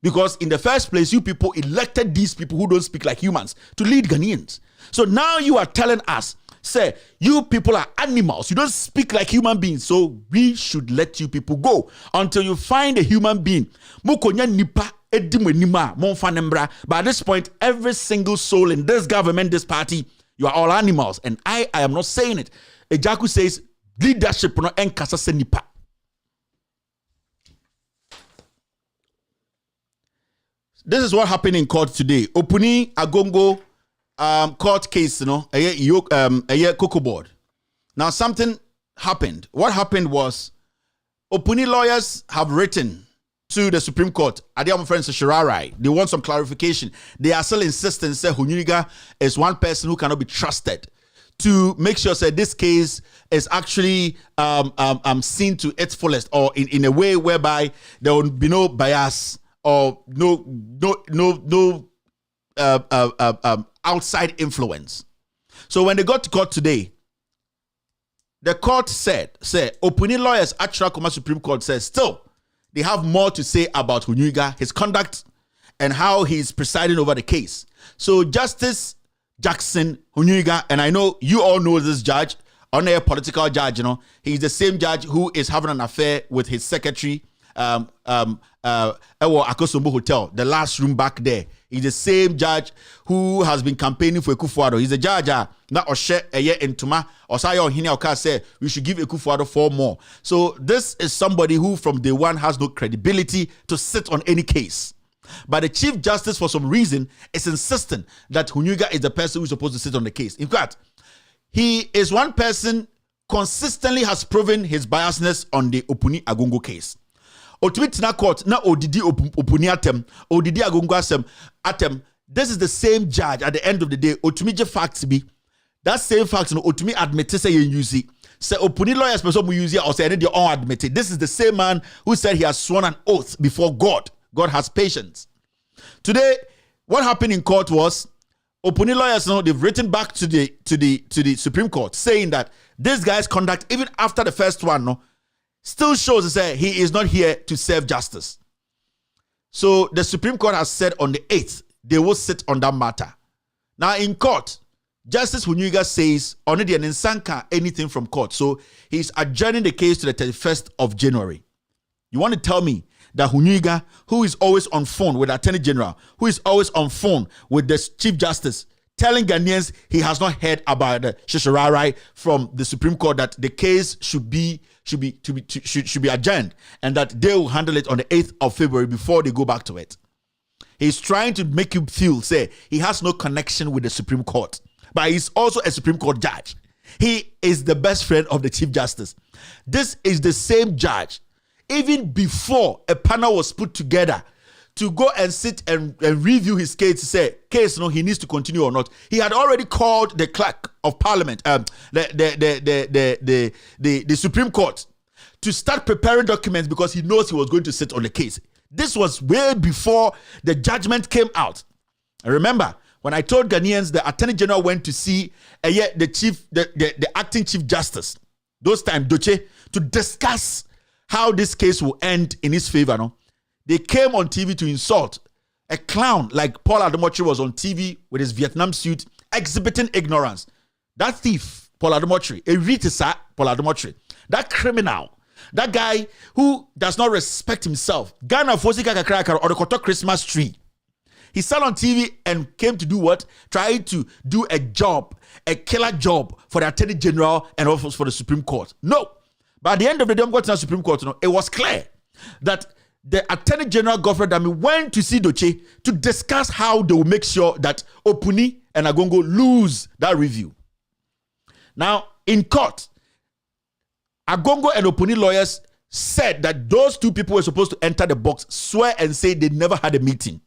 Because in the first place, you people elected these people who don't speak like humans to lead Ghanaians. So now you are telling us, say, you people are animals. You don't speak like human beings. So we should let you people go until you find a human being. Mukonya nipa. But at this point, every single soul in this government, this party, you are all animals. And I am not saying it. Ejaku says leadership no enkasa se nipa. This is what happened in court today. Opuni Agongo court case, a cocoa board. Now something happened. What happened was Opuni lawyers have written to the Supreme Court. Adiamu friends Shirarai. They want some clarification. They are still insisting say Hunyuga is one person who cannot be trusted to make sure that this case is actually seen to its fullest, or in a way whereby there will be no bias or no outside influence. So when they got to court today, the court said, Opuni lawyers at Chirakoma Supreme Court says still they have more to say about Hunyuga, his conduct, and how he's presiding over the case. So Justice Jackson Hunyuga, and I know you all know this judge, a political judge, he's the same judge who is having an affair with his secretary, Akosombo Hotel, the last room back there. He's the same judge who has been campaigning for Ekufuado. He's a judge na Oshe Eye Entuma Osayo Hine Oka say we should give Ekufuado 4 more. So this is somebody who from day one has no credibility to sit on any case. But the Chief Justice, for some reason, is insisting that Hunyuga is the person who's supposed to sit on the case. In fact, he is one person consistently has proven his biasness on the Opuni Agongo case. Otumitina court na odidi Opuni atem, odidi Agongo atem. This is the same judge at the end of the day. Otumije facts be that same facts no Otumi admit say you use it. Say Opuni lawyers person who use it or say they all admit it. This is the same man who said he has sworn an oath before God. God has patience. Today, what happened in court was Opuni lawyers they've written back to the Supreme Court saying that this guy's conduct, even after the first one, still shows that he is not here to serve justice. So the Supreme Court has said on the 8th, they will sit on that matter. Now in court, Justice Hunyuga says only the Nsanka anything from court. So he's adjourning the case to the 31st of January. You want to tell me that Hunyuga, who is always on phone with the Attorney General, who is always on phone with the Chief Justice, telling Ghanaians he has not heard about the Shishirarai from the Supreme Court, that the case should be adjourned and that they will handle it on the 8th of February before they go back to it. He's trying to make you feel, say, he has no connection with the Supreme Court, but he's also a Supreme Court judge. He is the best friend of the Chief Justice. This is the same judge. Even before a panel was put together to go and sit and review his case, to say, case, he needs to continue or not, he had already called the clerk of Parliament, the Supreme Court, to start preparing documents because he knows he was going to sit on the case. This was way before the judgment came out. And remember, when I told Ghanaians the Attorney General went to see the acting Chief Justice, those times, Doche, to discuss how this case will end in his favor, they came on TV to insult a clown like Paul Adomotri was on TV with his Vietnam suit exhibiting ignorance. That thief, Paul Adomotri, a retisa Paul Adomotri, that criminal, that guy who does not respect himself. Ghana Fosika Kakraka or the Koto Christmas tree. He sat on TV and came to do what? Try to do a job, a killer job for the Attorney General and also for the Supreme Court. No. But at the end of the day, I'm going to the Supreme Court, it was clear that the Attorney General Godfrey Dami went to see Doche to discuss how they will make sure that Opuni and Agongo lose that review. Now, in court, Agongo and Oponi lawyers said that those two people were supposed to enter the box, swear and say they never had a meeting.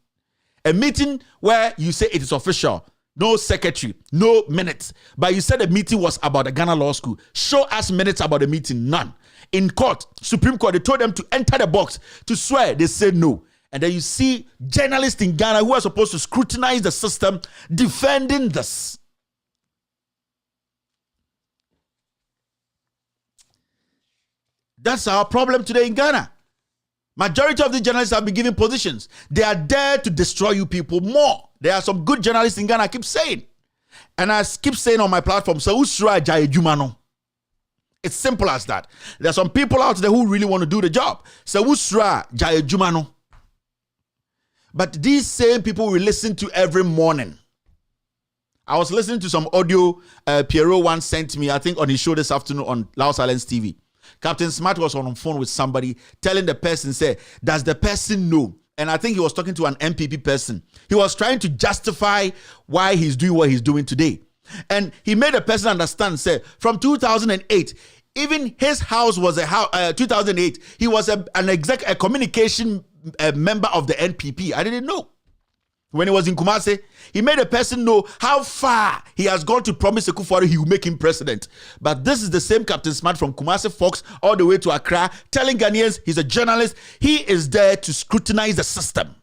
A meeting where you say it is official, no secretary, no minutes. But you said the meeting was about the Ghana Law School. Show us minutes about the meeting. None. In court, Supreme Court, they told them to enter the box to swear. They said no. And then you see journalists in Ghana who are supposed to scrutinize the system defending this. That's our problem today in Ghana. Majority of the journalists have been given positions. They are there to destroy you people more. There are some good journalists in Ghana, I keep saying. And I keep saying on my platform, so it's simple as that. There are some people out there who really want to do the job. So but these same people we listen to every morning. I was listening to some audio Pierrot once sent me, I think on his show this afternoon on Loud Silence TV. Captain Smart was on the phone with somebody telling the person, say, does the person know? And I think he was talking to an MPP person. He was trying to justify why he's doing what he's doing today. And he made the person understand, say, from 2008, even his house was a house, 2008, he was a communication member of the NPP. I didn't know. When he was in Kumasi, he made a person know how far he has gone to promise Akufo-Addo he will make him president. But this is the same Captain Smart from Kumasi Fox all the way to Accra, telling Ghanaians he's a journalist. He is there to scrutinize the system.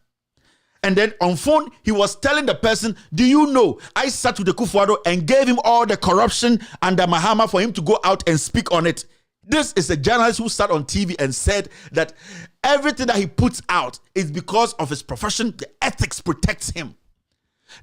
And then on phone, he was telling the person, do you know, I sat with Akufo-Addo and gave him all the corruption under Mahama for him to go out and speak on it. This is a journalist who sat on TV and said that everything that he puts out is because of his profession. The ethics protects him.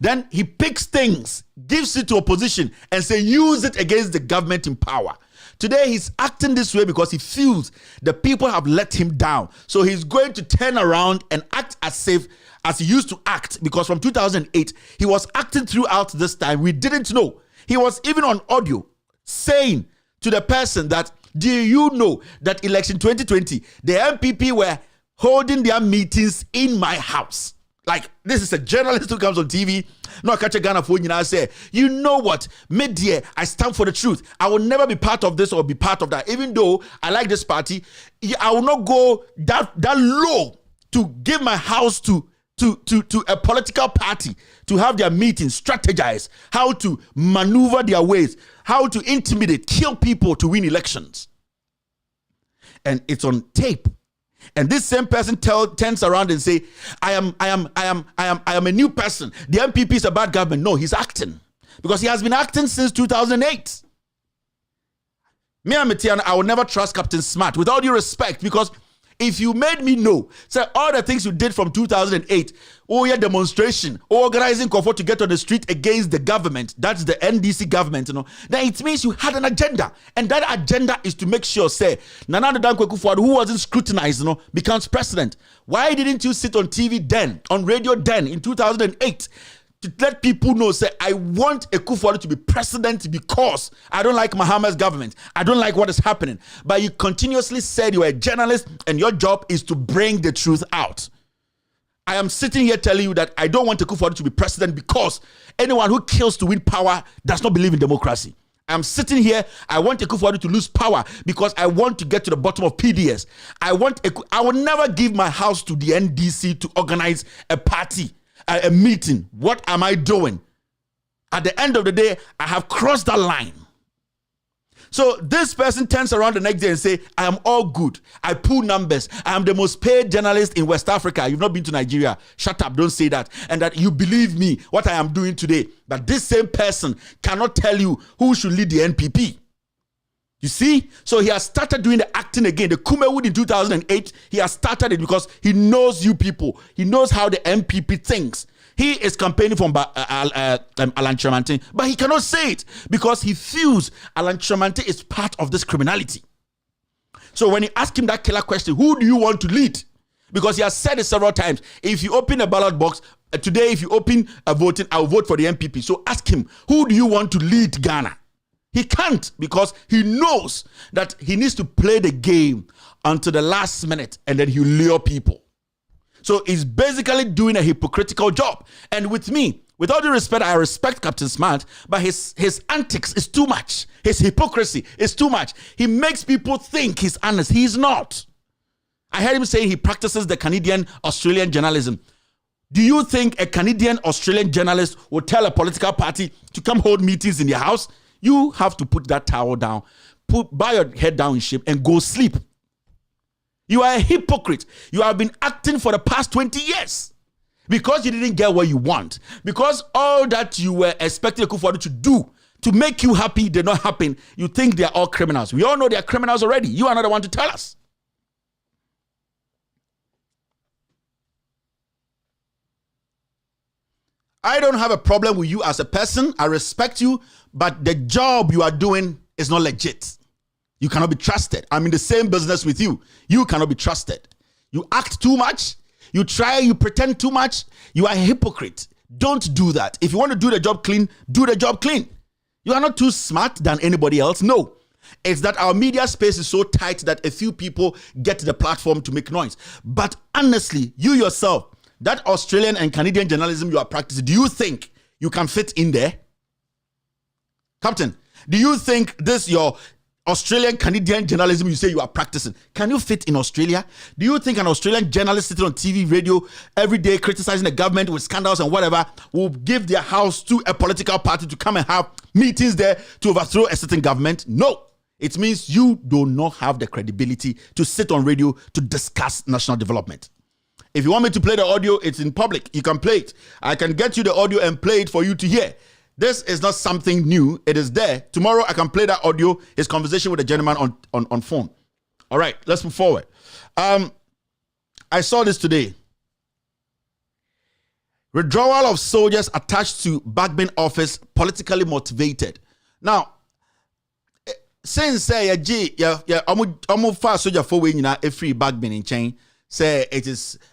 Then he picks things, gives it to opposition, and say use it against the government in power. Today he's acting this way because he feels the people have let him down. So he's going to turn around and act as if as he used to act, because from 2008 he was acting throughout this time. We didn't know. He was even on audio saying to the person that, do you know that election 2020, the MPP were holding their meetings in my house? Like, this is a journalist who comes on TV. No, I catch a Ghana phone and I say, you know what? Media, I stand for the truth. I will never be part of this or be part of that. Even though I like this party, I will not go that low to give my house to a political party to have their meetings, strategize how to maneuver their ways, how to intimidate, kill people to win elections. And it's on tape. And this same person turns around and say, I am a new person. The MPP is a bad government. No, he's acting. Because he has been acting since 2008. Me and Metiana, I will never trust Captain Smart, with all due respect, because if you made me know, say all the things you did from 2008, your demonstration, organizing comfort to get on the street against the government, that's the NDC government, then it means you had an agenda. And that agenda is to make sure, say, Nana Dankwa Akufo-Addo, who wasn't scrutinized, becomes president. Why didn't you sit on TV then, on radio then, in 2008, to let people know, say, I want Akufo-Addo to be president because I don't like Mahama's government. I don't like what is happening. But you continuously said you are a journalist and your job is to bring the truth out. I am sitting here telling you that I don't want Akufo-Addo to be president because anyone who kills to win power does not believe in democracy. I'm sitting here, I want Akufo-Addo to lose power because I want to get to the bottom of PDS. I will never give my house to the NDC to organize a party, a meeting. What am I doing? At the end of the day, I have crossed that line. So this person turns around the next day and say, I am all good. I pull numbers. I am the most paid journalist in West Africa. You've not been to Nigeria. Shut up. Don't say that. And that you believe me, what I am doing today. But this same person cannot tell you who should lead the NPP. You see? So he has started doing the acting again. The Kumewood in 2008, he has started it because he knows you people. He knows how the MPP thinks. He is campaigning for Alan Tremantin, but he cannot say it because he feels Alan Tremantin is part of this criminality. So when you ask him that killer question, who do you want to lead? Because he has said it several times. If you open a ballot box, today if you open a voting, I'll vote for the MPP. So ask him, who do you want to lead Ghana? He can't because he knows that he needs to play the game until the last minute and then he'll lure people. So he's basically doing a hypocritical job. And with me, With all due respect, I respect Captain Smart, but his antics is too much. His hypocrisy is too much. He makes people think he's honest. He's not. I heard him say he practices the Canadian-Australian journalism. Do you think a Canadian-Australian journalist will tell a political party to come hold meetings in their house? You have to put that towel down, bow your head down in shame, and go sleep. You are a hypocrite. You have been acting for the past 20 years. Because you didn't get what you want. Because all that you were expecting Akufo-Addo to do to make you happy did not happen. You think they are all criminals. We all know they are criminals already. You are not the one to tell us. I don't have a problem with you as a person. I respect you. But the job you are doing is not legit. You cannot be trusted. I'm in the same business with you. You cannot be trusted. You act too much. You try, you pretend too much. You are a hypocrite. Don't do that. If you want to do the job clean, do the job clean. You are not too smart than anybody else. No. It's that our media space is so tight that a few people get the platform to make noise. But honestly, you yourself, that Australian and Canadian journalism you are practicing, do you think you can fit in there? Captain, do you think this your Australian Canadian journalism you say you are practicing, can you fit in Australia? Do you think an Australian journalist sitting on TV, radio every day criticizing the government with scandals and whatever will give their house to a political party to come and have meetings there to overthrow a certain government? No. It means you do not have the credibility to sit on radio to discuss national development. If you want me to play the audio, it's in public. You can play it. I can get you the audio and play it for you to hear. This is not something new. It is there. Tomorrow I can play that audio, his conversation with the gentleman on phone. All right, let's move forward. I saw this today. Withdrawal of soldiers attached to Bagbin office politically motivated. Now, since say almost fast soldier for when a free Bagbin in chain. Say it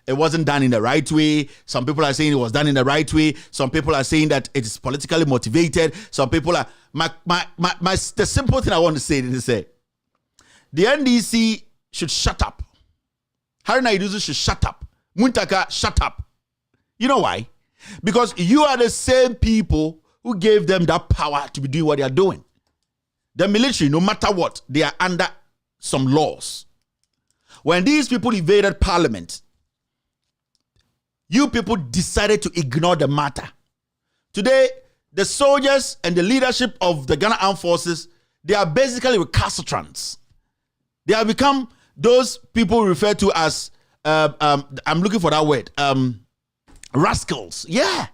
wasn't done in the right way. Some people are saying it was done in the right way. Some people are saying that it is politically motivated. Some people are the simple thing I want to say is say the NDC should shut up. Haruna Iddrisu should shut up. Muntaka, shut up. You know why? Because you are the same people who gave them that power to be doing what they are doing. The military, no matter what, they are under some laws. When these people invaded Parliament, you people decided to ignore the matter. Today, the soldiers and the leadership of the Ghana Armed Forces, they are basically recalcitrants. They have become those people refer to as, I'm looking for that word, rascals. Yeah.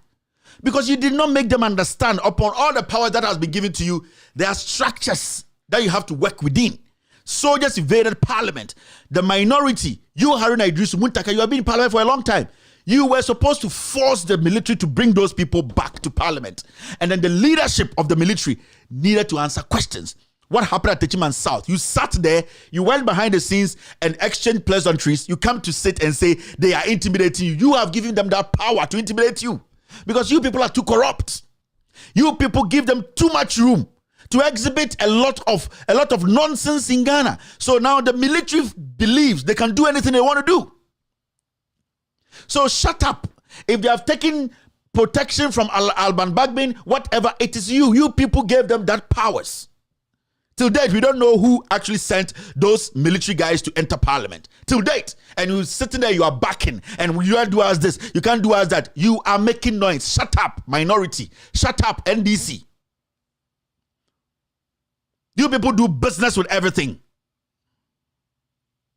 Because you did not make them understand upon all the power that has been given to you, there are structures that you have to work within. Soldiers invaded Parliament. The minority, you, Haruna Iddrisu, Muntaka, you have been in Parliament for a long time. You were supposed to force the military to bring those people back to Parliament. And then the leadership of the military needed to answer questions. What happened at Techiman South? You sat there, you went behind the scenes and exchanged pleasantries. You come to sit and say they are intimidating you. You have given them that power to intimidate you. Because you people are too corrupt. You people give them too much room to exhibit a lot of nonsense in Ghana. So now the military believes they can do anything they want to do. So shut up. If they have taken protection from Alban Bagbin, whatever, it is you. You people gave them that powers. Till date, we don't know who actually sent those military guys to enter Parliament. Till date. And you're sitting there, you are backing. And you can't do us this, you can't do us that. You are making noise. Shut up, minority. Shut up, NDC. You people do business with everything.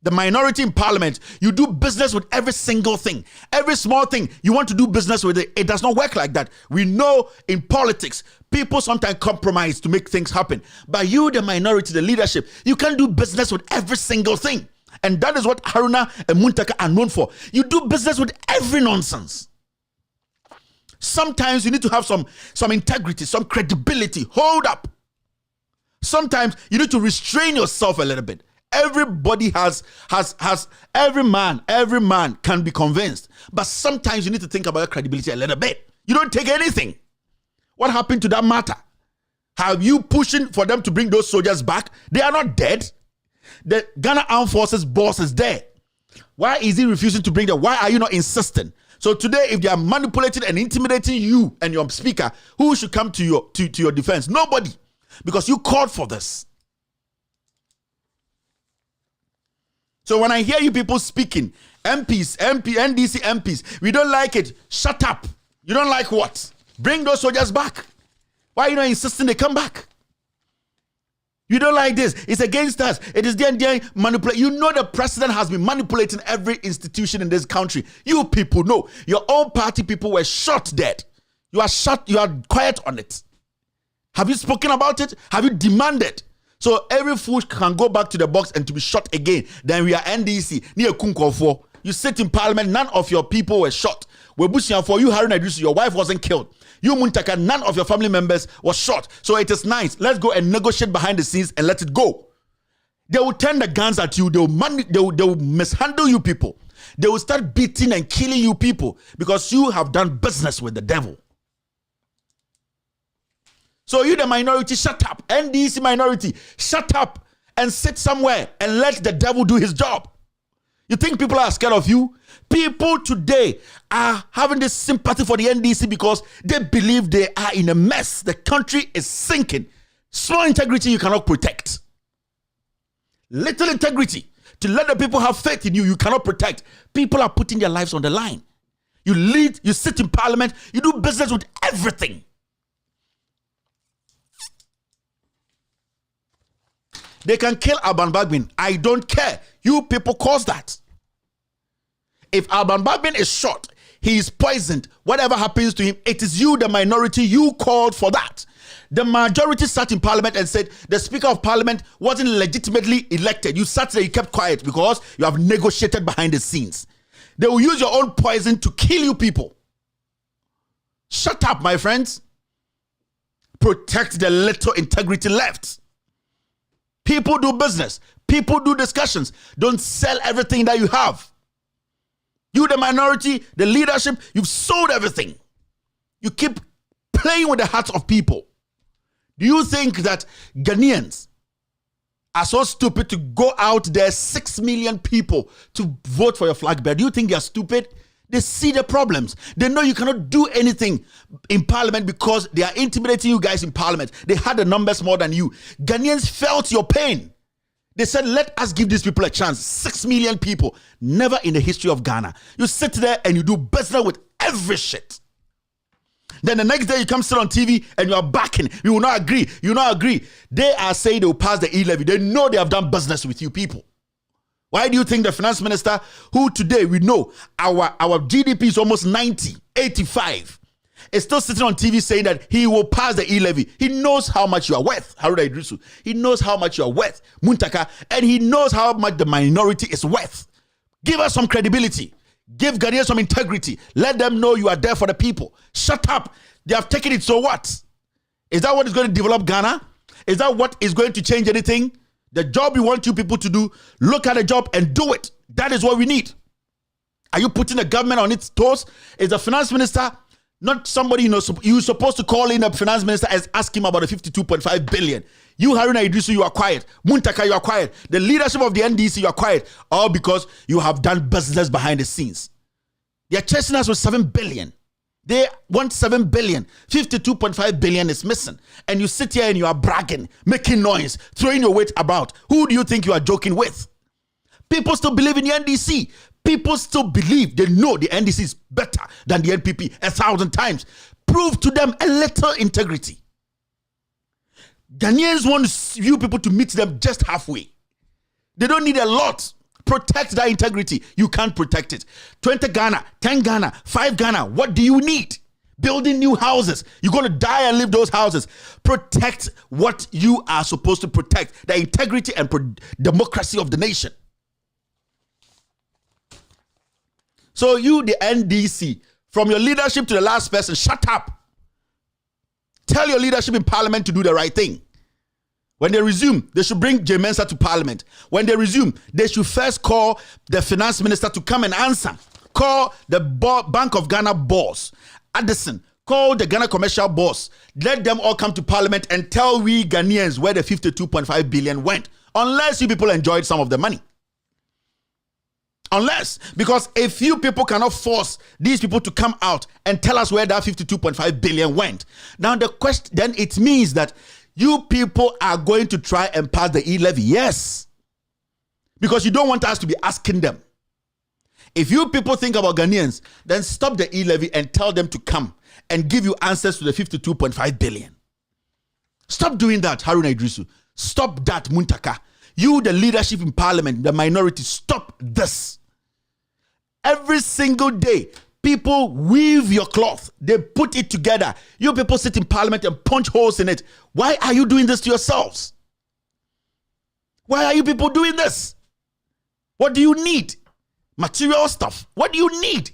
The minority in Parliament, you do business with every single thing. Every small thing, you want to do business with it. It does not work like that. We know in politics, people sometimes compromise to make things happen. But you, the minority, the leadership, you can't do business with every single thing. And that is what Haruna and Muntaka are known for. You do business with every nonsense. Sometimes you need to have some integrity, some credibility. Hold up. Sometimes you need to restrain yourself a little bit. Everybody every man can be convinced. But sometimes you need to think about your credibility a little bit. You don't take anything. What happened to that matter? Have you pushing for them to bring those soldiers back? They are not dead. The Ghana Armed Forces boss is there. Why is he refusing to bring them? Why are you not insisting? So today, if they are manipulating and intimidating you and your speaker, who should come to your defense? Nobody, because you called for this. So when I hear you people speaking, NDC MPs, we don't like it. Shut up. You don't like what? Bring those soldiers back. Why are you not insisting they come back? You don't like this. It's against us. It is there manipulate. You know the president has been manipulating every institution in this country. You people know. Your own party people were shot dead. You are shot. You are quiet on it. Have you spoken about it? Have you demanded? So every fool can go back to the box and to be shot again. Then we are NDC. Near Kunkofo. You sit in parliament. None of your people were shot. For you, Haruna Idrisu, your wife wasn't killed. You, Muntaka, none of your family members was shot. So it is nice. Let's go and negotiate behind the scenes and let it go. They will turn the guns at you. They will mishandle you people. They will start beating and killing you people because you have done business with the devil. So you, the minority, shut up. NDC minority, shut up and sit somewhere and let the devil do his job. You think people are scared of you? People today are having this sympathy for the NDC because they believe they are in a mess. The country is sinking. Small integrity you cannot protect. Little integrity to let the people have faith in you, you cannot protect. People are putting their lives on the line. You lead, you sit in parliament, you do business with everything. They can kill Alban Bagbin. I don't care. You people cause that. If Alban Bagbin is shot, he is poisoned, whatever happens to him, it is you, the minority, you called for that. The majority sat in parliament and said the Speaker of Parliament wasn't legitimately elected. You sat there, you kept quiet because you have negotiated behind the scenes. They will use your own poison to kill you people. Shut up, my friends. Protect the little integrity left. People do business. People do discussions. Don't sell everything that you have. You, the minority, the leadership, you've sold everything. You keep playing with the hearts of people. Do you think that Ghanaians are so stupid to go out there, 6 million people, to vote for your flag bearer? Do you think they are stupid? They see the problems. They know you cannot do anything in parliament because they are intimidating you guys in parliament. They had the numbers more than you. Ghanaians felt your pain. They said, let us give these people a chance. 6 million people. Never in the history of Ghana. You sit there and you do business with every shit. Then the next day you come sit on TV and you are backing. You will not agree. You will not agree. They are saying they will pass the e-levy. They know they have done business with you people. Why do you think the finance minister, who today we know our GDP is almost 90, 85, is still sitting on TV saying that he will pass the e-levy? He knows how much you are worth, Haruna Idrisu. He knows how much you are worth, Muntaka, and he knows how much the minority is worth. Give us some credibility. Give Ghanaians some integrity. Let them know you are there for the people. Shut up. They have taken it, so what? Is that what is going to develop Ghana? Is that what is going to change anything? The job we want you people to do, look at the job and do it. That is what we need. Are you putting the government on its toes? Is the finance minister not somebody you're supposed to call in the finance minister and ask him about the 52.5 billion? You, Haruna Idrisu, you are quiet. Muntaka, you are quiet. The leadership of the NDC, you are quiet. All because you have done business behind the scenes. They are chasing us with 7 billion. They want 7 billion. 52.5 billion is missing. And you sit here and you are bragging, making noise, throwing your weight about. Who do you think you are joking with? People still believe in the NDC. People still believe, they know the NDC is better than the NPP 1,000 times. Prove to them a little integrity. Ghanaians want you people to meet them just halfway. They don't need a lot. Protect that integrity. You can't protect it. 20 Ghana, 10 Ghana, 5 Ghana. What do you need? Building new houses. You're going to die and leave those houses. Protect what you are supposed to protect. The integrity and democracy of the nation. So you, the NDC, from your leadership to the last person, shut up. Tell your leadership in parliament to do the right thing. When they resume, they should bring J. Mensah to parliament. When they resume, they should first call the finance minister to come and answer. Call the Bank of Ghana boss, Addison. Call the Ghana commercial boss. Let them all come to parliament and tell we Ghanaians where the 52.5 billion went. Unless you people enjoyed some of the money. Unless, because if you people cannot force these people to come out and tell us where that 52.5 billion went, now the question, then it means that you people are going to try and pass the e-levy. Yes. Because you don't want us to be asking them. If you people think about Ghanaians, then stop the e-levy and tell them to come and give you answers to the 52.5 billion. Stop doing that, Haruna Idrisu. Stop that, Muntaka. You, the leadership in parliament, the minority, stop this. Every single day, people weave your cloth. They put it together. You people sit in parliament and punch holes in it. Why are you doing this to yourselves? Why are you people doing this? What do you need? Material stuff. What do you need?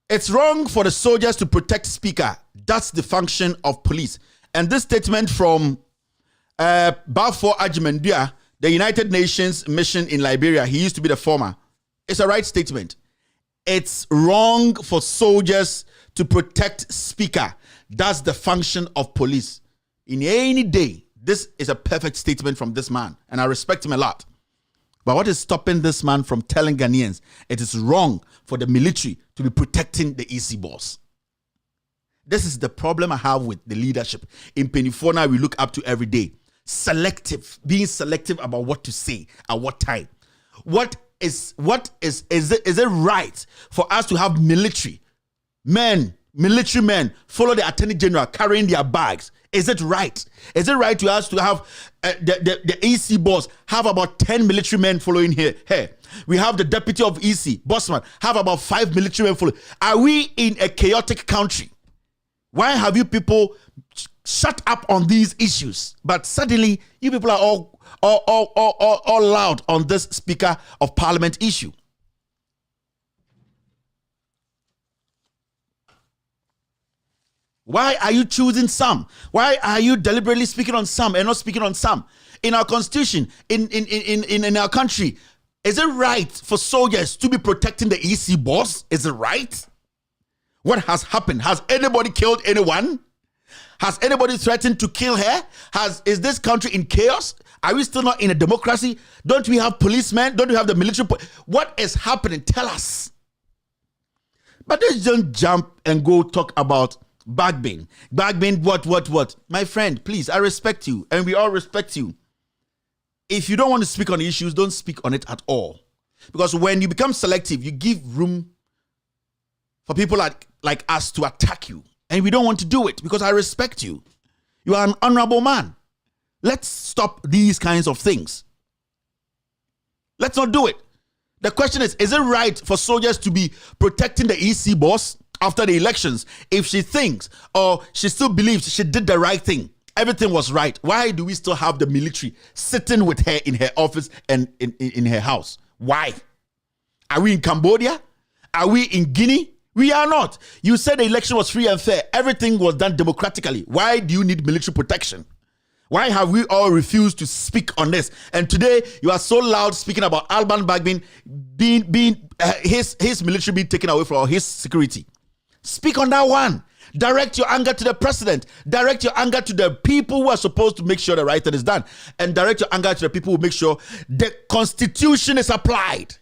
It's wrong for the soldiers to protect speaker. That's the function of police. And this statement from Balfour Ajimendia, the United Nations mission in Liberia, he used to be the former. It's a right statement. It's wrong for soldiers to protect speaker. That's the function of police. In any day, this is a perfect statement from this man, and I respect him a lot. But what is stopping this man from telling Ghanaians it is wrong for the military to be protecting the EC boss? This is the problem I have with the leadership. In Penifona, we look up to every day. Being selective about what to say at what time. Is it right for us to have military men follow the Attorney General carrying their bags? Is it right? Is it right to us to have the EC boss have about 10 military men following here? Hey, we have the deputy of EC, Bossman, have about 5 military men following. Are we in a chaotic country? Why have you people shut up on these issues? But suddenly, you people are all loud on this Speaker of Parliament issue. Why are you choosing some? Why are you deliberately speaking on some and not speaking on some? In our constitution, in our country, is it right for soldiers to be protecting the EC boss? Is it right? What has happened? Has anybody killed anyone? Has anybody threatened to kill her? Is this country in chaos? Are we still not in a democracy? Don't we have policemen? Don't we have the military? What is happening? Tell us. But let's don't jump and go talk about Bagbin. Bagbin, what? My friend, please, I respect you, and we all respect you. If you don't want to speak on the issues, don't speak on it at all. Because when you become selective, you give room for people like us to attack you. And we don't want to do it because I respect you. You are an honorable man. Let's stop these kinds of things. Let's not do it. The question is it right for soldiers to be protecting the EC boss after the elections if she thinks or she still believes she did the right thing? Everything was right. Why do we still have the military sitting with her in her office and in her house? Why? Are we in Cambodia? Are we in Guinea? We are not. You said the election was free and fair. Everything was done democratically. Why do you need military protection? Why have we all refused to speak on this? And today you are so loud speaking about Alban Bagbin his military being taken away from his security. Speak on that one. Direct your anger to the president. Direct your anger to the people who are supposed to make sure the right thing is done. And direct your anger to the people who make sure the constitution is applied.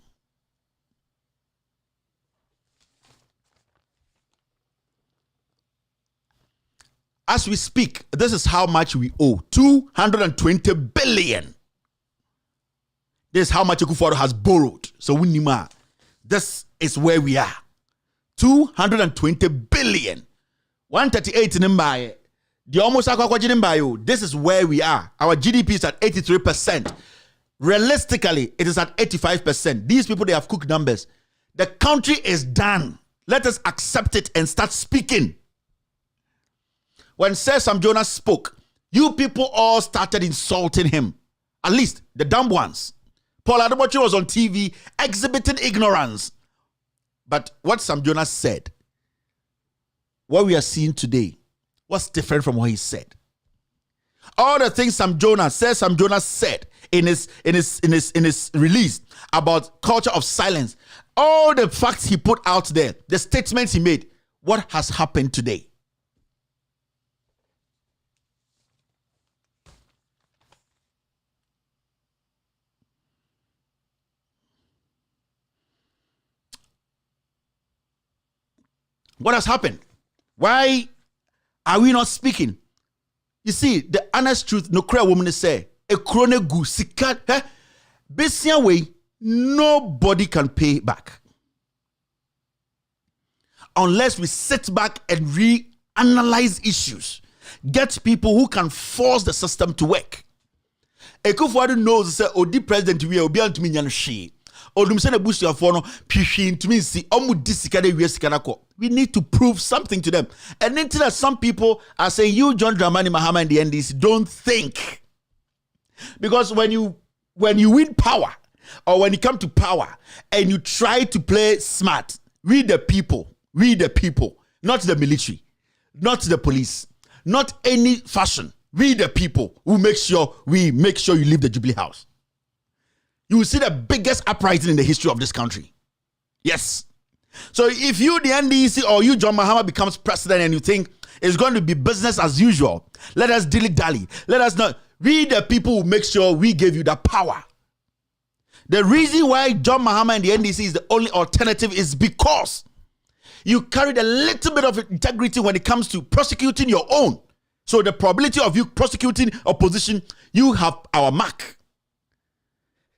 As we speak, this is how much we owe. 220 billion. This is how much Akufo-Addo has borrowed. So this is where we are. 220 billion. 138 in Mbaye. This is where we are. Our GDP is at 83%. Realistically, it is at 85%. These people, they have cooked numbers. The country is done. Let us accept it and start speaking. When Sir Sam Jonas spoke, you people all started insulting him. At least the dumb ones. Paul Ademochi was on TV exhibiting ignorance. But what Sam Jonas said, what we are seeing today, was different from what he said. All the things Sam Jonas said in his release about culture of silence, all the facts he put out there, the statements he made, what has happened today? What has happened? Why are we not speaking? You see, the honest truth, no cry woman say, a krone gu sikat, besia way, nobody can pay back. Unless we sit back and reanalyze issues, get people who can force the system to work. Ekufuadu knows say Odi president we obi antumi nya no hwe. Odum se na busuafo no hwehwe ntumi nsi omu disika de wie sika nako. We need to prove something to them. And until that some people are saying you John Dramani Mahama and the NDC don't think. Because when you win power or when you come to power and you try to play smart, we the people, not the military, not the police, not any fashion. We the people who make sure you leave the Jubilee House. You will see the biggest uprising in the history of this country. Yes. So if you, the NDC, or you, John Mahama, becomes president and you think it's going to be business as usual, let us dilly-dally. Let us not. We the people who make sure we give you the power. The reason why John Mahama and the NDC is the only alternative is because you carried a little bit of integrity when it comes to prosecuting your own. So the probability of you prosecuting opposition, you have our mark.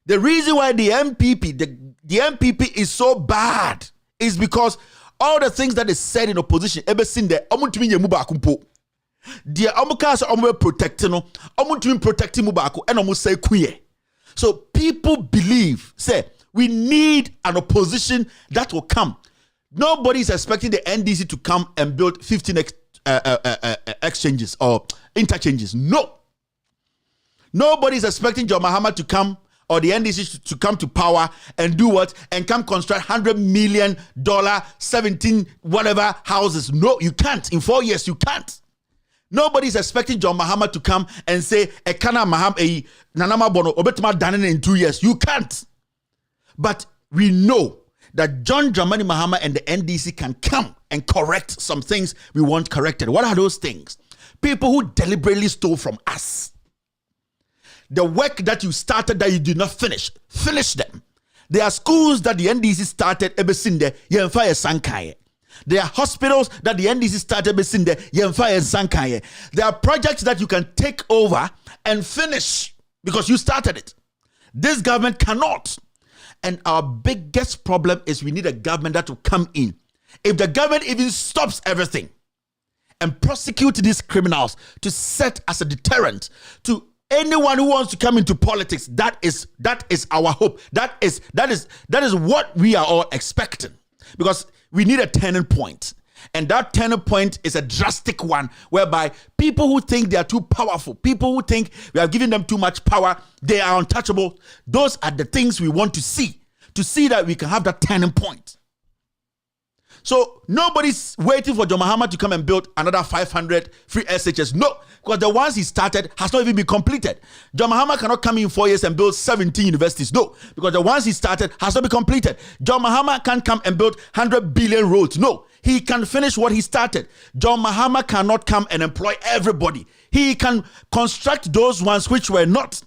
The reason why the MPP, the MPP is so bad is because all the things that is said in opposition, ever seen there, the amuka protecting no, protecting mubaku and almost say queer. So people believe, say, we need an opposition that will come. Nobody is expecting the NDC to come and build 15 exchanges or interchanges. No. Nobody is expecting John Mahama to come or the NDC to come to power and do what? And come construct $100 million, 17 whatever houses. No, you can't. In 4 years, you can't. Nobody is expecting John Mahama to come and say, Ekana Maham, Nanama Bono, Obetuma Danen in 2 years. You can't. But we know that John Dramani Mahama and the NDC can come and correct some things we want corrected. What are those things? People who deliberately stole from us. The work that you started that you did not finish them. There are schools that the NDC started ebesinde yemfa sankaye. There are hospitals that the NDC started ebesinde yemfa sankaye. There are projects that you can take over and finish because you started it. This government cannot. And our biggest problem is we need a government that will come in. If the government even stops everything and prosecute these criminals to set as a deterrent to anyone who wants to come into politics, that is our hope. That is what we are all expecting. Because we need a turning point. And that turning point is a drastic one whereby people who think they are too powerful, people who think we are giving them too much power, they are untouchable. Those are the things we want to see that we can have that turning point. So nobody's waiting for John Mahama to come and build another 500 free SHS. No, because the ones he started has not even been completed. John Mahama cannot come in 4 years and build 17 universities. No, because the ones he started has not been completed. John Mahama can't come and build 100 billion roads. No, he can finish what he started. John Mahama cannot come and employ everybody. He can construct those ones which were not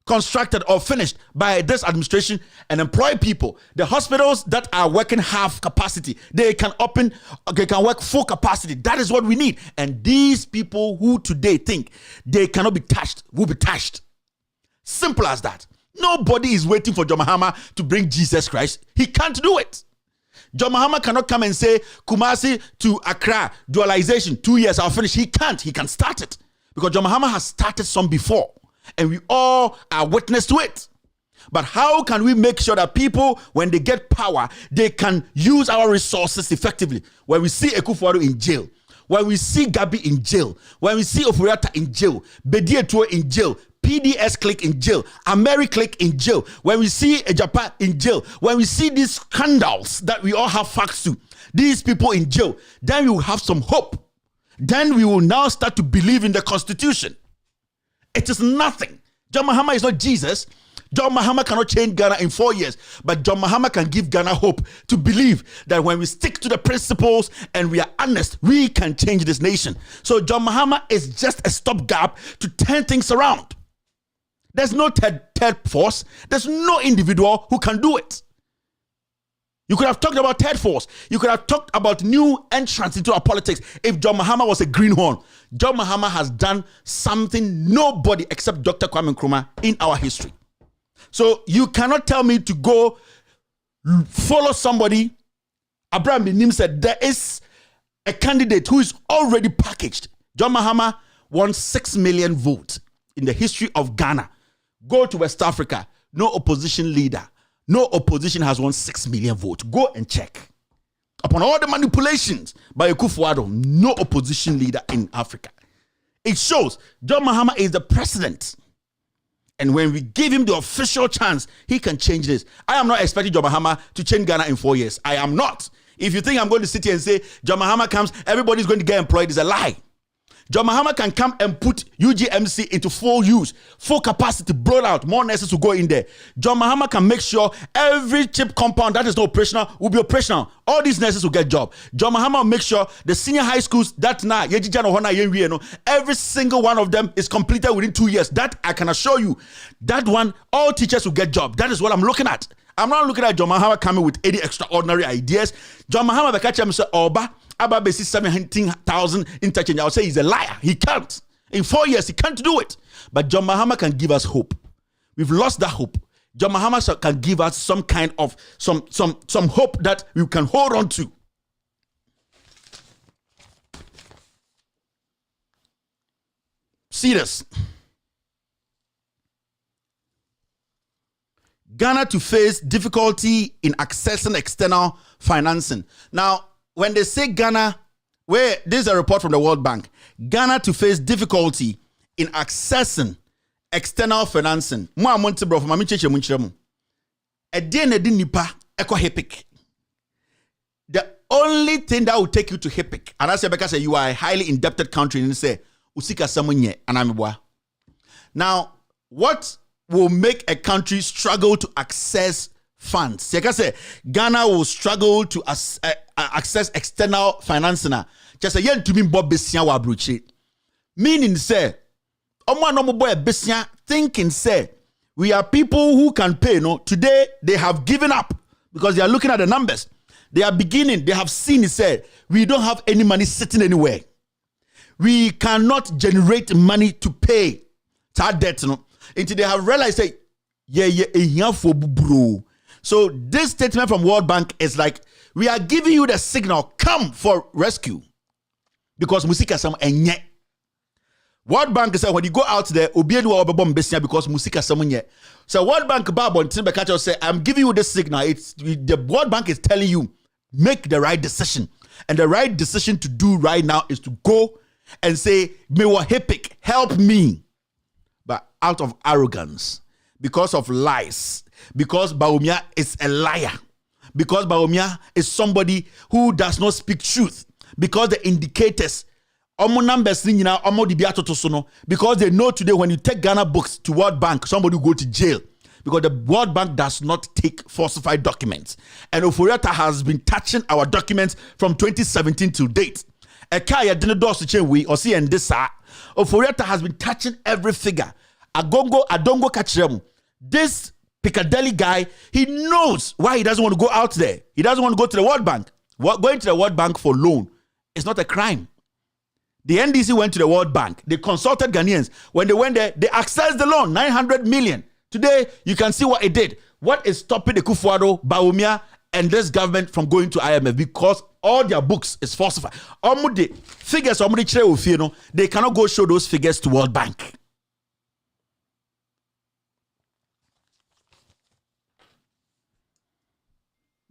constructed or finished by this administration and employ people. The hospitals that are working half capacity, they can work full capacity. That is what we need. And these people who today think they cannot be touched will be touched. Simple as that. Nobody is waiting for John Mahama to bring Jesus Christ. He can't do it. John Mahama cannot come and say Kumasi to Accra dualization 2 years I'll finish. He can't. He can start it because John Mahama has started some before. And we all are witness to it. But how can we make sure that people, when they get power, they can use our resources effectively? When we see Ekufuado in jail, when we see Gabi in jail, when we see Ofuriata in jail, Bedietuo in jail, PDS click in jail, Ameri click in jail, when we see Ejapa in jail, when we see these scandals that we all have facts to, these people in jail, then we will have some hope. Then we will now start to believe in the Constitution. It is nothing. John Mahama is not Jesus. John Mahama cannot change Ghana in 4 years, but John Mahama can give Ghana hope to believe that when we stick to the principles and we are honest, we can change this nation. So John Mahama is just a stopgap to turn things around. There's no third force. There's no individual who can do it. You could have talked about third force. You could have talked about new entrants into our politics. If John Mahama was a greenhorn, John Mahama has done something nobody except Dr. Kwame Nkrumah in our history. So you cannot tell me to go follow somebody. Abraham Binim said there is a candidate who is already packaged. John Mahama won 6 million votes in the history of Ghana. Go to West Africa. No opposition leader. No opposition has won 6 million votes. Go and check. Upon all the manipulations by Akufo-Addo, no opposition leader in Africa. It shows John Mahama is the president. And when we give him the official chance, he can change this. I am not expecting John Mahama to change Ghana in 4 years. I am not. If you think I'm going to sit here and say, John Mahama comes, everybody's going to get employed, it's a lie. John Mahama can come and put UGMC into full use, full capacity, blown out, more nurses will go in there. John Mahama can make sure every chip compound that is not operational will be operational. All these nurses will get job. John Mahama will make sure the senior high schools that now, every single one of them is completed within 2 years. That I can assure you. That one, all teachers will get job. That is what I'm looking at. I'm not looking at John Mahama coming with any extraordinary ideas. John Mahama will catch him and say, Oba, about 17,000 interchange. I'll say he's a liar. He can't. In 4 years, he can't do it. But John Mahama can give us hope. We've lost that hope. John Mahama can give us some kind of some hope that we can hold on to. See this. Ghana to face difficulty in accessing external financing. Now, when they say Ghana, this is a report from the World Bank, Ghana to face difficulty in accessing external financing. The only thing that will take you to HIPIC, and I say because you are a highly indebted country, and say usika samunye anamibwa. Now, what will make a country struggle to access funds? Like I say, Ghana will struggle to access external financing. Just say yen to me bob besia wa bruche. Meaning say, omo no boy besia thinking say we are people who can pay. No, today they have given up because they are looking at the numbers. They are beginning. They have seen it. Said we don't have any money sitting anywhere. We cannot generate money to pay that debt. No, until they have realized say yeah for bro. So this statement from World Bank is like, we are giving you the signal, come for rescue. Because musika sam enye. World Bank said when you go out there, because musika sam enye. So World Bank Babon Timbekacho say, I'm giving you this signal. The World Bank is telling you, make the right decision. And the right decision to do right now is to go and say, Mewa Hipik, help me. But out of arrogance, because of lies, because Bawumia is a liar, because Bawumia is somebody who does not speak truth, because the indicators, because they know today when you take Ghana books to World Bank, somebody will go to jail, because the World Bank does not take falsified documents. And Oforiata has been touching our documents from 2017 till date. Oforiata has been touching every figure. Adongo Kachremu. This Piccadilly guy, he knows why he doesn't want to go out there. He doesn't want to go to the World Bank. Going to the World Bank for loan is not a crime. The NDC went to the World Bank. They consulted Ghanaians. When they went there, they accessed the loan, 900 million. Today, you can see what it did. What is stopping the Akufo-Addo, Bawumia, and this government from going to IMF? Because all their books is falsified. Figures, they cannot go show those figures to World Bank.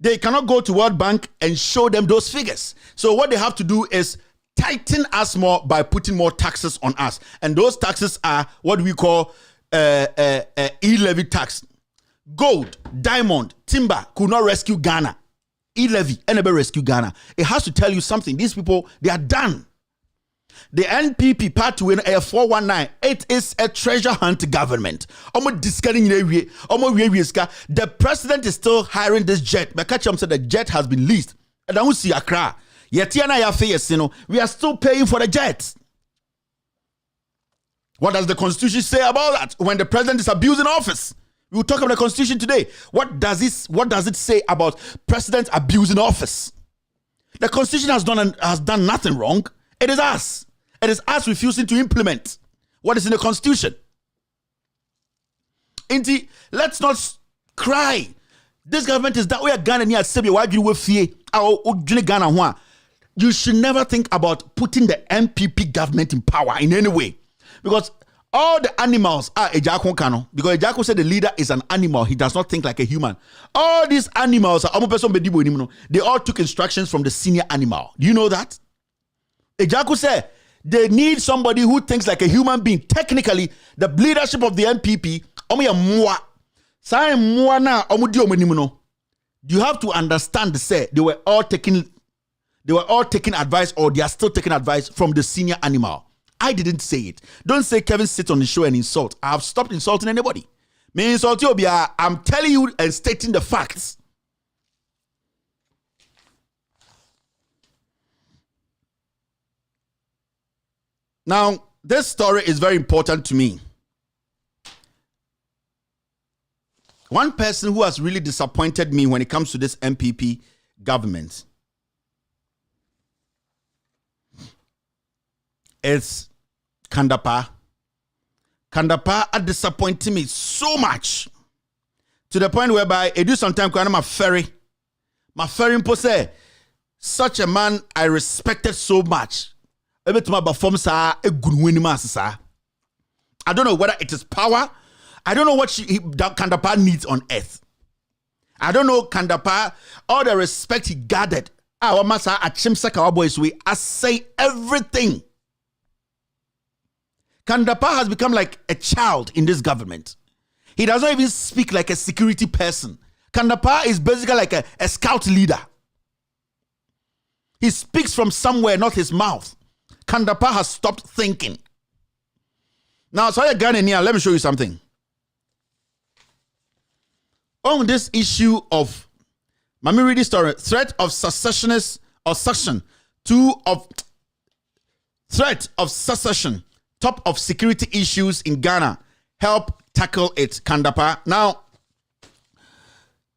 They cannot go to World Bank and show them those figures. So what they have to do is tighten us more by putting more taxes on us. And those taxes are what we call e-levy tax. Gold, diamond, timber could not rescue Ghana. E-levy, never rescue Ghana. It has to tell you something. These people, they are done. The NPP part win a 419. It is a treasure hunt government. The president is still hiring this jet. Makacham said the jet has been leased. And I will see Accra. Yetiana Yafe, we are still paying for the jet. What does the Constitution say about that? When the president is abusing office, We will talk about the Constitution today. What does it say about presidents abusing office? The Constitution has done nothing wrong. It is us. It is us refusing to implement what is in the Constitution. Inti, let's not cry. This government is that way. You should never think about putting the MPP government in power in any way. Because all the animals are Ejako Kano. Because Ejako said the leader is an animal. He does not think like a human. All these animals are, they all took instructions from the senior animal. Do you know that? Ejako said they need somebody who thinks like a human being. Technically, the leadership of the MPP, you have to understand, say they were all taking advice, or they are still taking advice from the senior animal. I didn't say it. Don't say Kevin sits on the show and insult. I have stopped insulting anybody. Me insult you, I'm telling you and stating the facts. Now, this story is very important to me. One person who has really disappointed me when it comes to this MPP government is Kandapa. Kandapa are disappointing me so much to the point whereby I do sometimes my ferry say such a man I respected so much. I don't know whether it is power. I don't know what Kandapa needs on earth. I don't know Kandapa, all the respect he gathered. I say everything. Kandapa has become like a child in this government. He does not even speak like a security person. Kandapa is basically like a scout leader. He speaks from somewhere, not his mouth. Kandapa has stopped thinking. Now, so let me show you something. On this issue of, let me read this story. Threat of secessionists or section 2 of threat of secession. Top of security issues in Ghana. Help tackle it, Kandapa. Now,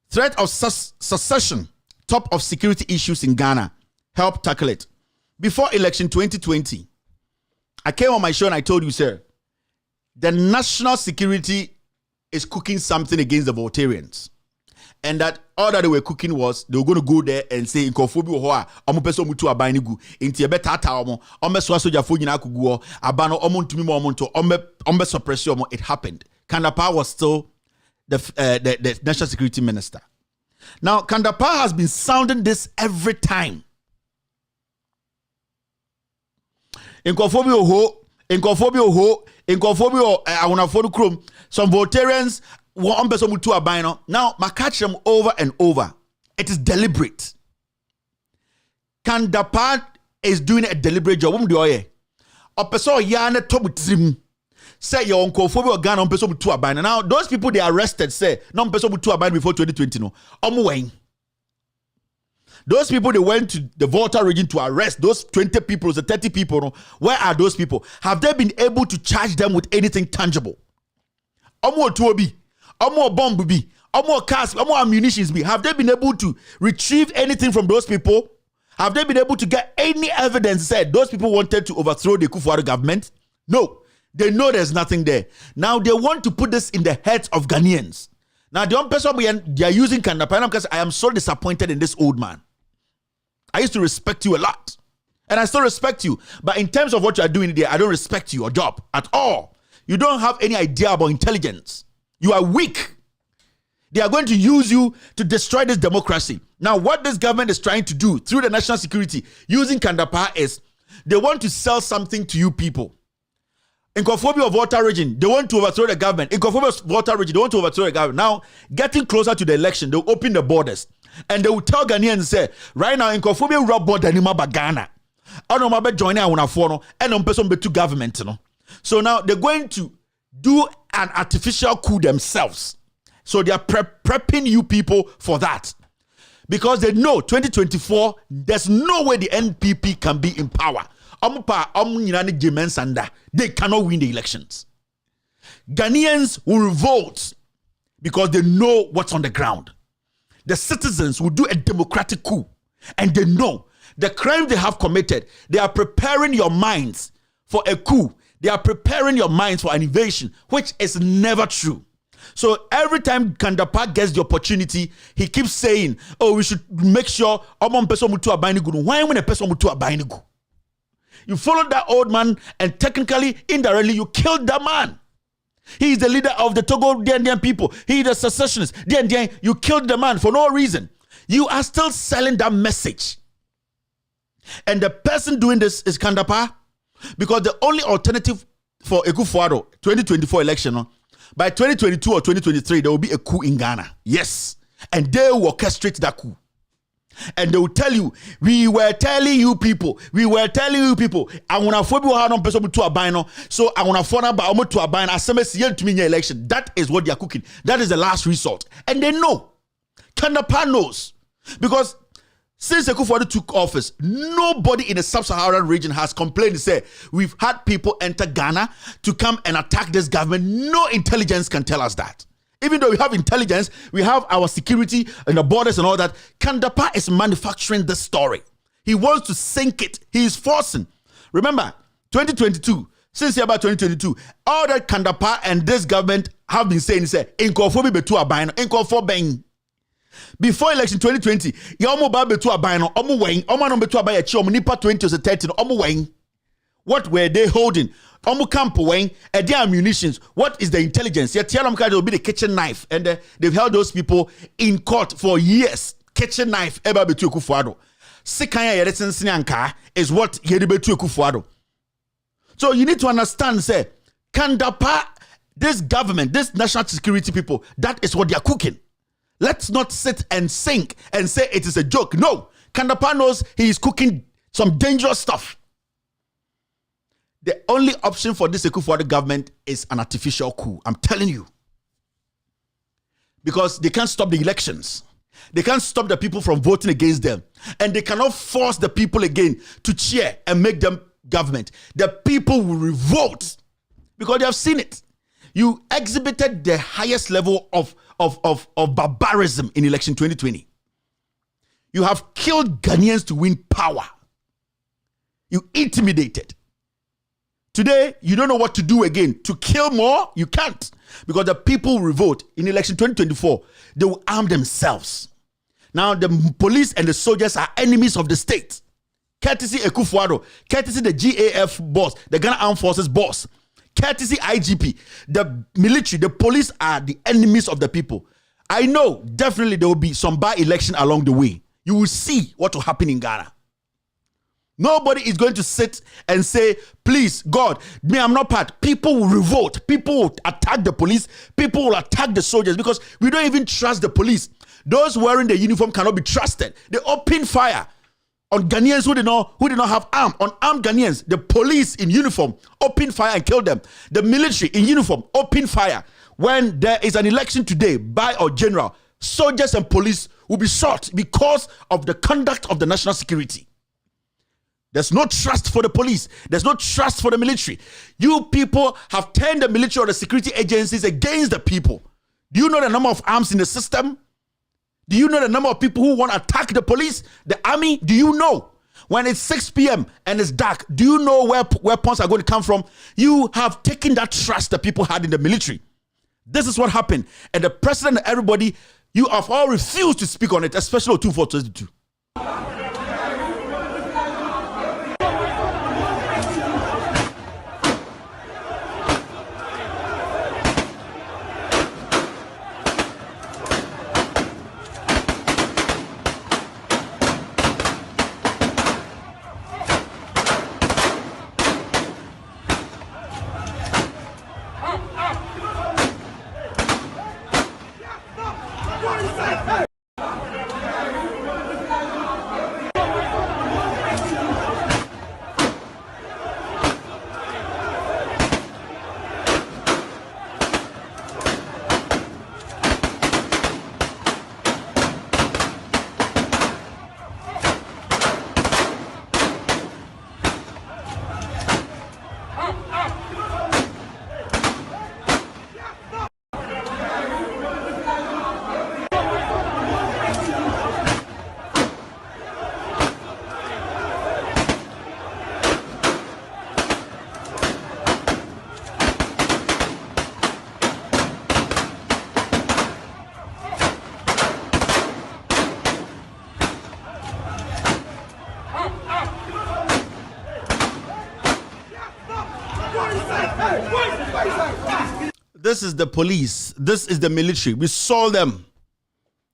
threat of secession. Top of security issues in Ghana. Help tackle it. Before election 2020, I came on my show and I told you, sir, the national security is cooking something against the Voltarians. And that all that they were cooking was they were going to go there and say incophobia hoa omopeso mutu abanigu inti ebe tata omo soja fo nyina kuguo abano omontumi mo omonto ombe suppression. It happened. Kandapa was still the national security minister. Now Kandapa has been sounding this every time. Incophobia awunafonu krom. Some Voltarians now, I catch them over and over. It is deliberate. Kandapa is doing a deliberate job. Say your uncophobia gun on person to abide. Now, those people they arrested say no person to abide before 2020. No, those people they went to the Volta region to arrest those 20 people, the 30 people. No? Where are those people? Have they been able to charge them with anything tangible? More bomb be, more cars, more ammunitions be. Have they been able to retrieve anything from those people? Have they been able to get any evidence said those people wanted to overthrow the coup government? No, they know there's nothing there. Now they want to put this in the heads of Ghanaians. Now the one person they are using Kandapa because I am so disappointed in this old man. I used to respect you a lot, and I still respect you. But in terms of what you are doing there, I don't respect your job at all. You don't have any idea about intelligence. You are weak. They are going to use you to destroy this democracy. Now, what this government is trying to do through the national security using Kandapa is they want to sell something to you people. In Incophobia of Volta region, they want to overthrow the government. In Incophobia of Volta region, they want to overthrow the government. Now, getting closer to the election, they'll open the borders. And they will tell Ghanaians, say, right now, Incophobia rob border anymore by Ghana. I don't know joining our phone and on person to government. So now they're going to do an artificial coup themselves. So they are prepping you people for that. Because they know 2024, there's no way the NPP can be in power. They cannot win the elections. Ghanaians will revolt because they know what's on the ground. The citizens will do a democratic coup, and they know the crime they have committed. They are preparing your minds for a coup. They are preparing your minds for an invasion, which is never true. So every time Kandapa gets the opportunity, he keeps saying, oh, we should make sure you followed that old man, and technically, indirectly, you killed that man. He is the leader of the Togo Dian people. He is the secessionist. You killed the man for no reason. You are still selling that message. And the person doing this is Kandapa, because the only alternative for a coup for 2024 election, by 2022 or 2023, there will be a coup in Ghana. Yes. And they will orchestrate that coup. And they will tell you, we were telling you people, I want to phobia how non person to abino, so I want to phone about to abino as some to me election. That is what they are cooking. That is the last resort. And they know. Kandapa knows. Because since Akufo-Addo took office, nobody in the sub-Saharan region has complained to say, we've had people enter Ghana to come and attack this government. No intelligence can tell us that. Even though we have intelligence, we have our security and the borders and all that. Kandapa is manufacturing this story. He wants to sink it. He is forcing. Remember, 2022, since about 2022, all that Kandapa and this government have been saying is, before election 2020, what were they holding? Munitions. What is the intelligence? Will be the kitchen knife, and they've held those people in court for years. Kitchen knife, is what so you need to understand, say, Kandapa, this government, this national security people, that is what they are cooking. Let's not sit and think and say it is a joke. No, Kandapa knows he is cooking some dangerous stuff. The only option for this Akufo-Addo government is an artificial coup. I'm telling you. Because they can't stop the elections. They can't stop the people from voting against them. And they cannot force the people again to cheer and make them government. The people will revolt because they have seen it. You exhibited the highest level of barbarism in election 2020. You have killed Ghanaians to win power. You intimidated. Today, you don't know what to do again. To kill more, you can't. Because the people will revolt. In election 2024, they will arm themselves. Now, the police and the soldiers are enemies of the state. Courtesy Akufo-Addo, courtesy the GAF boss, the Ghana Armed Forces boss, courtesy IGP, the military, the police are the enemies of the people. I know definitely there will be some by-election along the way. You will see what will happen in Ghana. Nobody is going to sit and say, please, God, me, I'm not part. People will revolt. People will attack the police. People will attack the soldiers because we don't even trust the police. Those wearing the uniform cannot be trusted. They open fire on Ghanaians who did not have arms. On armed Ghanaians, the police in uniform open fire and kill them. The military in uniform open fire. When there is an election today, by or general, soldiers and police will be shot because of the conduct of the national security. There's no trust for the police. There's no trust for the military. You people have turned the military or the security agencies against the people. Do you know the number of arms in the system? Do you know the number of people who want to attack the police, the army? Do you know? When it's 6 p.m. and it's dark, do you know where weapons are going to come from? You have taken that trust that people had in the military. This is what happened. And the president and everybody, you have all refused to speak on it, especially 2422. This is the police. This is the military. We saw them.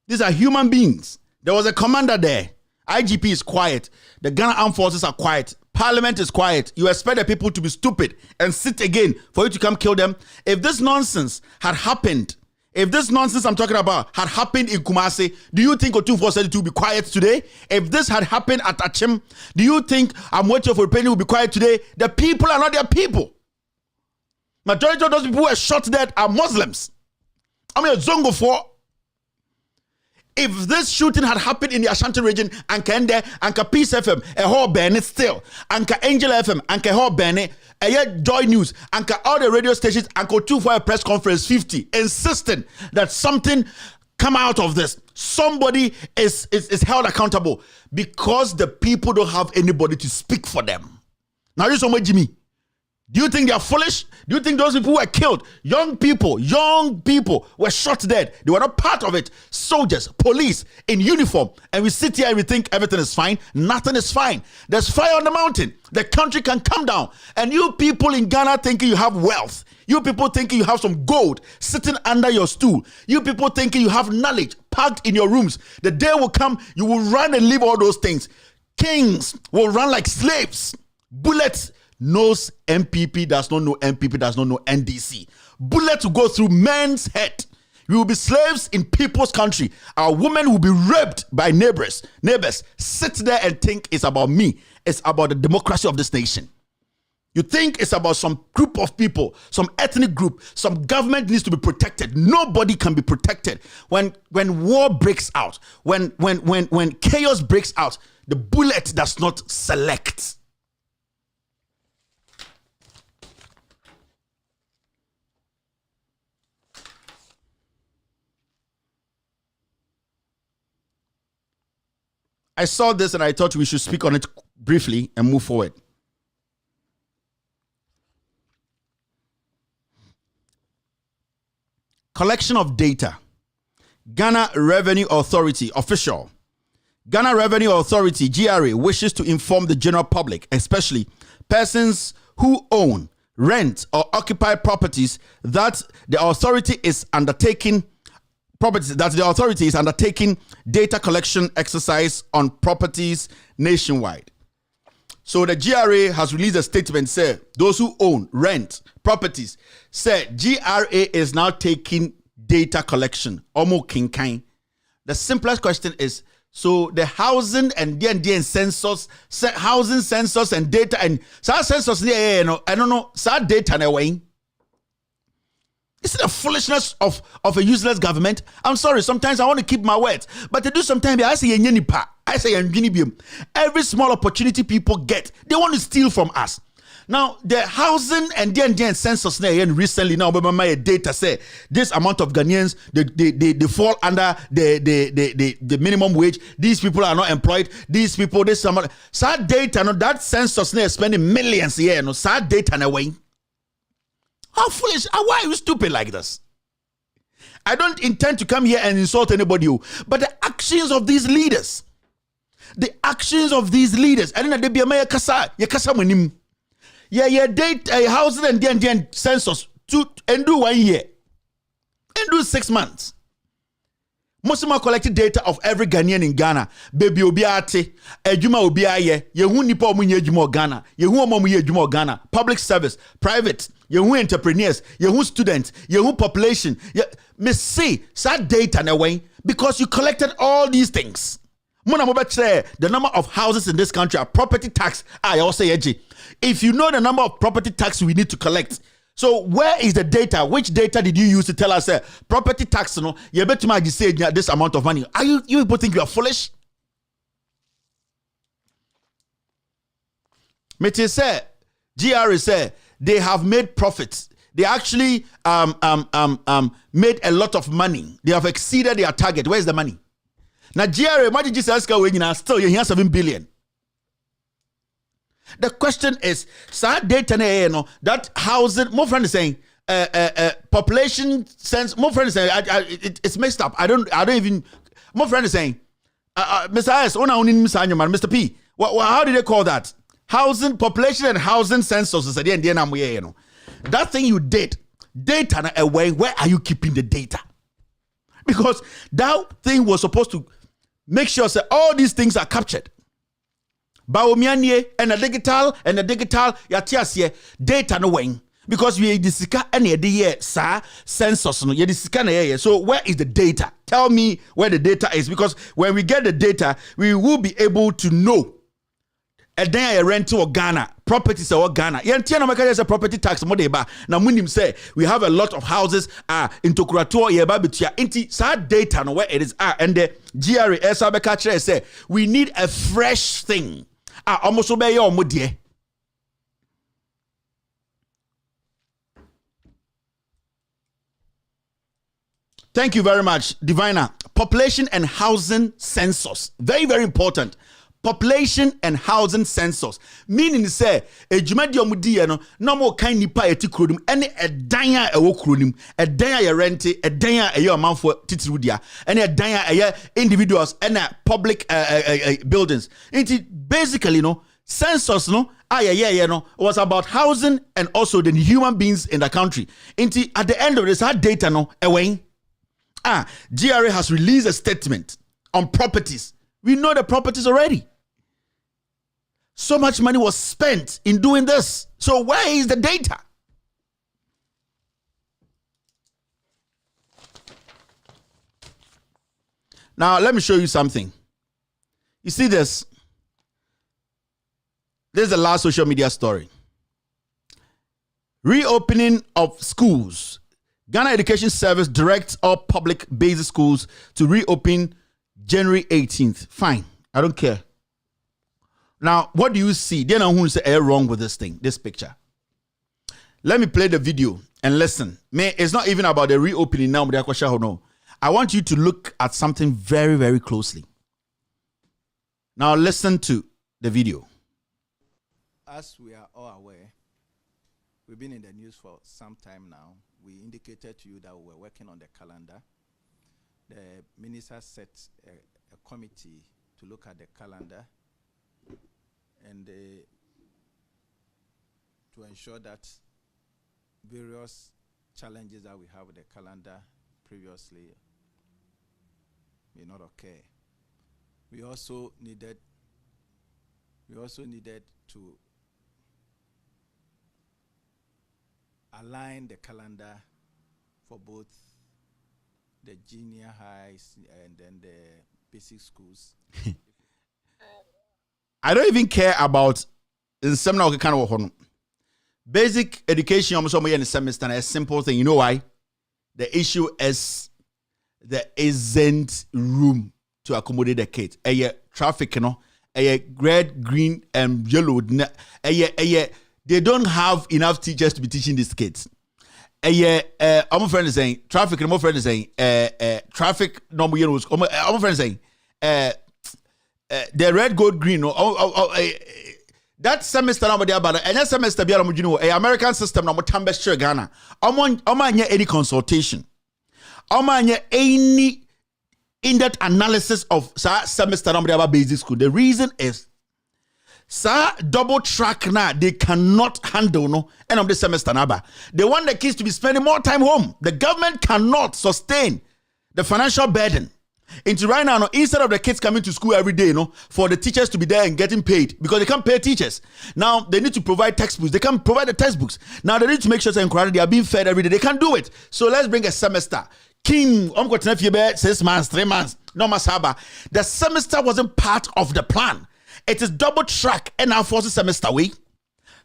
These are human beings. There was a commander there. IGP is quiet. The Ghana Armed Forces are quiet. Parliament is quiet. You expect the people to be stupid and sit again for you to come kill them? If this nonsense had happened, if this nonsense I'm talking about had happened in Kumasi, do you think O2432 will be quiet today? If this had happened at Achim, do you think I'm waiting for Penny will be quiet today? The people are not their people. Majority of those people who were shot dead are Muslims. I mean, a Zongo for. If this shooting had happened in the Ashanti region, Anka Ende, Anka Peace FM, a whole Bennett still, Anka Angel FM, Anka whole Bennett, a yet Joy News, Anka all the radio stations, Anka 2 for a press conference 50, insisting that something come out of this. Somebody is held accountable because the people don't have anybody to speak for them. Now you somewhere, Jimmy. Do you think they are foolish? Do you think those people who were killed, young people were shot dead? They were not part of it. Soldiers, police in uniform. And we sit here and we think everything is fine. Nothing is fine. There's fire on the mountain. The country can come down. And you people in Ghana thinking you have wealth. You people thinking you have some gold sitting under your stool. You people thinking you have knowledge packed in your rooms. The day will come, you will run and leave all those things. Kings will run like slaves. Bullets knows MPP, does not know MPP, does not know NDC. Bullet to go through men's head. We will be slaves in people's country. Our women will be raped by neighbors. Sit there and think it's about me. It's about the democracy of this nation. You think it's about some group of people, some ethnic group, some government needs to be protected. Nobody can be protected. When war breaks out, when chaos breaks out, the bullet does not select. I saw this and I thought we should speak on it briefly and move forward. Collection of data. Ghana Revenue Authority, official. Ghana Revenue Authority, GRA, wishes to inform the general public, especially persons who own, rent, or occupy properties that the authority is undertaking data collection exercise on properties nationwide. So the GRA has released a statement saying those who own, rent properties, said GRA is now taking data collection. Omo kinkain. The simplest question is, so the housing and the census, housing census and data and census, I don't know, data in a way. Is it a foolishness of a useless government? I'm sorry, sometimes I want to keep my words. But to do sometimes, I say, every small opportunity people get, they want to steal from us. Now, the housing and the census recently, now, my data say this amount of Ghanaians, they fall under the minimum wage. These people are not employed. These people, this amount. Sad data, no, that census is spending millions a year. No, sad data in a way. How foolish? Why are you stupid like this? I don't intend to come here and insult anybody, but the actions of these leaders, and then they be a kasa monim. Date a housing and the census to and do 1 year, and do 6 months. Mosima collected data of every Ghanaian in Ghana. Baby obiate, ejuma obiaye, yehu nipa omu nye ejuma Ghana, yehu omu ye ejuma Ghana, public service, private, yehu entrepreneurs, yehu students, yehu population. Me see sad data na way because you collected all these things. Mona moba say the number of houses in this country are property tax. I also say if you know the number of property tax we need to collect. So where is the data? Which data did you use to tell us property tax? No, you bet to say this amount of money. Are you people think you are foolish? Mete say, GRA say they have made profits. They actually made a lot of money. They have exceeded their target. Where's the money? Now GRA, what did you say? Still, you hear 7 billion. The question is, data that housing, more friends saying, population sense, more friends saying, it's messed up. I don't even, more friends saying, Mr. S, Mr. P, how do they call that? Housing, population and housing census is at the end. that thing you did, data away, where are you keeping the data? Because that thing was supposed to make sure that all these things are captured. Baomianie and the digital yatiasie data no way. Because we disika any the year sa census no disika na ye. So where is the data? Tell me where the data is, because when we get the data, we will be able to know. And then I rent to Ghana, properties or Ghana. Yentia no make a property tax mo dey ba. Na munim say we have a lot of houses in Tokurato yeba bitua. Inti sa data no where it is and the GRA esa be catch say we need a fresh thing. Almost obey your modie. Thank you very much, Diviner. Population and housing census. Very, very important. Population and housing census. Meaning say, a jumadi omudiye no more kind nipa eti krodum, any a danya ewo krodum, a danya ye rente, a danya a yo man for titirudia, and a danya a individuals and a public buildings. It basically census was about housing and also the human beings in the country. At the end of this, our data away. GRA has released a statement on properties. We know the properties already. So much money was spent in doing this. So where is the data? Now, let me show you something. You see this? This is the last social media story. Reopening of schools. Ghana Education Service directs all public basic schools to reopen January 18th. Fine. I don't care. Now, what do you see? Then who say wrong with this thing, this picture? Let me play the video and listen. It's not even about the reopening now, but I want you to look at something very, very closely. Now, listen to the video. As we are all aware, we've been in the news for some time now. We indicated to you that we were working on the calendar. The minister set a committee to look at the calendar and to ensure that various challenges that we have with the calendar previously may not occur. We also needed to align the calendar for both the junior highs and then the basic schools. I don't even care about the seminar kind of basic education almost in the semester, a simple thing. You know why? The issue is there isn't room to accommodate the kids. Traffic, red, green, and yellow. They don't have enough teachers to be teaching these kids. I'm friend is saying traffic. My friend is saying traffic. No, I'm friend is saying the red, gold, green. That semester number there, but any semester be American system number Tambestre Ghana. Any consultation. Any in-depth analysis of semester number there basic school. The reason is. Double track now, they cannot handle end of the semester naba. They want the kids to be spending more time home. The government cannot sustain the financial burden. Into right now, instead of the kids coming to school every day, for the teachers to be there and getting paid because they can't pay teachers. Now they need to provide textbooks. They can't provide the textbooks. Now they need to make sure that they are being fed every day. They can't do it. So let's bring a semester. King, 6 months, 3 months. No masaba. The semester wasn't part of the plan. It is double track and our first semester week.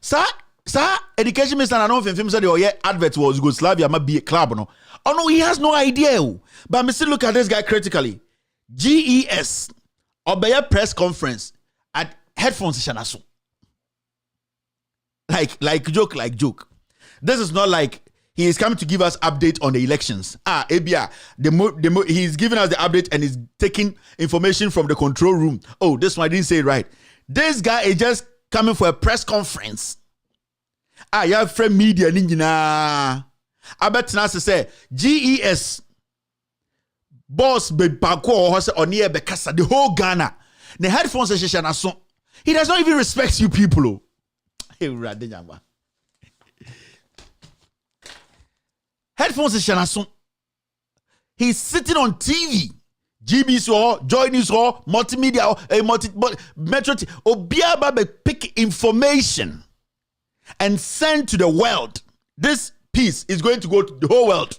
Sir, education minister I know if him said advert was Yugoslavia might be a club no. Oh no, he has no idea. But me still look at this guy critically. GES Obey press conference at headphones shanaso. Like joke. This is not like he is coming to give us update on the elections. Abia, he's giving us the update and he's taking information from the control room. Oh, this one I didn't say it right. This guy is just coming for a press conference. You have friend media ninja. I bet now say GES boss be bako or near Bekasa the whole Ghana. The headphones so he does not even respect you people. Headphones is Shanason. He's sitting on TV. GBC or Joy News or multimedia or Metro Obiaba pick information and send to the world. This piece is going to go to the whole world.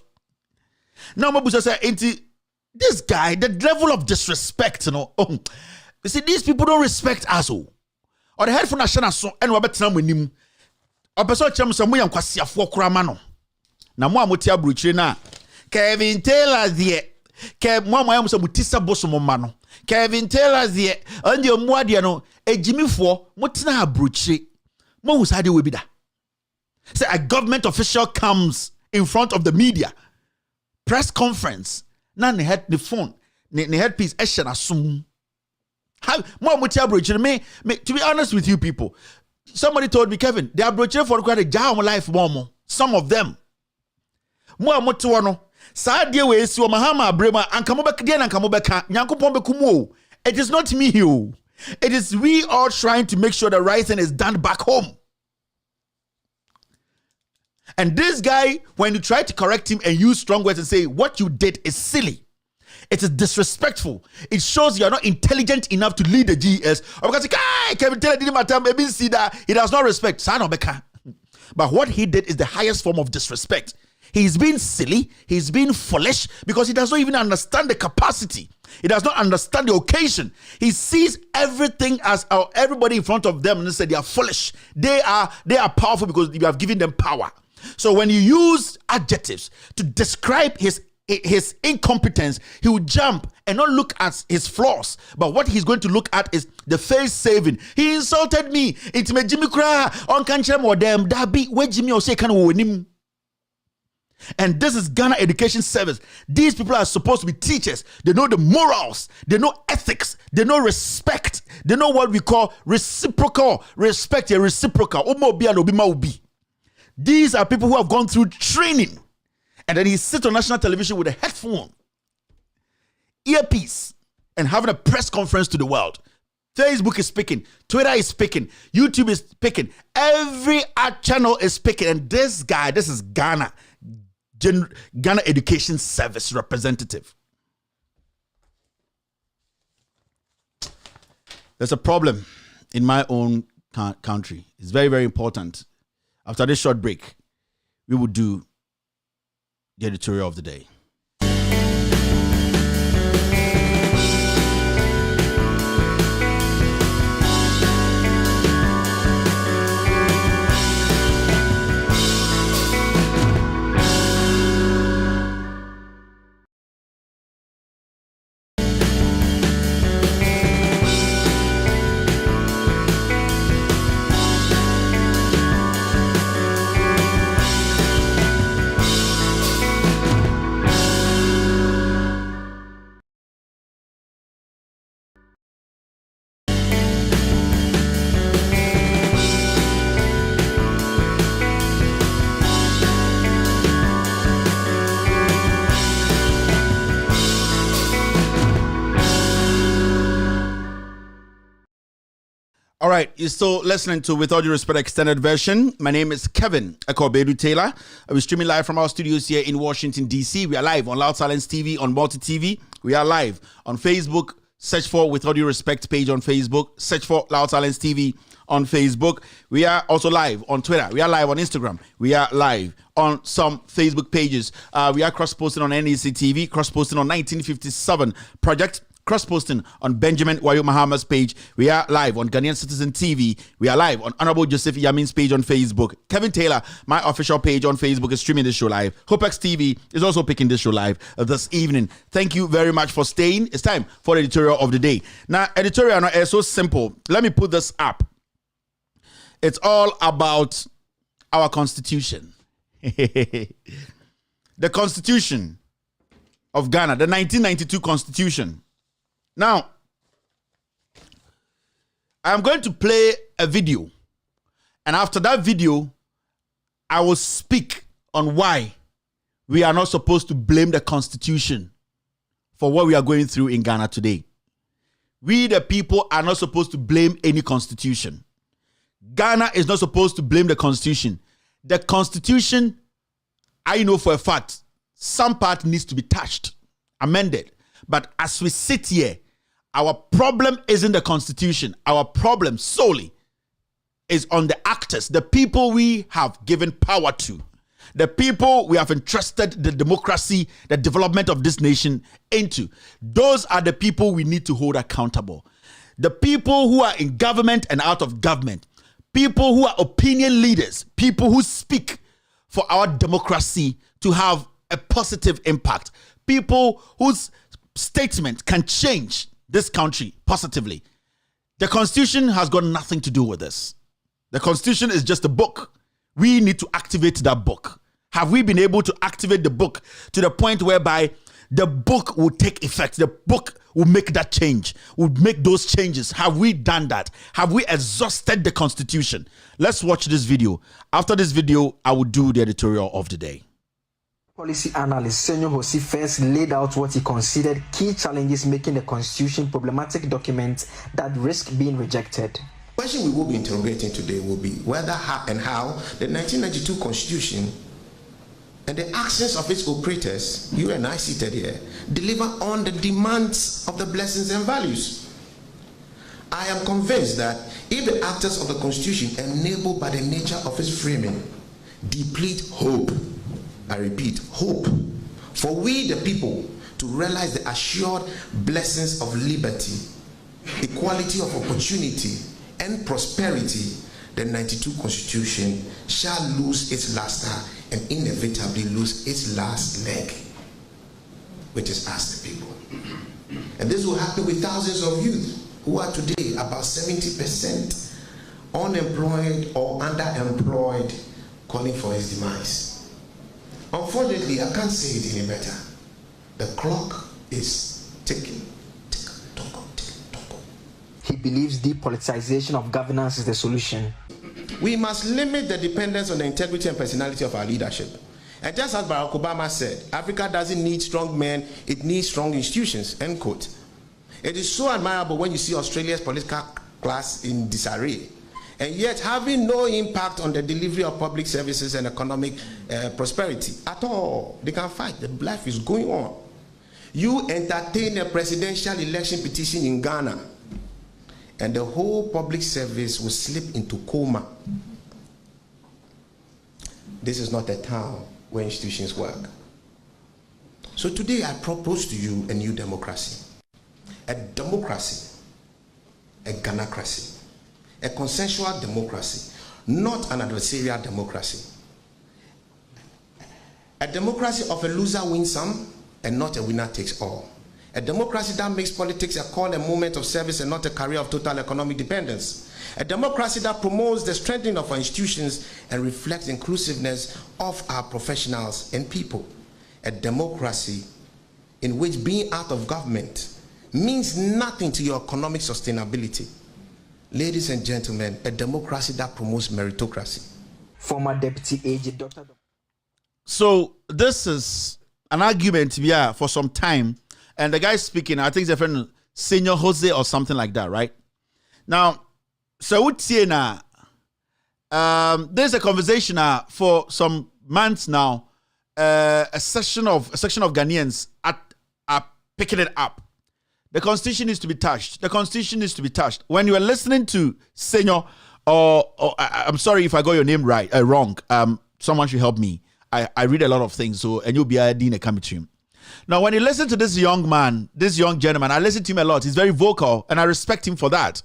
Now, Mabusa said, this guy, the level of disrespect, you see, these people don't respect us. Or the headphone ashana so and wabetina with him. Or person cham some way and kwasia for kramano. Na mo amotia bruchire na Kevin Taylor there. Kev mo mo some mutisa bosomo mano. Kevin Taylor there. And your muadia no ejimi for mutina bruchire. Mo usade we be da. Say a government official comes in front of the media. Press conference. Now they had the phone. They headpiece eshen assume. How more mutia bruchire me to be honest with you people. Somebody told me, Kevin, they are bruchire for quite a jam life more. Some of them. More motuano. Sadia we si Mahama Brema and Kamobeka and Kamobeka Nyankopon bekumo. It is not me you. It is we all trying to make sure the right thing is done back home. And this guy, when you try to correct him and use strong words and say what you did is silly, it is disrespectful. It shows you are not intelligent enough to lead the GS. Or because Kevin Taylor didn't matter, maybe see that he does not respect. But what he did is the highest form of disrespect. He's being silly, he's being foolish because he does not even understand the capacity. He does not understand the occasion. He sees everything as everybody in front of them and they say they are foolish. They are powerful because you have given them power. So when you use adjectives to describe his incompetence, he will jump and not look at his flaws. But what he's going to look at is the face saving. He insulted me. It's me Jimmy Cry on cancer more them. That be where Jimmy or say can win him. And this is Ghana Education Service. These people are supposed to be teachers. They know the morals. They know ethics. They know respect. They know what we call reciprocal respect. Reciprocal. These are people who have gone through training. And then he sits on national television with a headphone, earpiece, and having a press conference to the world. Facebook is speaking. Twitter is speaking. YouTube is speaking. Every art channel is speaking. And this guy, this is Ghana Education Service representative. There's a problem in my own country. It's very, very important. After this short break, we will do the editorial of the day. All right, you're still listening to With All Due Respect Extended Version. My name is Kevin Akobedu Taylor. We're streaming live from our studios here in Washington, D.C. We are live on Loud Silence TV, on Multi TV. We are live on Facebook. Search for With All Due Respect page on Facebook. Search for Loud Silence TV on Facebook. We are also live on Twitter. We are live on Instagram. We are live on some Facebook pages. We are cross-posting on NEC TV, cross-posting on 1957 Project, cross-posting on Benjamin Wayo Mahama's page. We are live on Ghanaian Citizen TV. We are live on Honorable Joseph Yamin's page on Facebook. Kevin Taylor, my official page on Facebook, is streaming this show live. Hopex TV is also picking this show live this evening. Thank you very much for staying. It's time for the editorial of the day. Now, editorial is so simple. Let me put this up. It's all about our Constitution. The Constitution of Ghana, the 1992 Constitution. Now, I'm going to play a video. And after that video, I will speak on why we are not supposed to blame the Constitution for what we are going through in Ghana today. We, the people, are not supposed to blame any Constitution. Ghana is not supposed to blame the Constitution. The Constitution I know for a fact some part needs to be touched, amended. But as we sit here, our problem isn't the Constitution. Our problem solely is on the actors, the people we have given power to, the people we have entrusted the democracy, the development of this nation into. Those are the people we need to hold accountable. The people who are in government and out of government, people who are opinion leaders, people who speak for our democracy to have a positive impact, people whose statement can change this country positively. The Constitution has got nothing to do with this. The Constitution is just a book. We need to activate that book. Have we been able to activate the book to the point whereby the book will take effect? The book will make that change, will make those changes. Have we done that? Have we exhausted the Constitution? Let's watch this video. After this video, I will do the editorial of the day. Policy analyst Senyo Hosi first laid out what he considered key challenges making the Constitution problematic document that risk being rejected. The question we will be interrogating today will be whether how the 1992 Constitution and the actions of its operators, you and I seated here, deliver on the demands of the blessings and values. I am convinced that if the actors of the Constitution, enabled by the nature of its framing, deplete hope, I repeat, hope, for we the people to realize the assured blessings of liberty, equality of opportunity, and prosperity, the 92 Constitution shall lose its luster and inevitably lose its last leg, which is us the people. And this will happen with thousands of youth who are today about 70% unemployed or underemployed, calling for its demise. Unfortunately, I can't say it any better. The clock is ticking. He believes depoliticization of governance is the solution. We must limit the dependence on the integrity and personality of our leadership. And just as Barack Obama said, Africa doesn't need strong men, it needs strong institutions, end quote. It is so admirable when you see Australia's political class in disarray, and yet having no impact on the delivery of public services and economic prosperity at all. They can fight, the life is going on. You entertain a presidential election petition in Ghana, and the whole public service will slip into coma. This is not a town where institutions work. So today I propose to you a new democracy. A democracy, a Ghanacracy, a consensual democracy, not an adversarial democracy. A democracy of a loser wins some and not a winner takes all. A democracy that makes politics a call and moment of service and not a career of total economic dependence. A democracy that promotes the strengthening of our institutions and reflects inclusiveness of our professionals and people. A democracy in which being out of government means nothing to your economic sustainability. Ladies and gentlemen, a democracy that promotes meritocracy. Former Deputy AG Dr. So this is an argument, yeah, for some time. And the guy speaking, I think he's a friend, Senyo Jose or something like that, right? Now, so there's a conversation for some months now. A section of Ghanaians are picking it up. The Constitution needs to be touched. The Constitution needs to be touched. When you are listening to Senyo, or I'm sorry if I got your name wrong. Someone should help me. I read a lot of things, so and you'll be a dean coming to him. Now, when you listen to this young man, this young gentleman, I listen to him a lot. He's very vocal, and I respect him for that.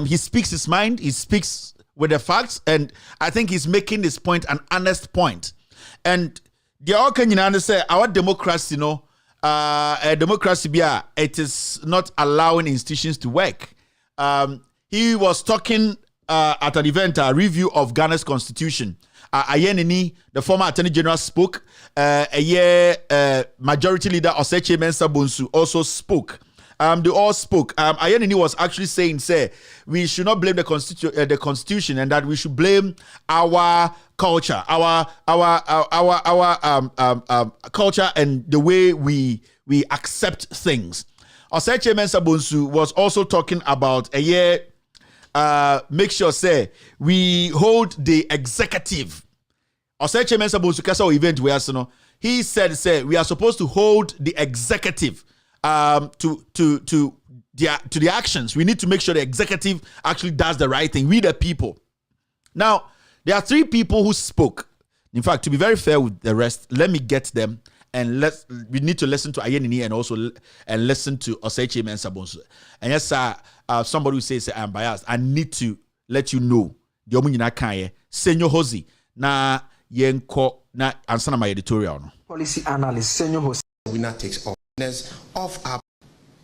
He speaks his mind. He speaks with the facts, and I think he's making this point an honest point. And the all can say our democracy, a democracy, it is not allowing institutions to work. He was talking at an event, a review of Ghana's constitution. Ayenini, the former Attorney General, spoke. Majority Leader Oseche Mensah Bonsu also spoke. They all spoke. Ayenini was actually saying, we should not blame the constitution, and that we should blame our culture, our culture, and the way we accept things. Oseche Mensah Bonsu was also talking about make sure we hold the executive. Oseche Mensah Kasa event where he said we are supposed to hold the executive to the actions. We need to make sure the executive actually does the right thing. We the people. Now, there are 3 people who spoke. In fact, to be very fair with the rest, let me get them, and we need to listen to Ayenini and also listen to Oseche Mensah. And yes, somebody who says I'm biased, I need to let you know the omunyina kan Senyo Hosi na yenko na ansana my editorial no. Policy analyst Senyo Hosi. Winner takes all. Of our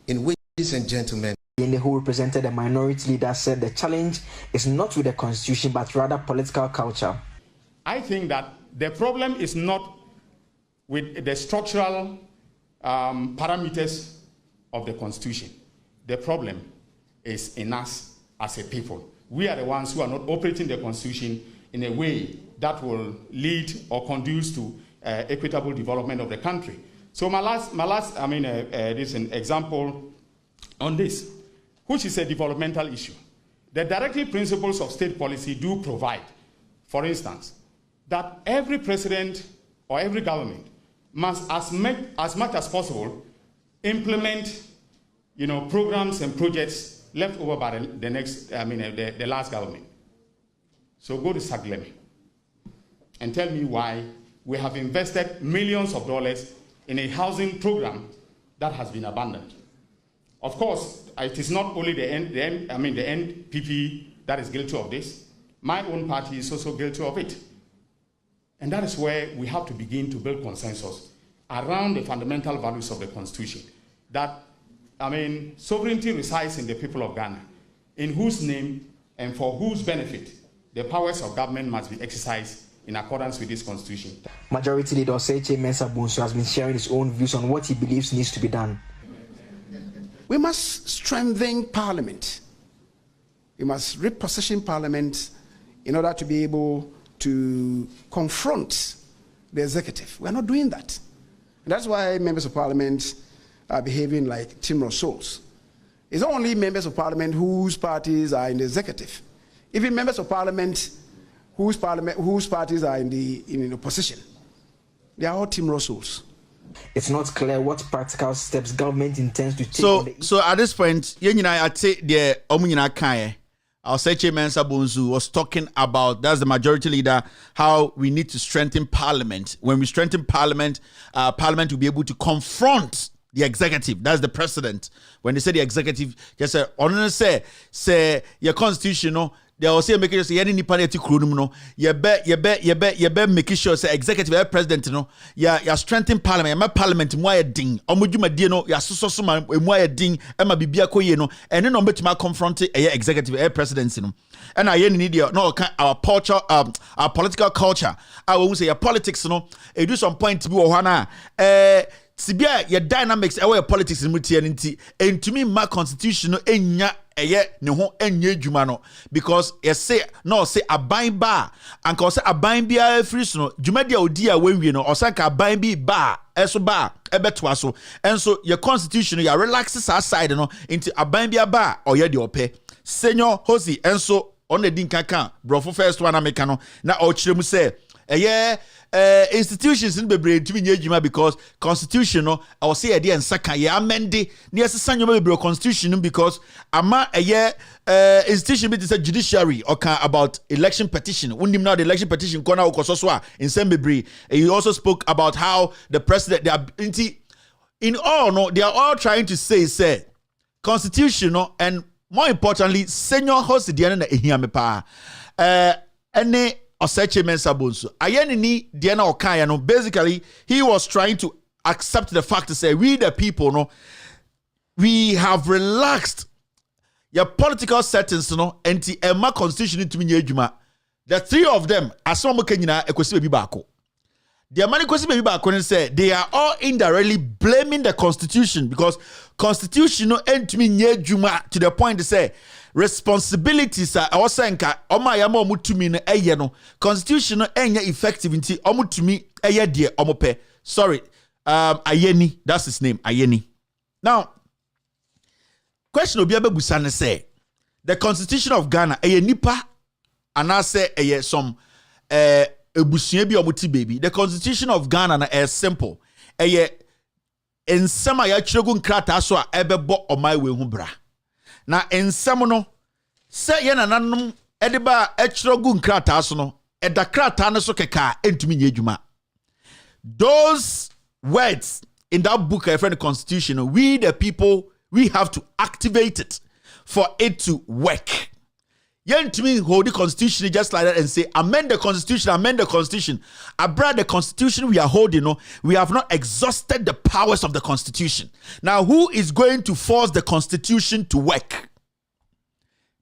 in which, ladies and gentlemen, who represented the minority leader, said the challenge is not with the constitution but rather political culture. I think that the problem is not with the structural parameters of the constitution. The problem is in us as a people. We are the ones who are not operating the constitution in a way that will lead or conduce to equitable development of the country. So my last, this is an example on this, which is a developmental issue. The directive principles of state policy do provide, for instance, that every president or every government must, as much as possible, implement, programs and projects left over by the last government. So go to Saglemi and tell me why we have invested millions of dollars in a housing program that has been abandoned. Of course, it is not only the NPP that is guilty of this. My own party is also guilty of it. And that is where we have to begin to build consensus around the fundamental values of the Constitution. That, sovereignty resides in the people of Ghana, in whose name and for whose benefit the powers of government must be exercised in accordance with this constitution. Majority Leader Oseche Mensah has been sharing his own views on what he believes needs to be done. We must strengthen Parliament. We must reposition Parliament in order to be able to confront the executive. We are not doing that. And that's why members of Parliament are behaving like timorous souls. It's not only members of Parliament whose parties are in the executive. Even members of Parliament whose parties are in the opposition. They are all timorous souls. It's not clear what practical steps government intends to take. So at this point, I take the omunyina kan. Oseche Mensah was talking about, that's the majority leader, how we need to strengthen Parliament. When we strengthen Parliament, Parliament will be able to confront the executive. That's the president. When they say the executive, just say your constitution, they will say making sure any party kronum no you be making sure say executive president no ya strengthen Parliament, ma Parliament mu ayedin omudwuma die no ya soso ma mu ayedin e ma bibia koye no ene no betima confront executive presidency no and aye ni dia no our culture, our political culture, I will say your politics no e do some point bi wo hana Sibia your dynamics our politics in mutia nti entumi ma constitution no enya eye ne ho enye dwuma no because say no say aban ba anka say aban bia free so no dwuma dia odi a wenwie no osanka aban bi ba eso ba ebeto aso enso your constitution your relaxes aside no into aban bia ba oye de ope Senyo Hosi enso on the din kankan brofo first one ameka no na o kiremu say institutions in bebre to be nyejuma because constitution no I will say idea and second year amende near sanyoma bebre constitution because ama institution be the judiciary or about election petition undim now the election petition corner okososwa in some bebre. He also spoke about how the president they are in all no they are all trying to say constitution no and more importantly Senyo Hosi dia na ehia me pa ene Oseche Mensah Ayenini Diana Okaya no basically he was trying to accept the fact to say we the people no we have relaxed your political settings no enti ema constitution to me adwuma the three of them asomo kanyina ekosi bebi baako the many kwesi bebi baako ne say they are all indirectly blaming the constitution because constitution no entumi nye adwuma to the point to say responsibilities are osenka omayama omutumi no eye no constitution no enya effective nti omutumi eye de omope sorry Ayeni, that's his name, Ayeni. Now question obi abebusa ne say the constitution of Ghana eye nipa anase eye some ebusua bi omuti baby. The Constitution of Ghana is simple. Eye ensem a ya kyeregu nkrata so a ebebo omai we hu bra. Na ensem no se ye nananom ediba ekyeregu nkrata so no eda krata no so keka entumi nye adwuma. Those words in that book, I friend the Constitution, we the people, we have to activate it for it to work. You to me hold the Constitution just like that and say, amend the Constitution, amend the Constitution. Abra the Constitution we are holding, we have not exhausted the powers of the Constitution. Now, who is going to force the Constitution to work?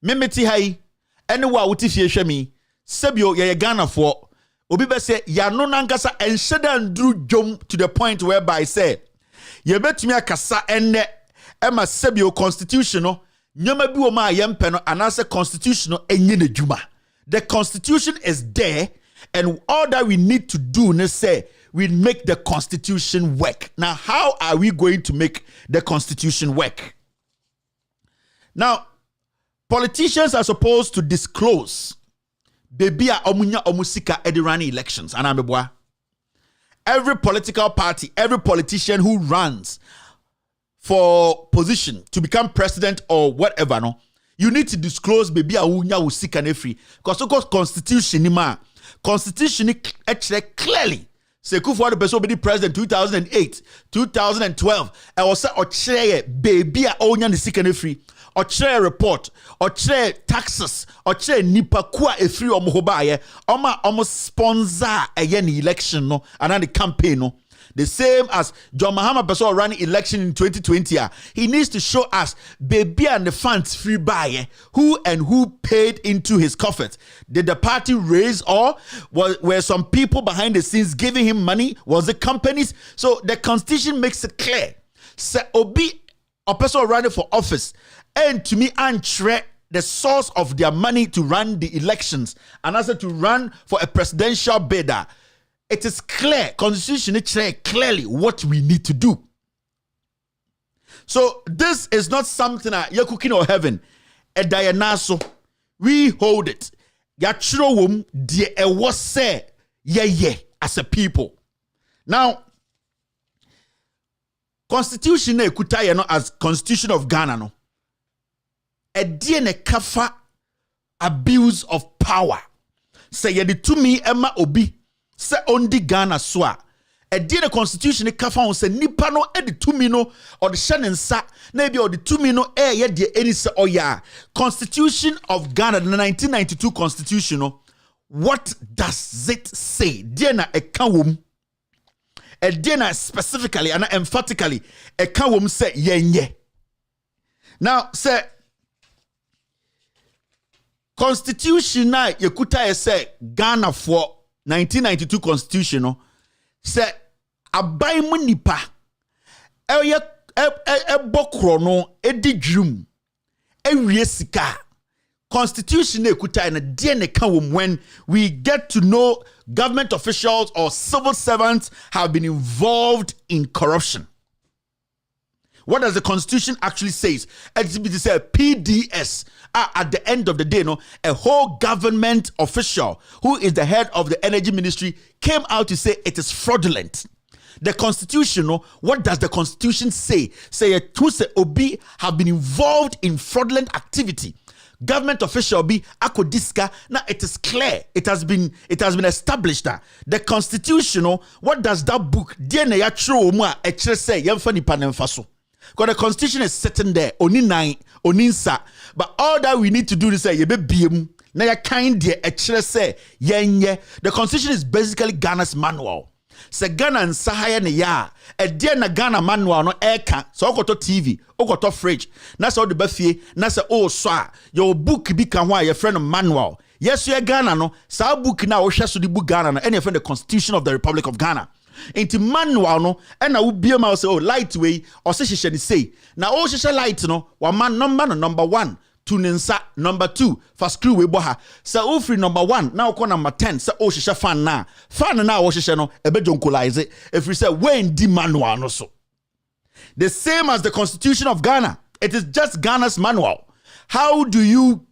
Memeti hai, anywa uti fie me, sebio ye Ghana for. Obi be say ya no nankasa enhyeda ndru dwom to the point whereby say ye betumi akasa enne ema sebio constitution no nyama bi wo ma yempe no anase constitution no enye na dwuma. The Constitution is there, and all that we need to do is say we make the Constitution work. Now, how are we going to make the Constitution work? Now, politicians are supposed to disclose baby a omunya omusika edirani elections. Anambeboa. Every political party, every politician who runs for position to become president or whatever, no, you need to disclose baby a unya usika nefri. Because so called constitution ni ma. Constitution actually clearly say Kufuor the person be president 2008, 2012. I was say ochre baby a unya nisika nefri. Ochre report, ochre taxes, ochre nipa kwa efri omohobaye, omo sponsor any election no, and the campaign no. The same as John Mahama Peso running election in 2020. He needs to show us baby and the funds free buy who and who paid into his coffers. Did the party raise or were some people behind the scenes giving him money? Was it companies? So the Constitution makes it clear. So Obi a person running for office and to me untre the source of their money to run the elections and also to run for a presidential bidder. It is clear, Constitution is clearly what we need to do. So this is not something that you're cooking or heaven. A Dianaso, we hold it. Yachirowum de e was say as a people. Now, Constitution ekutaya no as Constitution of Ghana no. A DNA kafa abuse of power. Say yedi to me Emma Obi. Se ondi Ghana soa. E di the Constitution kafa on se nipa no e di tumi no or the shanensa na bi or the tumi no ye di eni se oya. Constitution of Ghana, the 1992 Constitution no, what does it say? Diena e kawum. E diena specifically and emphatically e kawum se yenye. Now say Constitution na yekuta say Ghana for 1992 Constitution no say abai mu nipa bokro no edi drum ewie sika. Constitution ekuta na de ne ka when we get to know government officials or civil servants have been involved in corruption. What does the Constitution actually say? It says PDS. At the end of the day, no, a whole government official who is the head of the energy ministry came out to say it is fraudulent. The Constitution, no, what does the Constitution say? Say Obi have been involved in fraudulent activity. Government official be akodiska. Now it is clear. It has been established that the Constitution, no, what does that book? DNA ya true mo a say yemfa nipa nemfaso. Because the Constitution is sitting there, oni nine, oninsa. But all that we need to do is say, yebe biem, na ya kind de echere say, yenye. The Constitution is basically Ghana's manual. Se Ghana and Sahaya ne ya, e de na Ghana manual no eka. So okoto TV, okoto fridge. Na se o de befie, na se o swa. Your book bi kan wa your friend manual. Yes, you Ghana no. Sa book na o hwe so di book Ghana no. Any friend the Constitution of the Republic of Ghana. Into manual no and I will be a say oh light way or say now oh she light no one man number 1 tuninsa number 2 for screw we boha so free number 1 now call number 10 so oh she fan now oh she no e be jonkolize it if we say when di manual no so the same as the Constitution of Ghana. It is just Ghana's manual. How do you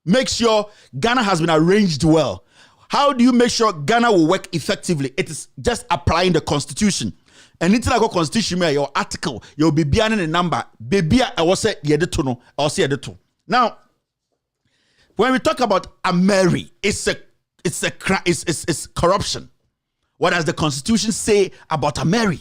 make sure Ghana has been arranged well? How do you make sure Ghana will work effectively? It is just applying the constitution. And it's like a constitution, your article, your baby and a number, baby, I was say yedeto no, I was say yedeto. Now, when we talk about a Mary, it's corruption. What does the constitution say about a Mary?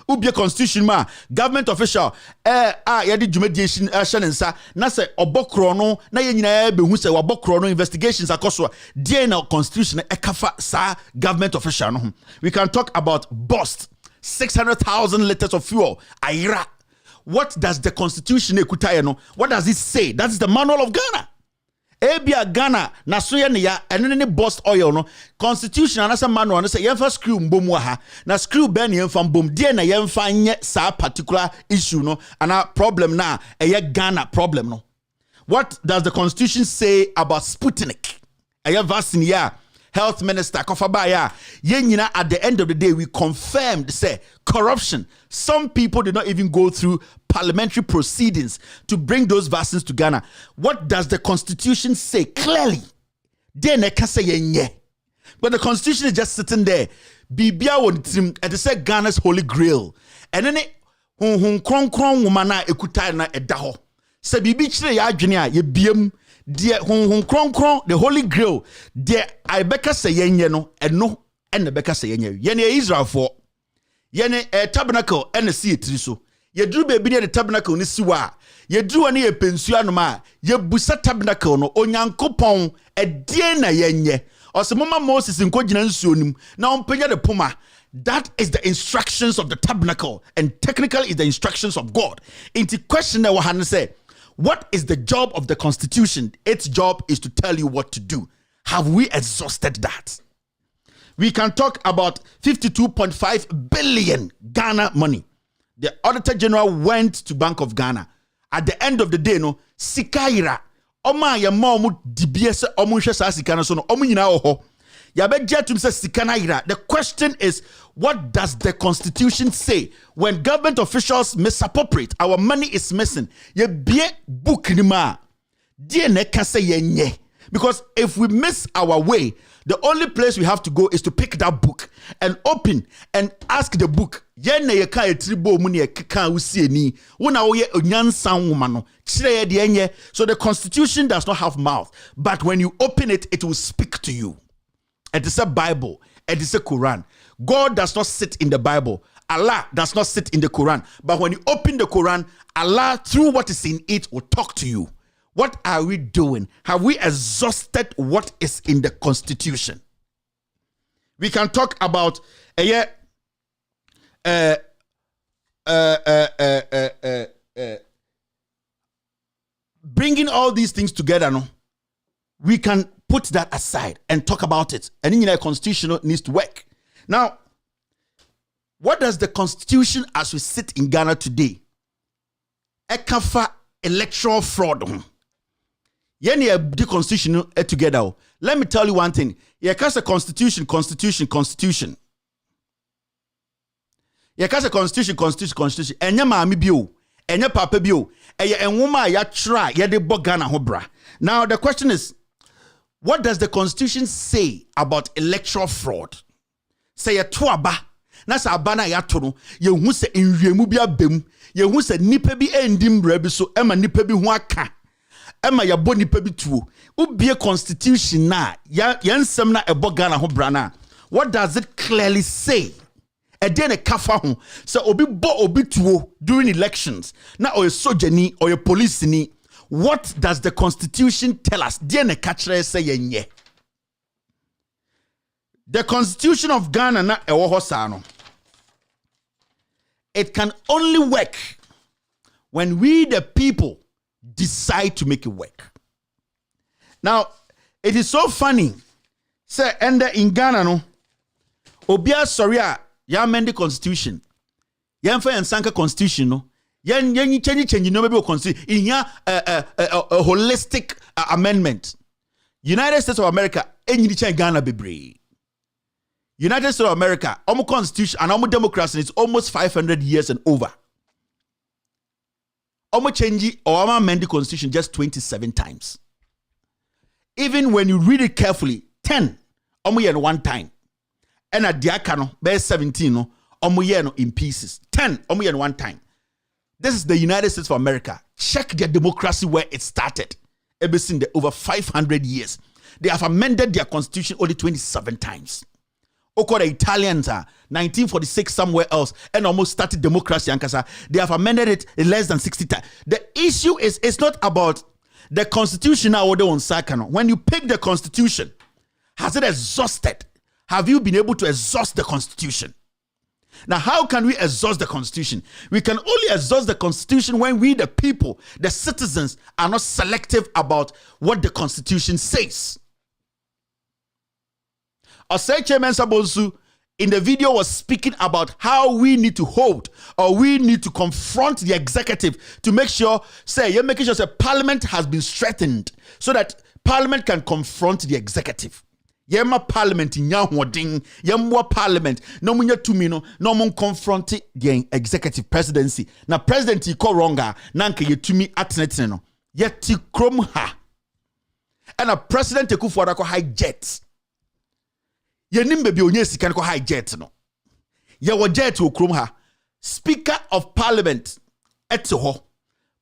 Ubia constitution ma government official yadi jumediation shanensa na se obokro na ye nyina be hu se obokro investigations akoso dey na constitution ekafa sa government official no. We can talk about bust 600,000 liters of fuel ayra. What does the constitution ekutaye no? What does it say? That is the manual of Ghana. Ebia Ghana na so ye ne ya eno ne bust oil no constitution anasa manual no say yemfa screw mbom ha na screw ben yemfa mbom die na yemfa nye sa particular issue no ana problem na eye Ghana problem no. What does the constitution say about Sputnik? Eye vaccine ya health minister kofaba ya ye nyina at the end of the day we confirmed say corruption. Some people did not even go through parliamentary proceedings to bring those vaccines to Ghana. What does the constitution say clearly? But the constitution is just sitting there. Bibia won trim at the Ghana's holy grail. And then kron womana ekuta na edaho. Se bibi chire ya adwene a ye biem de kron the holy grail de I beka say yenye no eno en beka say yenye. Yene Israel for yene tabernacle en see etri so. Yedru baby near the tabernacle ni siwa. Yedru ani ye pensua no ma. Ye busa tabernacle no onyankopon e die na yenye. Ose mama Moses nko gina nsuo nim na ompenya de poma. That is the instructions of the tabernacle and technically is the instructions of God. Into question that we say, what is the job of the constitution? Its job is to tell you what to do. Have we exhausted that? We can talk about 52.5 billion Ghana money. The Auditor General went to Bank of Ghana. At the end of the day, no, Sikaira, Oma ya momu DBS omunhwe sa sikana so no omu nyina oho. Ya be jetum se sikana ira. The question is, what does the constitution say when government officials misappropriate? Our money is missing. Ye bie book ni ma. Die ne ka se yenye. Because if we miss our way, the only place we have to go is to pick that book and open and ask the book. So the constitution does not have mouth, but when you open it, it will speak to you. It is a Bible. It is a Quran. God does not sit in the Bible. Allah does not sit in the Quran. But when you open the Quran, Allah, through what is in it, will talk to you. What are we doing? Have we exhausted what is in the constitution? We can talk about bringing all these things together. No, we can put that aside and talk about it. And in the constitution needs to work. Now, what does the constitution as we sit in Ghana today? Ekafa electoral fraud. The constitution together. Let me tell you one thing. You can't say constitution. You can't say constitution. Enya maami bio, enya papa bio, enya enwoma ya try ya de bogana hobra. Now the question is, what does the constitution say about electoral fraud? Say ya tuaba. Na sa abana ya tono. Ye hu se enwiemu bi abem. Ye hu se nipa bi endim bra bi so ema nipa bi hu aka. Ema ya bo nipa bi tuo. Ubie constitution na ya nsem na ebo Ghana ho bra na. What does it clearly say? Edene kafa ho se obi bo obi tuo during elections. Na or a sojani or a police ni. What does the constitution tell us? Dene kachre say yenye. The constitution of Ghana na ewo ho sa no. It can only work when we the people decide to make it work. Now, it is so funny. Say, and in Ghana, no, Obia Soria, ya amend the constitution. Ya mfa yansanka constitution, no. Ya change no maybe constitution. In ya a holistic amendment. United States of America, enyi change Ghana bebre. United States of America, omo constitution and omo democracy is almost 500 years and over. Omo change or amend the constitution just 27 times. Even when you read it carefully, 10 omo one time. And at Diaka no, be 17 no, omo no in pieces. 10 omo one time. This is the United States of America. Check their democracy where it started. Ever since over 500 years. They have amended their constitution only 27 times. Oko the Italians are 1946 somewhere else and almost started democracy. They have amended it in less than 60 times. The issue is it's not about the constitution now. When you pick the constitution, has it exhausted? Have you been able to exhaust the constitution? Now, how can we exhaust the constitution? We can only exhaust the constitution when we, the people, the citizens, are not selective about what the constitution says. Osei Chairman Sabonsu in the video was speaking about how we need to hold or we need to confront the executive to make sure, you're making sure that Parliament has been strengthened so that Parliament can confront the executive. Yema Parliament in Yahwading, Yamwa Parliament, no munya tumino, no mun confront the executive presidency. Na president ko wronga, nanke yetumi atnetino. Yeti krom ha. And a president Kufuor ko high jet. Yenim baby onye sika ko high jet no. Ye wo jet wo krom ha. Speaker of Parliament ete ho.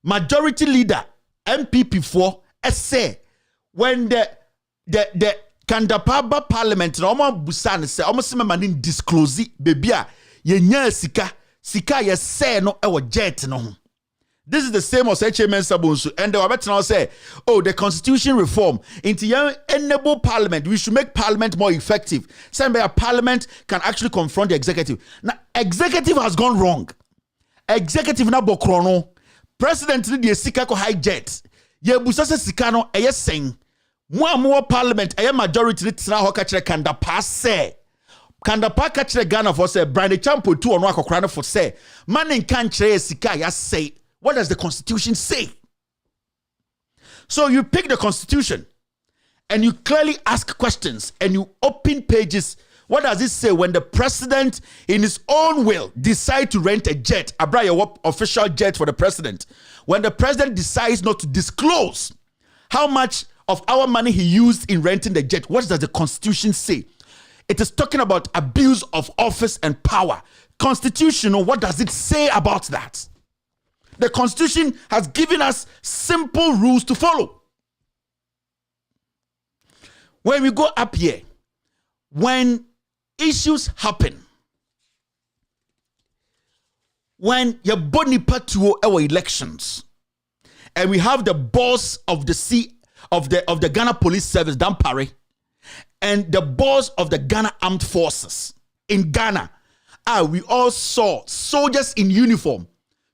Majority leader MPP for say when the Kandapaba Parliament na omo busan se omo se manin disclose baby a yenya sika ye say no e wo jet no ho. This is the same as HMN Sabonsu and they were better now say, oh, the constitution reform into enable Parliament. We should make Parliament more effective. Saying by a Parliament can actually confront the executive. Now, executive has gone wrong. Executive na bokrono. President ni the sika ko high jet. Ye busase sika no eye sen. More Parliament eye majority ni tina ho ka kire kanda pass say. Kanda pa ka kire Ghana for say Brand Champo 2 ono akokra no for say. Man in kan kire sika ya say. What does the Constitution say? So you pick the Constitution and you clearly ask questions and you open pages. What does it say when the president in his own will decide to rent a jet, a official jet for the president? When the president decides not to disclose how much of our money he used in renting the jet, what does the Constitution say? It is talking about abuse of office and power. Constitutional, what does it say about that? The Constitution has given us simple rules to follow. When we go up here, when issues happen, when you body to our elections, and we have the boss of the Ghana Police Service, Dan Parry, and the boss of the Ghana Armed Forces in Ghana, we all saw soldiers in uniform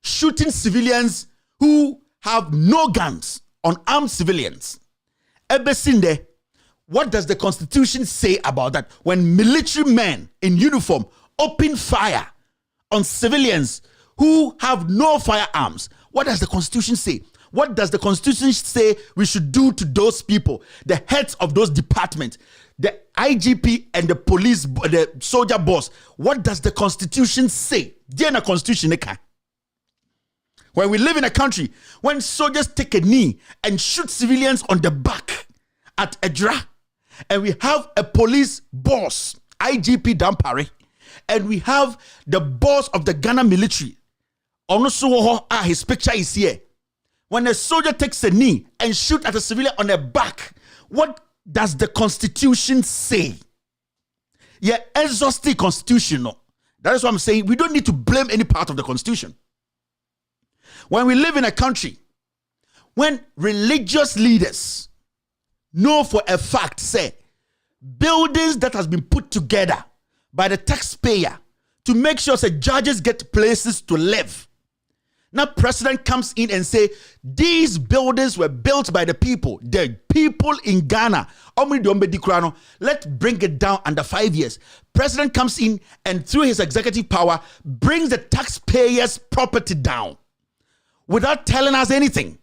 shooting civilians who have no guns on armed civilians. Ebesinde, what does the Constitution say about that? When military men in uniform open fire on civilians who have no firearms, what does the Constitution say? What does the Constitution say we should do to those people, the heads of those departments, the IGP and the police, the soldier boss? What does the Constitution say? Diana Constitution eka. When we live in a country, when soldiers take a knee and shoot civilians on the back at Edra, and we have a police boss, IGP Dan Parry, and we have the boss of the Ghana military, his picture is here. When a soldier takes a knee and shoot at a civilian on the back, what does the Constitution say? Yeah, exhaustive constitutional. That is what I'm saying. We don't need to blame any part of the Constitution. When we live in a country, when religious leaders know for a fact, say, buildings that has been put together by the taxpayer to make sure that judges get places to live. Now, president comes in and say, these buildings were built by the people in Ghana. Let's bring it down under 5 years. President comes in and through his executive power brings the taxpayers' property down without telling us anything.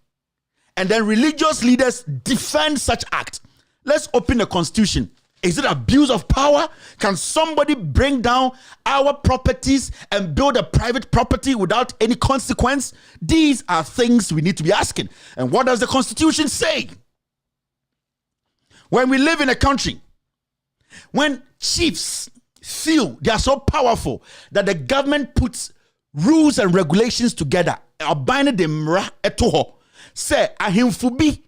And then religious leaders defend such act. Let's open the Constitution. Is it abuse of power? Can somebody bring down our properties and build a private property without any consequence? These are things we need to be asking. And what does the Constitution say? When we live in a country When chiefs feel they are so powerful that the government puts rules and regulations together, abine the mra etoho, say ahimfu bi,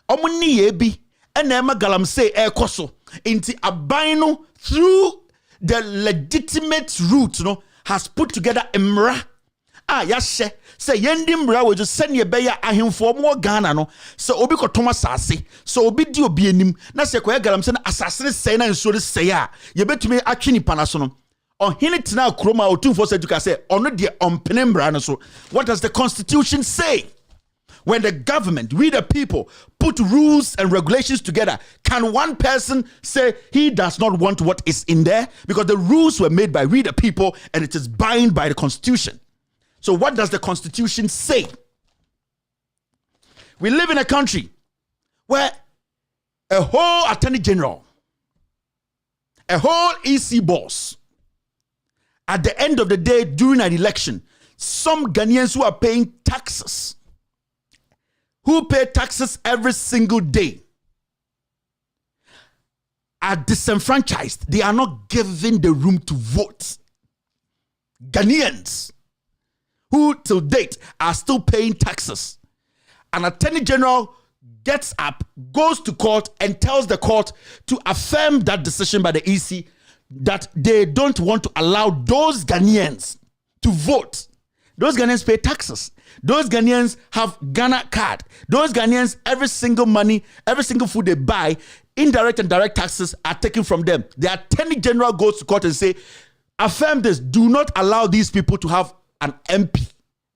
omuni ye bi, enema galam say ekoso, inti abino through the legitimate route, has put together mra. Yashe say yendi mra we just send ye beya ahimfo mo Ghana no so obi ko toma sase so obi di obi enim na se ko galam se na asase say na nso re say a ye betumi atwe nipa na so no ohene tena kroma otumfo saduka say ono de ompene mra no so. What does the Constitution say? When the government, we the people, put rules and regulations together, can one person say he does not want what is in there? Because the rules were made by we the people and it is bound by the Constitution. So what does the Constitution say? We live in a country where a whole Attorney General, a whole EC boss, at the end of the day during an election, some Ghanaians who are paying taxes, who pay taxes every single day, are disenfranchised. They are not given the room to vote. Ghanaians who till date are still paying taxes. An Attorney General gets up, goes to court and tells the court to affirm that decision by the EC that they don't want to allow those Ghanaians to vote. Those Ghanaians pay taxes. Those Ghanaians have Ghana card. Those Ghanaians, every single money, every single food they buy, indirect and direct taxes are taken from them. The Attorney General goes to court and say, affirm this. Do not allow these people to have an MP,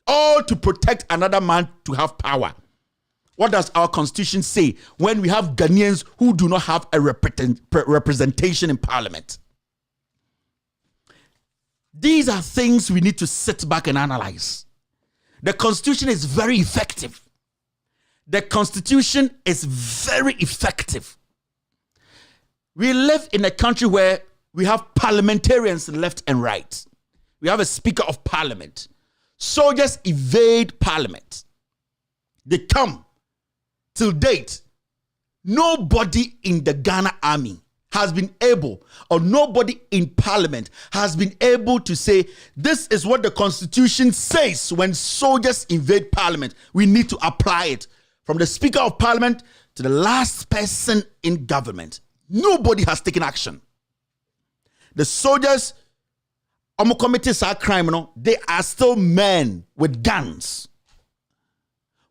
all to protect another man to have power. What does our Constitution say when we have Ghanaians who do not have a representation in Parliament? These are things we need to sit back and analyze. The Constitution is very effective. The Constitution is very effective. We live in a country where we have parliamentarians left and right. We have a Speaker of Parliament. Soldiers evade Parliament. They come. Till date, nobody in the Ghana army has been able, or nobody in Parliament has been able to say, this is what the Constitution says when soldiers invade Parliament. We need to apply it. From the Speaker of Parliament to the last person in government. Nobody has taken action. The soldiers, committed our crime, they are still men with guns.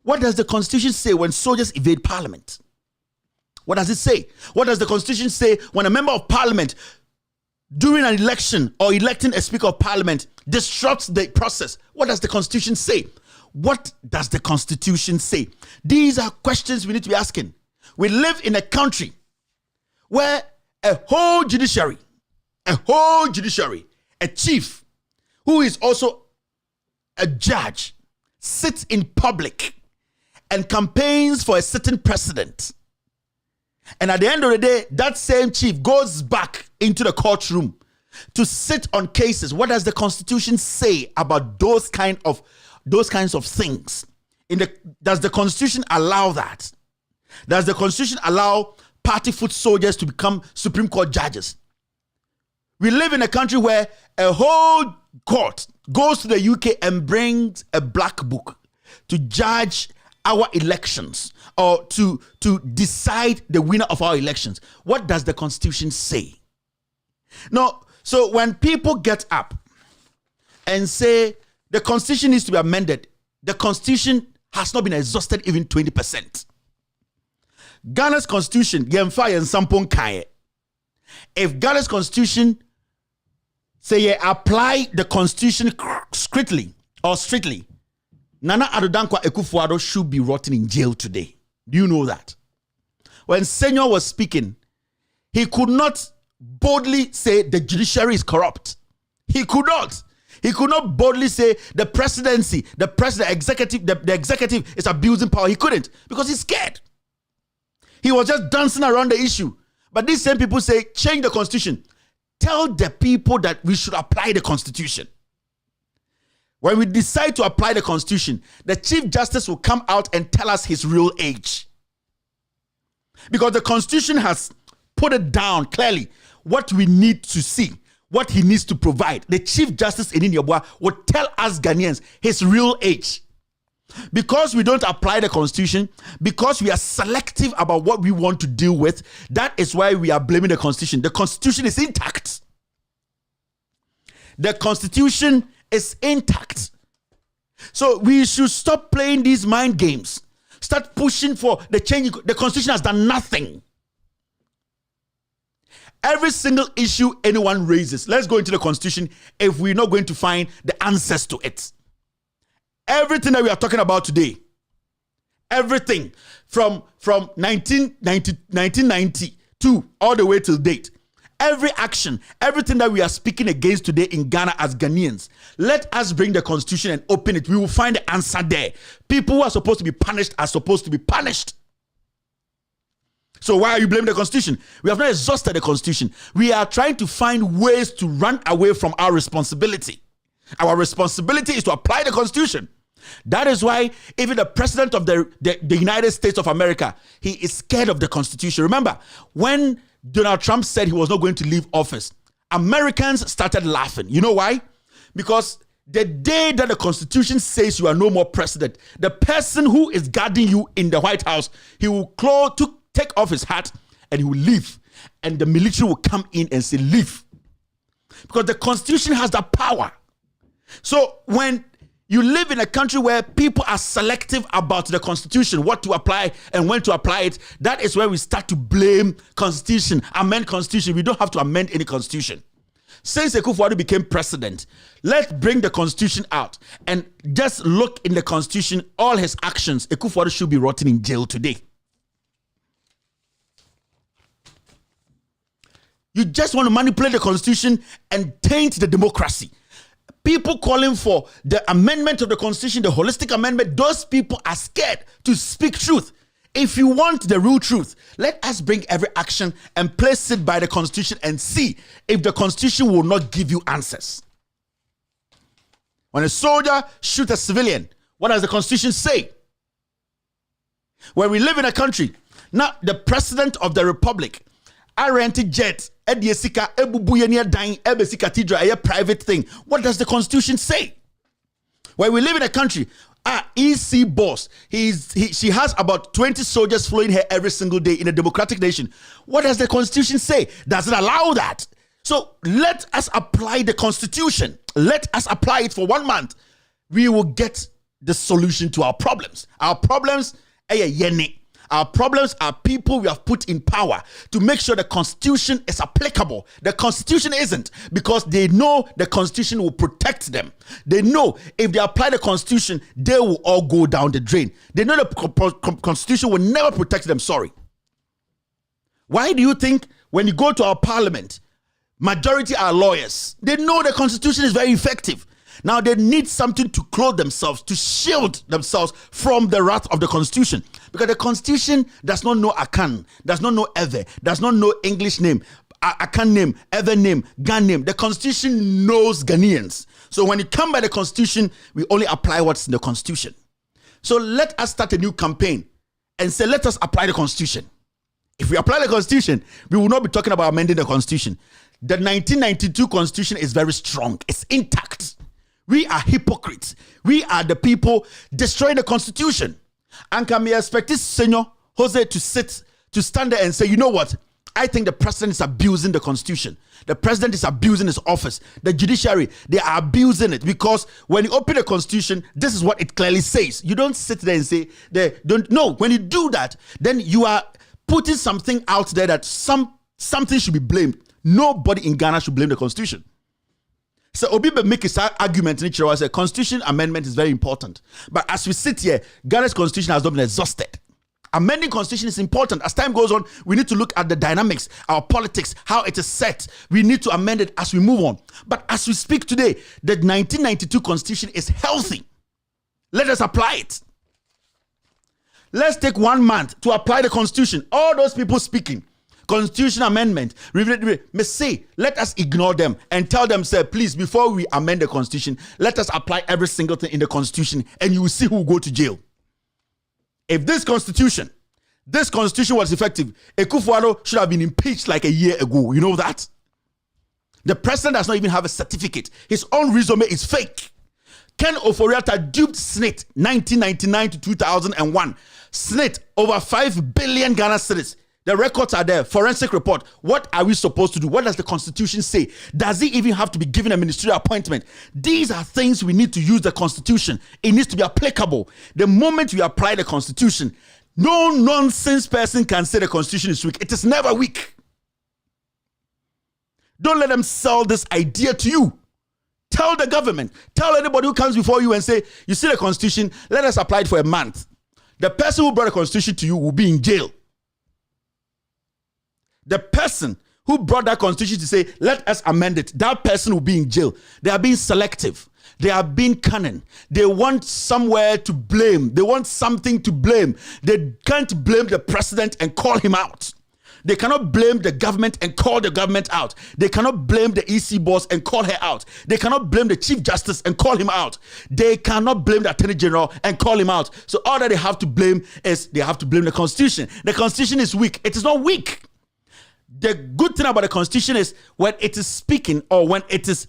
What does the Constitution say when soldiers evade Parliament? What does it say? What does the Constitution say when a member of Parliament, during an election or electing a Speaker of Parliament, disrupts the process? What does the Constitution say? What does the Constitution say? These are questions we need to be asking. We live in a country where a whole judiciary, a chief who is also a judge, sits in public and campaigns for a certain president. And at the end of the day, that same chief goes back into the courtroom to sit on cases. What does the Constitution say about those kinds of things? Does the Constitution allow that? Does the Constitution allow party foot soldiers to become Supreme Court judges? We live in a country where a whole court goes to the UK and brings a black book to judge our elections or to decide the winner of our elections. What does the Constitution say? No, so when people get up and say the Constitution needs to be amended, the Constitution has not been exhausted even 20%. Ghana's Constitution, if Ghana's Constitution say you apply the Constitution strictly, Nana Addo Dankwa Akufo-Addo should be rotting in jail today. Do you know that? When Senor was speaking, he could not boldly say the judiciary is corrupt. He could not. He could not boldly say the presidency, the executive is abusing power. He couldn't because he's scared. He was just dancing around the issue. But these same people say, change the Constitution. Tell the people that we should apply the Constitution. When we decide to apply the Constitution, the Chief Justice will come out and tell us his real age. Because the Constitution has put it down clearly. what we need to see, what he needs to provide. The Chief Justice in Yabua will tell us Ghanaians his real age. Because we don't apply the Constitution, because we are selective about what we want to deal with, that is why we are blaming the Constitution. The Constitution is intact. The Constitution is intact. So we should stop playing these mind games. Start pushing for the change. The Constitution has done nothing. Every single issue anyone raises, let's go into the Constitution if we're not going to find the answers to it. Everything that we are talking about today, everything from 1992 all the way till date, every action, everything that we are speaking against today in Ghana as Ghanaians, let us bring the Constitution and open it. We will find the answer there. People who are supposed to be punished are supposed to be punished. So why are you blaming the Constitution? We have not exhausted the Constitution. We are trying to find ways to run away from our responsibility. Our responsibility is to apply the Constitution. That is why even the president of the United States of America, he is scared of the Constitution. Remember, when Donald Trump said he was not going to leave office, Americans started laughing. You know why? Because the day that the Constitution says you are no more president, the person who is guarding you in the White House, he will take off his hat and he will leave. And the military will come in and say, leave. Because the Constitution has that power. So when you live in a country where people are selective about the Constitution, what to apply and when to apply it, that is where we start to blame Constitution, amend Constitution. We don't have to amend any Constitution. Since Akufo-Addo became president, let's bring the Constitution out and just look in the Constitution, all his actions. Akufo-Addo should be rotting in jail today. You just want to manipulate the Constitution and taint the democracy. People calling for the amendment of the Constitution, the holistic amendment, those people are scared to speak truth. If you want the real truth, let us bring every action and place it by the Constitution and see if the Constitution will not give you answers. When a soldier shoots a civilian, what does the Constitution say? When we live in a country, now the President of the Republic, I rented jet, a private thing. What does the Constitution say? When we live in a country, EC boss, she has about 20 soldiers following her every single day in a democratic nation. What does the Constitution say? Does it allow that? So let us apply the Constitution. Let us apply it for 1 month. We will get the solution to our problems. Our problems Our problems are people we have put in power to make sure the Constitution is applicable. The Constitution isn't, because they know the Constitution will protect them. They know if they apply the Constitution, they will all go down the drain. They know the Constitution will never protect them. Sorry. Why do you think when you go to our parliament, majority are lawyers? They know the Constitution is very effective. Now they need something to clothe themselves, to shield themselves from the wrath of the Constitution. Because the Constitution does not know Akan, does not know Ever, does not know English name, Akan name, Ever name, Ghan name. The Constitution knows Ghanaians. So when you come by the Constitution, we only apply what's in the Constitution. So let us start a new campaign and say, let us apply the Constitution. If we apply the Constitution, we will not be talking about amending the Constitution. The 1992 Constitution is very strong. It's intact. We are hypocrites. We are the people destroying the Constitution. And can we expect this Senor Jose to stand there and say, you know what? I think the president is abusing the Constitution. The president is abusing his office. The judiciary, they are abusing it, because when you open the Constitution, this is what it clearly says. You don't sit there and say, no. When you do that, then you are putting something out there that something should be blamed. Nobody in Ghana should blame the Constitution. So Obibe make his argument in Ichiro said Constitution amendment is very important. But as we sit here, Ghana's Constitution has not been exhausted. Amending Constitution is important. As time goes on, we need to look at the dynamics, our politics, how it is set. We need to amend it as we move on. But as we speak today, the 1992 Constitution is healthy. Let us apply it. Let's take 1 month to apply the Constitution. All those people speaking Constitution amendment, let us ignore them and tell them, say, please, before we amend the Constitution, let us apply every single thing in the Constitution, and you will see who will go to jail. If this Constitution this constitution was effective, Akufo-Addo should have been impeached like a year ago. You know that? The president does not even have a certificate. His own resume is fake. Ken Ofori-Atta duped SSNIT 1999 to 2001. SSNIT over 5 billion Ghana cedis. The records are there. Forensic report. What are we supposed to do? What does the constitution say? Does he even have to be given a ministerial appointment? These are things we need to use the constitution. It needs to be applicable. The moment we apply the constitution, no nonsense person can say the constitution is weak. It is never weak. Don't let them sell this idea to you. Tell the government, tell anybody who comes before you and say, you see the constitution, let us apply it for a month. The person who brought the constitution to you will be in jail. The person who brought that constitution to say, let us amend it, that person will be in jail. They are being selective. They are being cunning. They want somewhere to blame. They want something to blame. They can't blame the president and call him out. They cannot blame the government and call the government out. They cannot blame the EC boss and call her out. They cannot blame the Chief Justice and call him out. They cannot blame the Attorney General and call him out. So all that they have to blame is they have to blame the Constitution. The Constitution is weak. It is not weak. The good thing about the Constitution is when it is speaking or when it is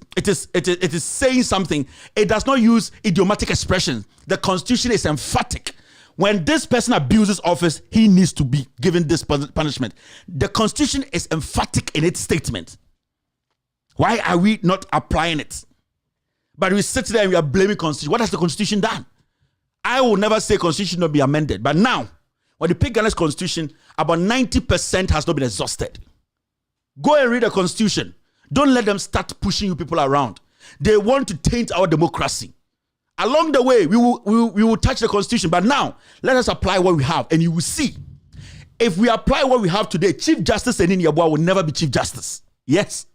saying something, it does not use idiomatic expressions. The Constitution is emphatic. When this person abuses office, he needs to be given this punishment. The Constitution is emphatic in its statement. Why are we not applying it? But we sit there and we are blaming Constitution. What has the Constitution done? I will never say Constitution not be amended. But now, when you pick Ghana's Constitution, about 90% has not been exhausted. Go and read the Constitution. Don't let them start pushing you people around. They want to taint our democracy. Along the way, we will touch the Constitution. But now, let us apply what we have. And you will see. If we apply what we have today, Chief Justice Enin Yabua will never be Chief Justice. Yes.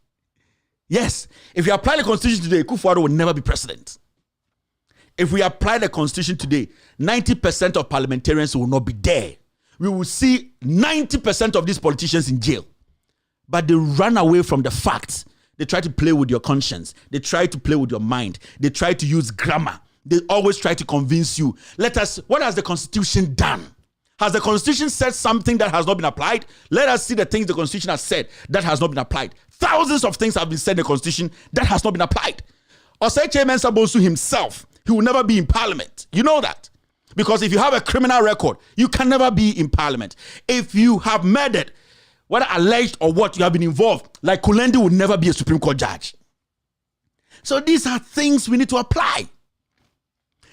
Yes. If we apply the Constitution today, Akufo-Addo will never be president. If we apply the Constitution today, 90% of parliamentarians will not be there. We will see 90% of these politicians in jail. But they run away from the facts. They try to play with your conscience. They try to play with your mind. They try to use grammar. They always try to convince you. What has the Constitution done? Has the Constitution said something that has not been applied? Let us see the things the Constitution has said that has not been applied. Thousands of things have been said in the Constitution that has not been applied. Osei Mensah Bonsu himself, he will never be in Parliament. You know that. Because if you have a criminal record, you can never be in Parliament. If you have murdered, whether alleged or what, you have been involved, like Kulendi will never be a Supreme Court judge. So these are things we need to apply.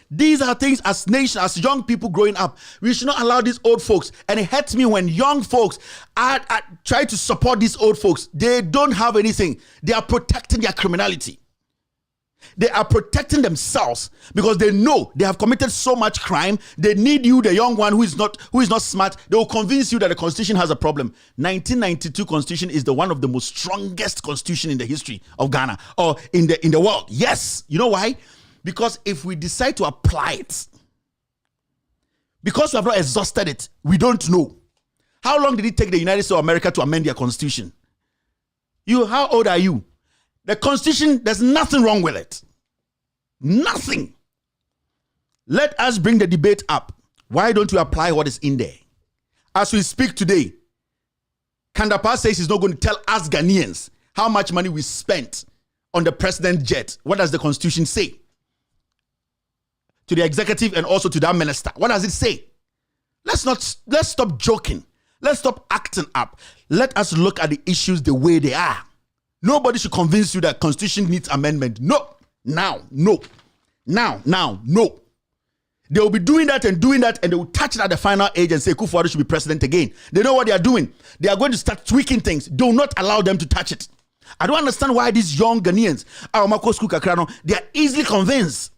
These are things as nation, as young people growing up, we should not allow these old folks. And it hurts me when young folks try to support these old folks. They don't have anything. They are protecting their criminality. They are protecting themselves because they know they have committed so much crime. They need you, the young one who is not smart. They will convince you that the Constitution has a problem. 1992 Constitution is one of the most strongest constitution in the history of Ghana or in the world. Yes, you know why? Because if we decide to apply it, because we have not exhausted it, we don't know. How long did it take the United States of America to amend their Constitution? How old are you? The Constitution, there's nothing wrong with it. Nothing. Let us bring the debate up. Why don't you apply what is in there? As we speak today, Kandapa says he's not going to tell us Ghanaians how much money we spent on the president's jet. What does the Constitution say? To the executive and also to that minister. What does it say? Let's stop joking. Let's stop acting up. Let us look at the issues the way they are. Nobody should convince you that Constitution needs amendment. No. Now, no. They will be doing that and they will touch it at the final age and say Akufo-Addo should be president again. They know what they are doing. They are going to start tweaking things. Do not allow them to touch it. I don't understand why these young Ghanaians, they are easily convinced.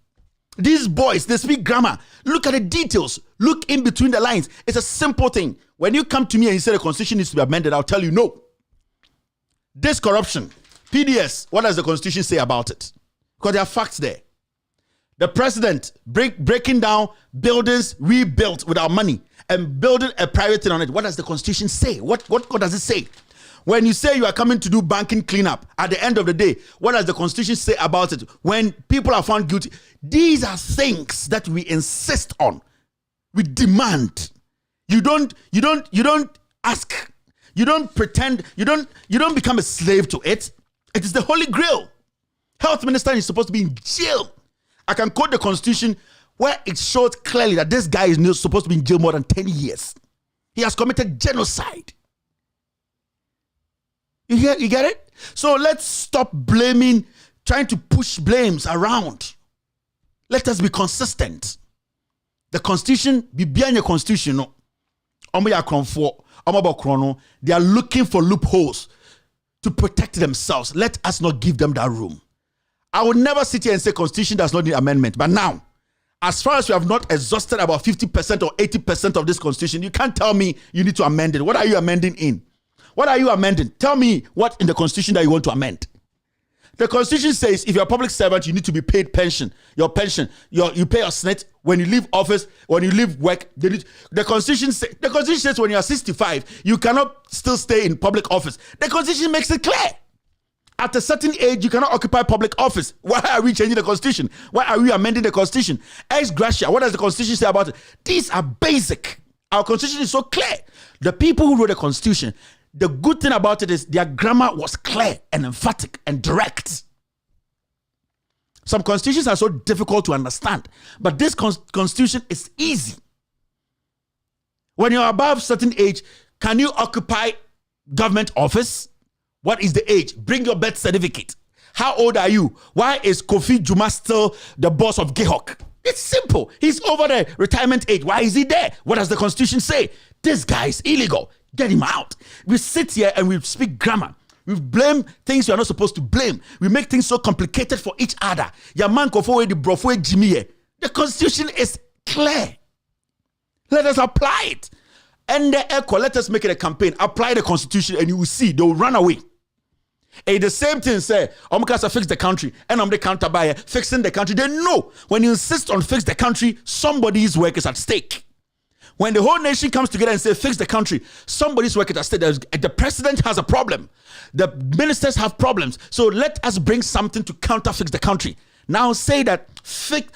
These boys, they speak grammar. Look at the details. Look in between the lines. It's a simple thing. When you come to me and you say the Constitution needs to be amended, I'll tell you no. This corruption, PDS, what does the Constitution say about it? Because there are facts there. The president breaking down buildings we built with our money and building a private thing on it. What does the Constitution say? What does it say? When you say you are coming to do banking cleanup, at the end of the day, what does the Constitution say about it? When people are found guilty, these are things that we insist on. We demand. You don't ask. You don't pretend. You don't become a slave to it. It is the Holy Grail. Health minister is supposed to be in jail. I can quote the Constitution where it shows clearly that this guy is not supposed to be in jail more than 10 years. He has committed genocide. You get it? So let's stop blaming, trying to push blames around. Let us be consistent. The Constitution, be behind the Constitution. They are looking for loopholes to protect themselves. Let us not give them that room. I would never sit here and say Constitution does not need amendment. But now, as far as we have not exhausted about 50% or 80% of this Constitution, you can't tell me you need to amend it. What are you amending in? What are you amending? Tell me what in the Constitution that you want to amend. The Constitution says if you're a public servant, you need to be paid pension. Your pension, you pay your SNET when you leave office, when you leave work. The Constitution says when you are 65, you cannot still stay in public office. The Constitution makes it clear. At a certain age, you cannot occupy public office. Why are we changing the Constitution? Why are we amending the Constitution? Ex gratia, what does the Constitution say about it? These are basic. Our Constitution is so clear. The people who wrote the Constitution, the good thing about it is their grammar was clear and emphatic and direct. Some constitutions are so difficult to understand, but this Constitution is easy. When you're above a certain age, can you occupy government office? What is the age? Bring your birth certificate. How old are you? Why is Kofi Juma still the boss of Gehok? It's simple. He's over the retirement age. Why is he there? What does the Constitution say? This guy is illegal. Get him out. We sit here and we speak grammar. We blame things we are not supposed to blame. We make things so complicated for each other. The Constitution is clear. Let us apply it. And the echo, let us make it a campaign. Apply the Constitution and you will see they will run away. And the same thing say, I'm going to fix the country and I'm the counter buyer fixing the country. They know when you insist on fix the country, somebody's work is at stake. When the whole nation comes together and say fix the country, somebody's work is at stake. The president has a problem. The ministers have problems. So let us bring something to counter fix the country. Now say that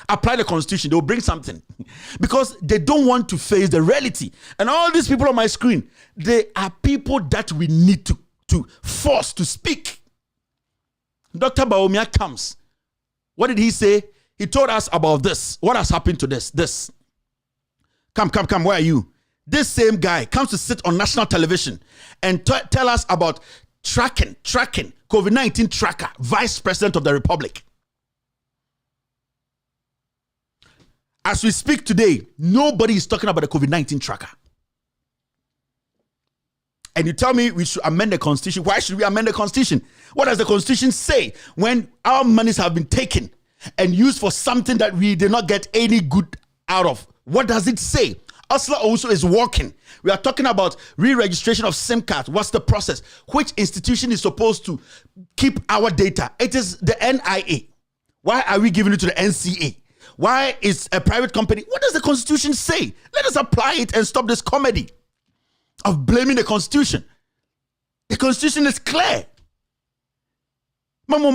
apply the Constitution, they'll bring something. Because they don't want to face the reality. And all these people on my screen, they are people that we need to force to speak. Dr. Bawumia comes. What did he say? He told us about this. What has happened to this? Come, where are you? This same guy comes to sit on national television and tell us about tracking, COVID-19 tracker, Vice President of the Republic. As we speak today, nobody is talking about the COVID-19 tracker. And you tell me we should amend the Constitution. Why should we amend the Constitution? What does the Constitution say when our monies have been taken and used for something that we did not get any good out of? What does it say? Oslo also is working. We are talking about re-registration of SIM cards. What's the process? Which institution is supposed to keep our data? It is the NIA. Why are we giving it to the NCA? Why is a private company? What does the Constitution say? Let us apply it and stop this comedy of blaming the Constitution. The Constitution is clear. Your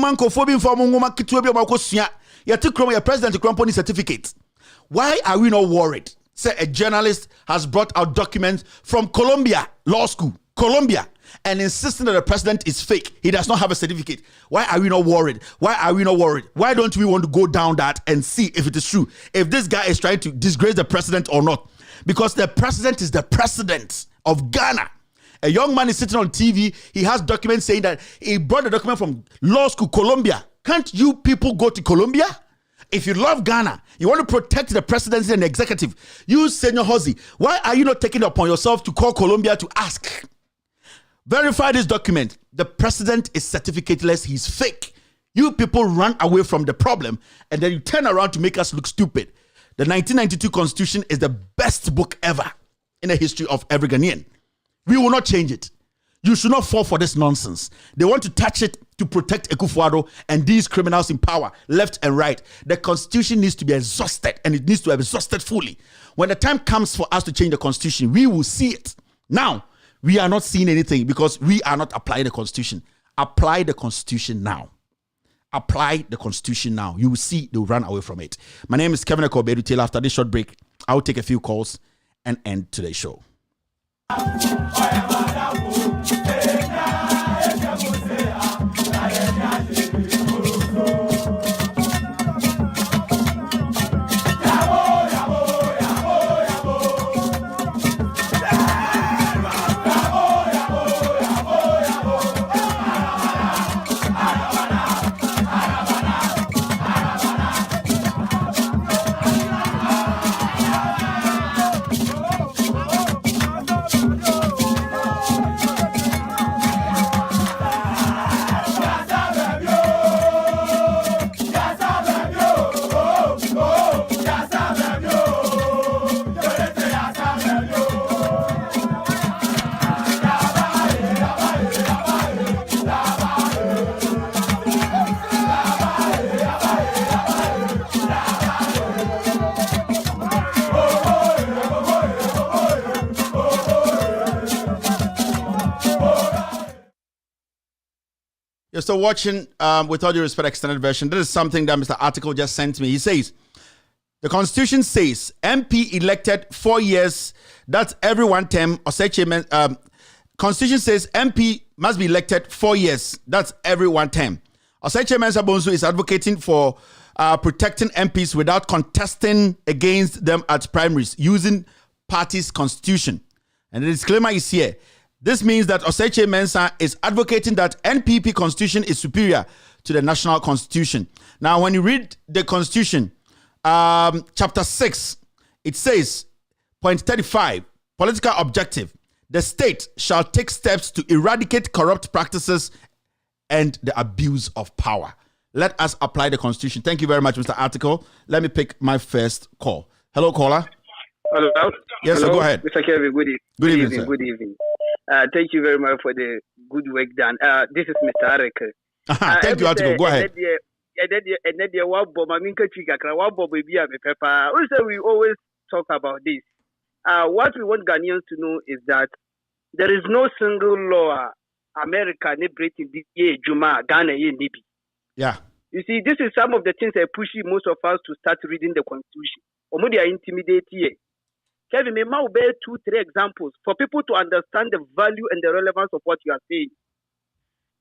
president certificate. Why are we not worried? Say a journalist has brought out documents from Columbia Law School, Columbia, and insisting that the president is fake. He does not have a certificate. Why are we not worried? Why don't we want to go down that and see if it is true? If this guy is trying to disgrace the president or not? Because the president is the president of Ghana. A young man is sitting on TV. He has documents saying that he brought the document from Law School, Columbia. Can't you people go to Columbia? If you love Ghana, you want to protect the presidency and the executive, you, Senor Hosi, why are you not taking it upon yourself to call Columbia to ask? Verify this document. The president is certificateless. He's fake. You people run away from the problem and then you turn around to make us look stupid. The 1992 Constitution is the best book ever in the history of every Ghanaian. We will not change it. You should not fall for this nonsense. They want to touch it to protect Akufo-Addo and these criminals in power, left and right. The Constitution needs to be exhausted, and it needs to be exhausted fully. When the time comes for us to change the Constitution, we will see it. Now, we are not seeing anything because we are not applying the Constitution. Apply the Constitution now. Apply the Constitution now. You will see they will run away from it. My name is Kevin Ekobedu. Till after this short break, I will take a few calls and end today's show. You're still watching, with all due respect, extended version. This is something that Mr. Article just sent me. He says, the Constitution says MP elected 4 years, that's every one term. Constitution says MP must be elected 4 years, that's every one term. Oseche Mensah Bonsu is advocating for protecting MPs without contesting against them at primaries using party's constitution. And the disclaimer is here. This means that Oseche Mensah is advocating that NPP constitution is superior to the national constitution. Now, when you read the constitution, chapter 6, it says, point 35, political objective, the state shall take steps to eradicate corrupt practices and the abuse of power. Let us apply the constitution. Thank you very much, Mr. Article. Let me pick my first call. Hello, caller. Hello. Yes, Hello. Sir, go ahead. Mr. Kevin, good evening. Good evening, sir. Good evening. Thank you very much for the good work done. This is Mr. Article. Thank you, Article. Go ahead. We always talk about this. What we want Ghanaians to know is that there is no single law America liberating the Juma Ghana Nibi. Yeah. You see, this is some of the things that push most of us to start reading the Constitution. Omo are intimidated. Kevin, may I bear 2-3 examples for people to understand the value and the relevance of what you are saying.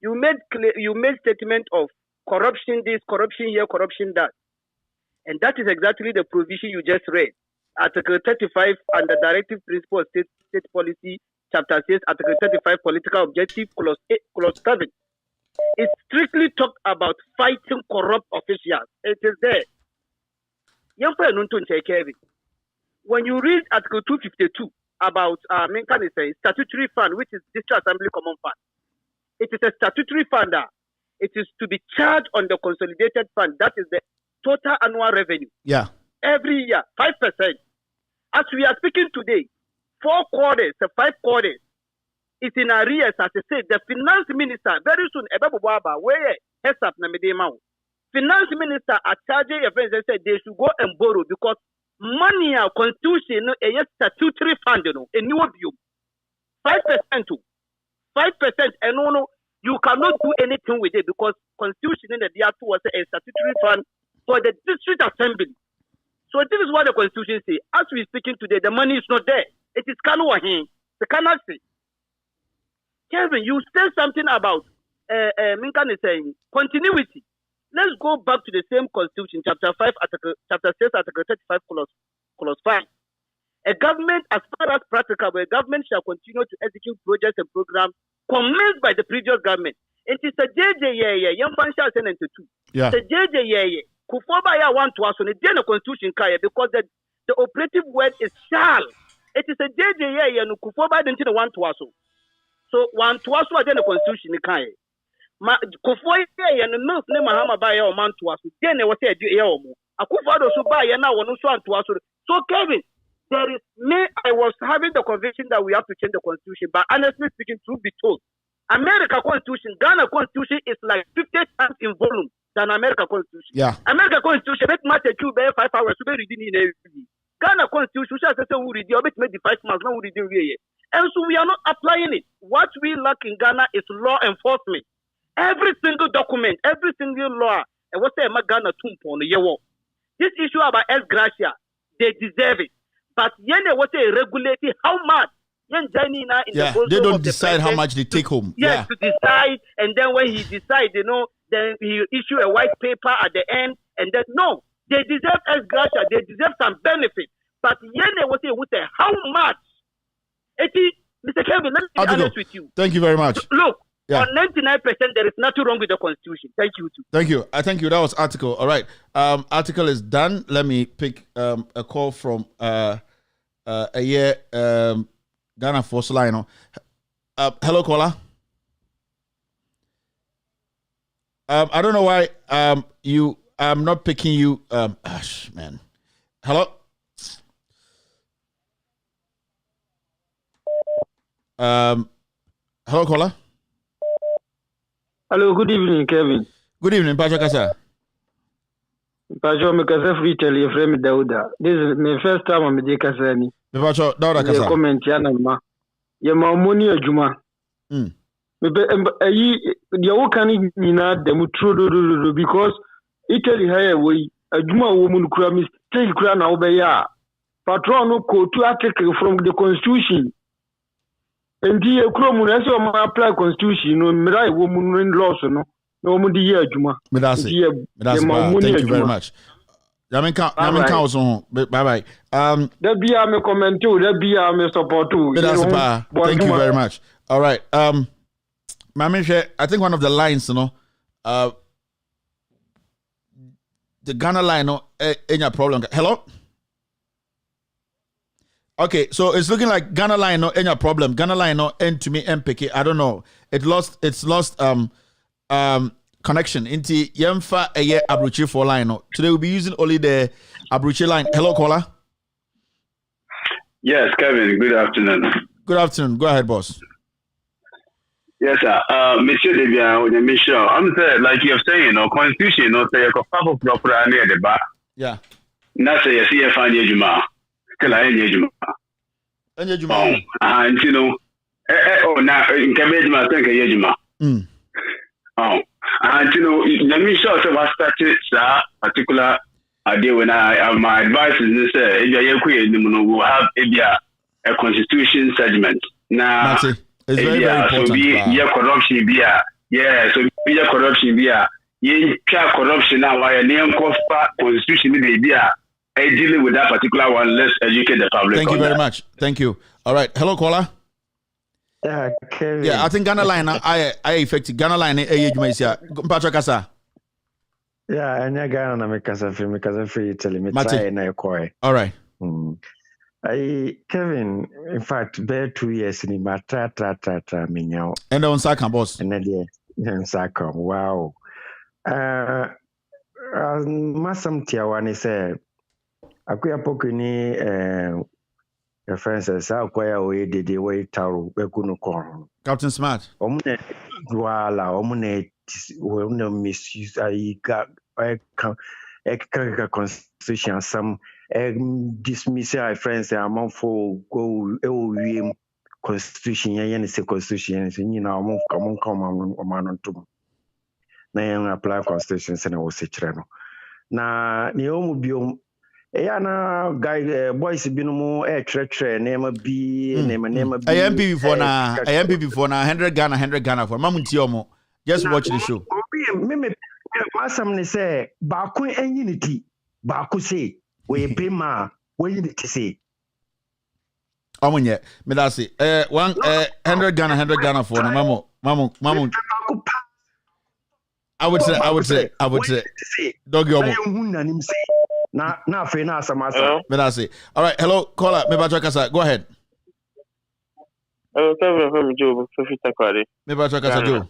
You made statement of corruption this, corruption here, corruption that. And that is exactly the provision you just read. Article 35 under Directive Principle of State Policy, Chapter 6, Article 35, Political Objective, Clause 7. It strictly talks about fighting corrupt officials. It is there. When you read Article 252 about statutory fund, which is District Assembly Common Fund, it is a statutory fund. It is to be charged on the consolidated fund. That is the total annual revenue. Yeah. Every year, 5%. As we are speaking today, 4 quarters, 5 quarters, is in arrears. As I said, the finance minister, very soon, finance minister are charging a friend and said they should go and borrow because money our constitution a statutory fund a new view 5% to 5% and no you cannot do anything with it because constitution in the DRT was a statutory fund for the district assembly. So this is what the constitution says. As we speaking today, the money is not there. It is Kanuahin. The cannot say. Kevin, you said something about Minkan is saying continuity. Let's go back to the same constitution, chapter 6, article 35, clause 5. A government, as far as practicable, a government shall continue to execute projects and programs commenced by the previous government. It is a JJ, young fan shall send into 2. Yeah. The JJ, Kufoba ya want to us on the constitution because the operative word is shall. It is a JJ, and Kufoba didn't want to us. So, one to us was the constitution. Kufoya and the milk name Mahama by your man to us. Then there was a Akufado Subaya now one to us. So, Kevin, there is me. I was having the conviction that we have to change the constitution, but honestly speaking, truth be told, America Constitution, Ghana Constitution is like 50 times in volume than America Constitution. Yeah. America Constitution, make matter 5 hours to be reading in every. Ghana Constitution, I say we read, make the 5 months, now we read it. And so we are not applying it. What we lack in Ghana is law enforcement. Every single document, every single law, and what's the Ghana Tumpo on the year. This issue about El Gracia, they deserve it. But yene what they regulate how much. Yeah, they don't decide how much they take home. Yes, to decide, and then when he decides, then he issue a white paper at the end, and then no, they deserve ex gratia, they deserve some benefit. But yene what they would say how much? Mr. Kevin, let me be honest with you. Thank you very much. Look, on 99%, there is nothing wrong with the Constitution. Thank you too. Thank you. I thank you. That was article. All right. Article is done. Let me pick a call from a year Ghana Force line. Hello, caller. I don't know why I'm not picking you. Man. Hello. Hello, caller. Hello, good evening, Kevin. Good evening, Pacho Kasa. Pacho, me kasa free tell you frame Dauda. This is my first time I'm de kasa ni. Me Pacho Dauda Kasa. Ye comment ya na ma. Ye ma moni adwuma. Me be ayi dia wo kan ni na dem do because Italy higher way adwuma wo mu kura mistake kura na wo be ya. Patron no quote article from the Constitution. And the Chrome, as you apply Constitution, no, Mirai woman in laws, no woman the year, Juma. Thank you very much. Yamin Council, bye bye. That be a comment too, that be a support too. Thank you very much. All right. I think one of the lines, the Ghana line, no, any problem. Hello? Okay, so it's looking like Ghana line no any problem. Ghana line no end to me MPK. I don't know. It's lost connection. Into Yemfa a year Abruchi for line. No. Today we'll be using only the Abruchi line. Hello, caller. Yes, Kevin. Good afternoon. Good afternoon. Go ahead, boss. Yes, sir. Monsieur Debian, Michel. I'm saying, like you're saying, Constitution, say you can proper near the bar. Yeah. Not say you see a fan Juma. Still I ain't Juma. And you know, now in Kabejuma, think a Juma. And you know, let me show you what started that particular idea when my advice is this: we'll have a constitution segment. Now, it's very, very important. So be corruption, so be corruption, corruption now. Why a name constitution be dealing with that particular one, let's educate the public. Thank you very much. Thank you. All right. Hello, caller. Kevin. Yeah, I think Ghana line I affect Ghana line Patrick Kasa. Yeah, and Ghana na me kasa free tell me try na koi. All right. Kevin, in fact, bear 2 years in my tra minyo. And on second boss. And then second. Wow. Masam Tiawani said Akuya Pokuni references Akwaya we did the way Taro Bekuno Korn. Captain Smart. Omne Duala, Omne misuse I got a constitution some dismiss our friends among for go constitution yen say constitution you know come on to na apply constitution se na wo se kire no na ne o mu biom na guy boys bi no mu trere nema bi nema bi IMP before na 100 Ghana for mamunti omo just watch the show me masam ne say ba ko enyiniti ba ko say we be ma we yiniti say omunye me da say 100 Ghana for na mamu I would say. Dog your All right, hello, caller. Go ahead. From Joe, Joe.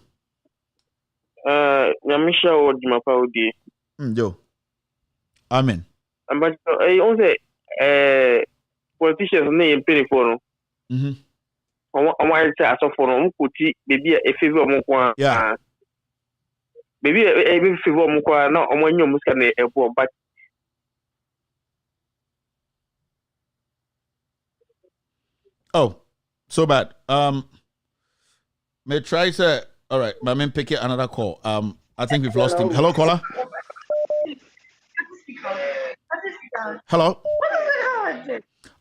Yamisha would my powdy. Joe. Amen. But I only politicians name penny for them. I want to ask for them, put maybe a favor more. Yeah. Maybe a favor more, not on when you must get a poor, but oh, so bad. May try to. All right, my man pick it another call. I think we've lost him. Hello, caller. Hello.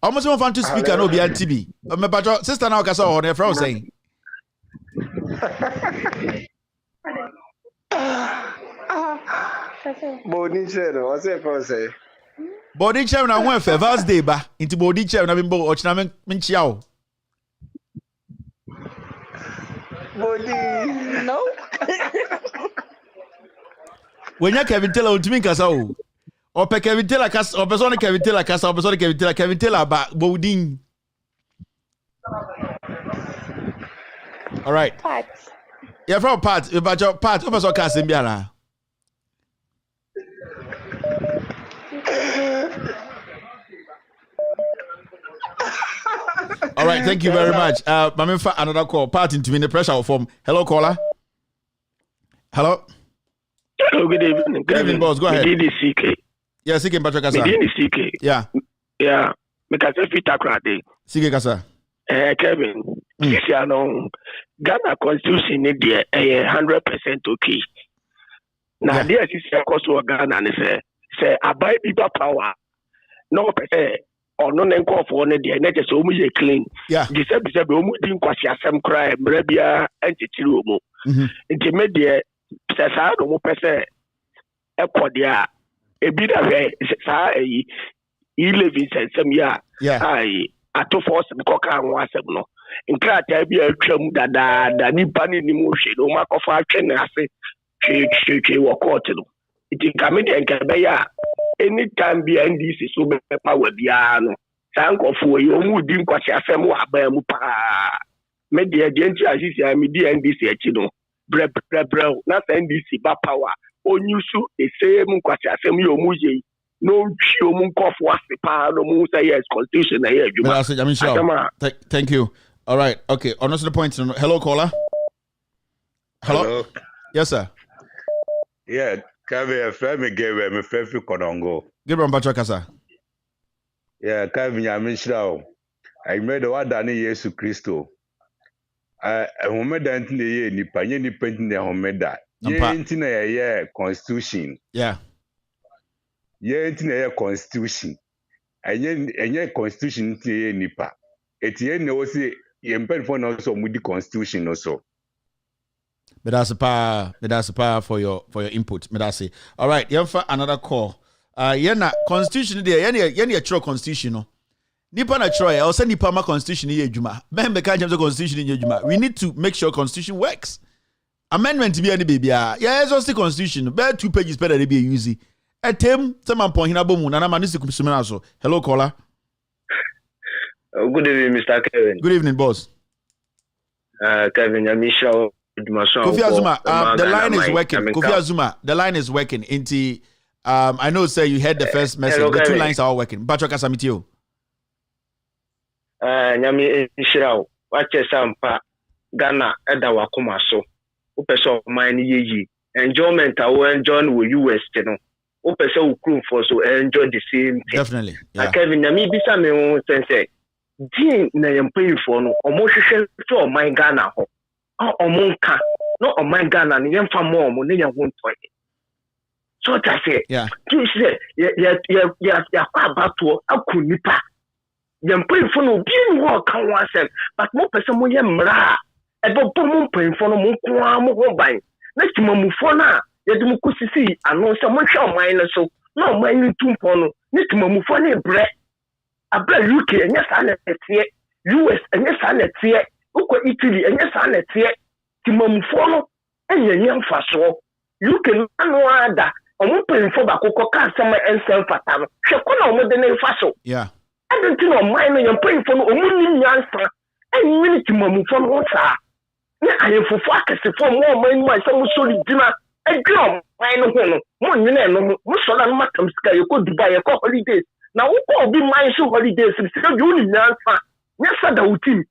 Almost one fan to speak and be TV. My patro sister now kasa on her friend saying. Body chair, what's it for say? Body chair na one for first day ba. Into body chair na bimbo ochina men chiao. Body no. When you Kevin Taylor ultimate kasa o. Or pe Kevin Taylor kasa or person Kevin Taylor kasa or person Kevin Taylor ba boding. All right. Pat. Yeah, from Pat, about your Pat, over so kasa mbiara. All right, thank you very much. Mami for another call. Pat into me the pressure form. Hello, caller. Hello. Hello, good evening. Good evening, boss. Go ahead. CK. Yeah, CK Patrick Kasa. CK. Yeah. Yeah. Because if you talk right there. CK Kasa. Kevin. This year, no. Ghana Constitution is 100% okay. Now, there is a cost to Ghana and say, I buy people power. No, or no name call for one day, net is almost clean. Yeah. This episode, we didn't quite some crime, Arabia, entity room. Intermediate, says, I don't know, a quadia, a bit of a 11 cents some year. Yeah. I to force the cock and was no. In crack, I be a chum that nipan in emotion, no mark of our train, I say, she walk out. It is coming and can be anytime behind this is so power piano. Thank you for your mood in Quachasam Wabamupa. Media gentle as is a media and this, bro, not NDC power. On you so the same Quachasam your muji. No human cough was the power of Musa yes, constitution. Thank you. All right. Okay. On to the point. Hello, caller. Hello. Yes, sir. Yeah. Kevin, friend gave me friend Konongo. Give him Patrick Kasa. Yeah, Kevin, I'm in Shroud. I made what Danny Yesu Christo. I made that in the year, Nipany painting the home that. Yeah, constitution. Yeah. Yeah, constitution. And constitution nipa. Etienne was the impediment also with the constitution also. But that's a power for your input. But that's it. All right, you have another call. Na constitution there. Yena true constitution no. Nipa na true. I say nipa ma constitution ye juma. Membe kan jam constitution ye juma. We need to make sure constitution works. Amendment be any baby. Yeah, it's also constitution. Be 2 pages better they be easy. Etem someone point hina bomu na manu se kumsumena so. Hello caller. Good evening, Mr. Kevin. Good evening, boss. Kevin, I'm Michelle. Kofi Azuma, the line is working. Kofi Azuma, the line is working. I know, sir, you heard the first message. Hello, the 2 lines are all working. Patrick Kasamitio. Nyami Ishirao, wache sampa Ghana eda wakuma so. Upeso mine yeji. Enjoyment I enjoy with US, you know. Upeso ukrum for so enjoy the same thing. Definitely. Yeah. Kevin, nyami bisa me won sense. Din na yempay for no. Omo hwehwe so my Ghana ho. Omonka no oman Ghana ni yemfa mo mo ne yewon toy so that say yeah you say ya abato akunipa yempay for no bi wo kan wasem but mo pese mo yemra ebo mo mpanyfo no mo kwa mo ho ban na timamufo na yede mo kusisi ano se mo hwe oman no so na oman ni tumpo no ne timamufo na ebre abra UK enya sa na tie US enya sa na tie uko Italy enye sa na tie timamufo no enye mfaso UK no ada omo penfo ba kokko ka asema ensem fata no hwe ko na omo de na mfaso yeah adenti no man no yem penfo no omo ni nyansa enye ni timamufo no sa na ayefofo akesefo mo man mu asem soli dina edwo man no ho no mo nyene no mo so na matam sika ye ko Dubai ye ko holidays na wo ko obi man so holidays sika ju ni nyansa nyasa da utim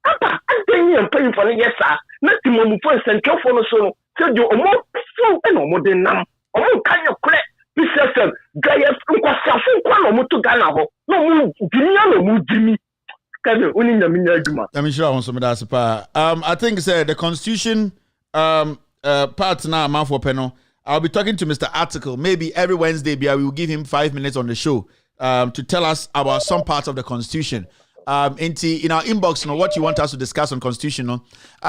Papa, I didn't pay for it, yes, sir. Nothing more for central for so. So you almost so and more than now. Oh, can you credit? This is Gaius, to Ghana. No, Jimmy. I'm sure I want some of that. I think the Constitution part now, man for panel. I'll be talking to Mr. Article. Maybe every Wednesday, we will give him 5 minutes on the show. to tell us about some parts of the Constitution. In our inbox, what you want us to discuss on Constitution.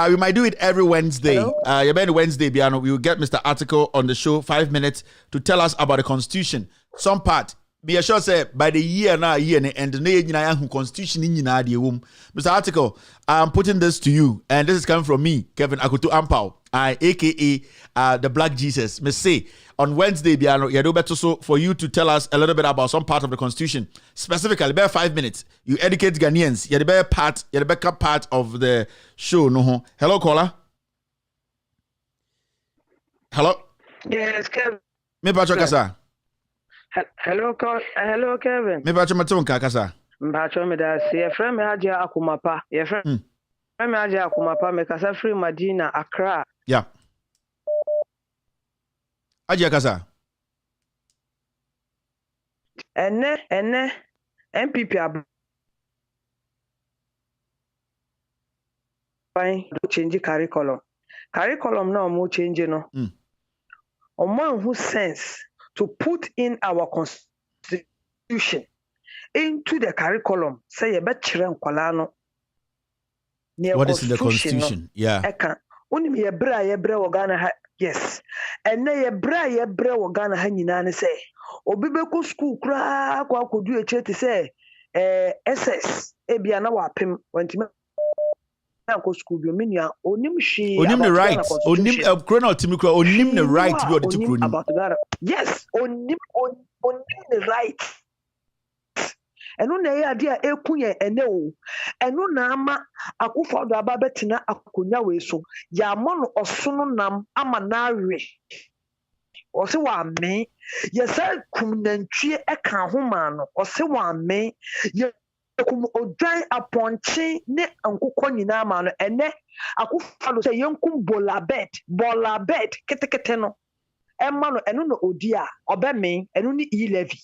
We might do it every Wednesday. Wednesday, Biano, we will get Mr. Article on the show 5 minutes to tell us about the Constitution. Some part. Be sure say by the year and the Constitution in Mr. Article, I'm putting this to you, and this is coming from me, Kevin Akutu Ampao, aka the Black Jesus. Me say on Wednesday, Biano, you do better so for you to tell us a little bit about some part of the Constitution, specifically about 5 minutes. You educate Ghanaians. You're the better part of the show. No, hello, caller. Hello. Yes, Kevin. Me Patrick Kasa. Hello, Kevin. Me Patrick Matonka Kasa. Patrick me da se friend me Aja Akumapa. Your friend me Aja Akumapa me kasa free Medina Accra. Yeah. Aja Kasa. Ene MPP do change curriculum. Curriculum no more change no. Oman who sense to put in our constitution into the curriculum. Say a better nkwala no. What is in the constitution? Yeah. Eka. Oni me yebra Ghana ha. Yes. Ene yebra Ghana ha nyina ne say. Obi be ko school kra kwa kodu eche te say SS e bia na wapem wantime ko school bi menua onim hwe onim the right onim chrono timikra onim the right bi odi to chrono about that. Yes, onim the right. Eno na ye ade a ekunye ene o eno na ama akufo do aba betina akonya we so ya mono osono nam ama na awe ose wa me yesa kumnantwie eka homa no ose wa me ye kum odwan aponche ne ankokɔ nyina ma no ene akufo do se yenkum bola bed ketekete no emma no eno no odi a obeme eno ni e-levy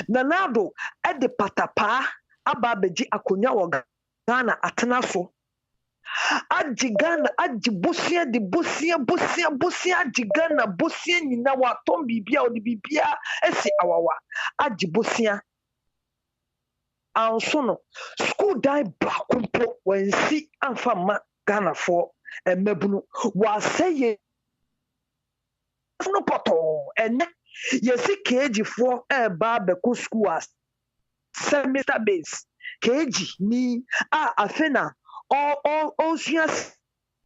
nanado e de patapa aba beji akonya wo Ghana atena so aji Ghana aji bosia de bosia aji Ghana bosia nyina wa tom bibia odi bibia esi awawa aji bosia anso no school die bakumpo wansi amfa ma Ghana for emebunu wa seye no poto ene yesi KG for ba beku school as semester base KG ni afena all serious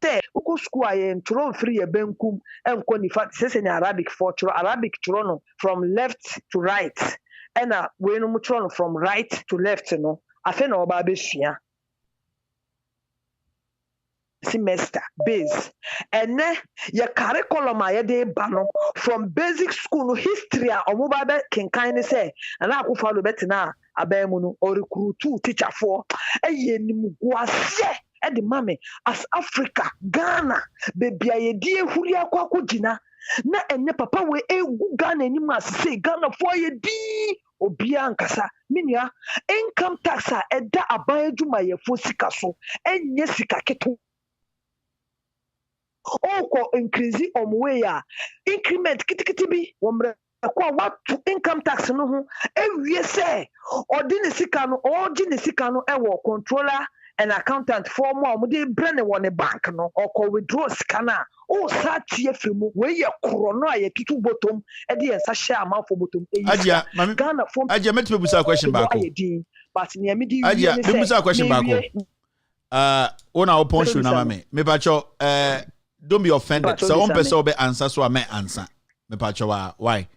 te uko school ayen tron free e benkum enko ni fact say in Arabic for Arabic tron from left to right and we no tron from right to left no afena oba besua semester base and your curriculum ayede ba no from basic school no history a omoba be kenkan ne say na akufo lo betina abemu no or recruit teacher for eyenim guase e de mame as Africa Ghana baby ayedi ehuri akwa na enne papa we egu Ghana ni ma say Ghana for ayedi obia nkasa menua income tax a eda aban adwuma ye fo sika so enye sika keto oko increase omwe ya increment kitikiti bi womre kwa what income tax no ho ewie say odine sika no ogine sika no ewo controller and accountant for more omde brand won bank no oko withdraw sika na o sa tie frimu we ye krono aye tutu bottom e de ensa hye amafo bottom Adia Ghana form Adia metipe busa question back but ne amidi Adia me busa question back ona opon show na mame me bacho don't be offended. So one person will answer, so I may answer. Me pacho why?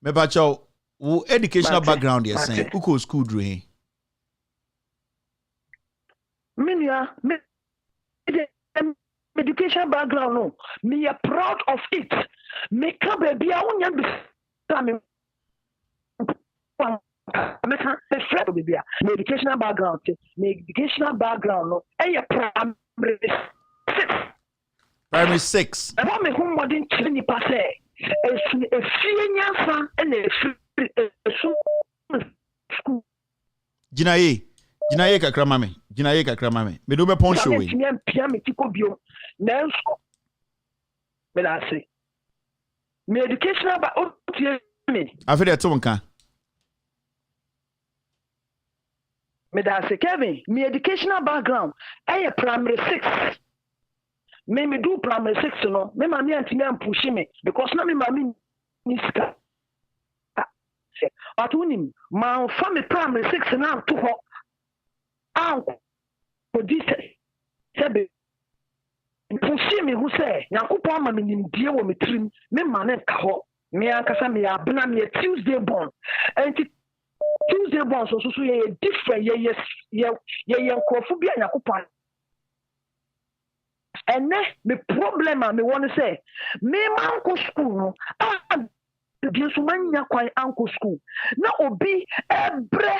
Me pacho who educational background you're saying? Who go school doing? Me education background no. Me are proud of it. Me can be a one me educational background. Me educational background no. Primary 6. I want me who modern training passe. A few years and a school. Jinaye kakra mame. Me do be pon show we. But I say me educational ba me. Afede to nka. Me da say Kevin, me educational background, I primary 6. Me do primary 6 no. Me mami anti me push me because na me mami niska. But unim ma fa me primary 6 na to ho. An ko di sebe. Push me who say Yakupon ma me nimdie wo me trim me mane ka ho. Me ankasa me abna me Tuesday born. And Tuesday born so ye different ye nkofo bia Yakupon. And the problem me want to say, me uncle school, the Sumania quite uncle school. Now obi ebre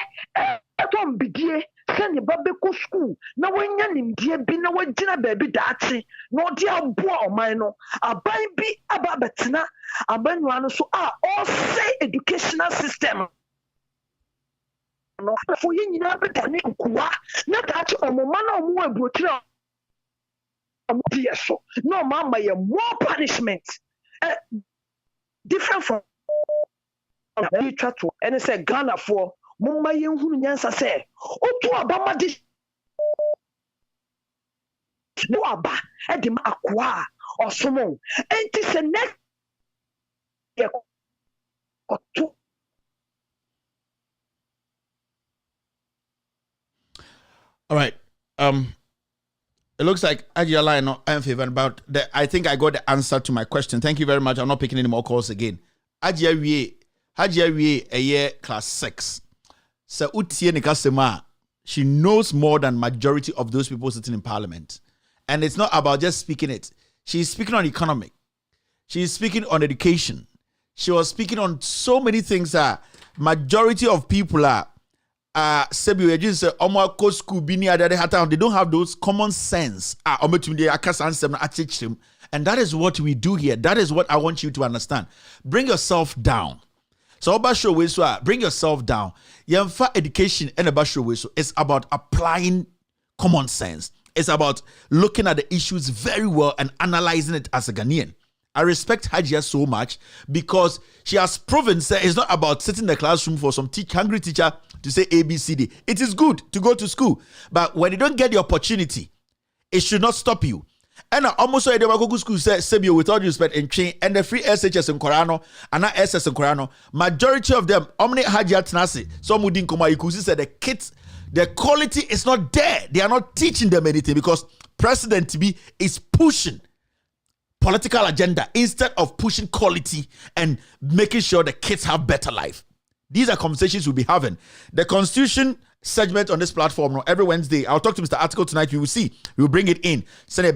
eton bidie send your baby school. Now when you dear be no dinner baby dati, no dear boy mino, a baby ababetina, a benwano so all say educational system. No for you never done it, not that a moment or more. No, mama, you more punishment. Different from and it's a Ghana for Mumma Yansa say, oh, to Abama dish. No, Abba, Edim Aqua or Sumo, and it's a neck. All right. It looks like Ajala and I'm favored, but I think I got the answer to my question. Thank you very much. I'm not picking any more calls again. Ajia a year class 6. So Utie Nikasema, she knows more than majority of those people sitting in parliament. And it's not about just speaking it. She's speaking on economic. She's speaking on education. She was speaking on so many things that majority of people are they don't have those common sense. And that is what we do here. That is what I want you to understand. Bring yourself down. So bring yourself down. Education and it's about applying common sense. It's about looking at the issues very well and analyzing it as a Ghanaian. I respect Hajia so much because she has proven that it's not about sitting in the classroom for some hungry teacher to say ABCD. It is good to go to school, but when you don't get the opportunity, it should not stop you. And I almost saw the school said, Sebio, with all due respect, and the free SHS in Korano and not SS in Korano, majority of them, Omni Hajia Tnasi, some within Koma Ikusi said the kids, the quality is not there. They are not teaching them anything because President TB is pushing political agenda instead of pushing quality and making sure the kids have better life. These are conversations we'll be having. The Constitution segment on this platform every Wednesday. I'll talk to Mr. Article tonight. We will see. We will bring it in. I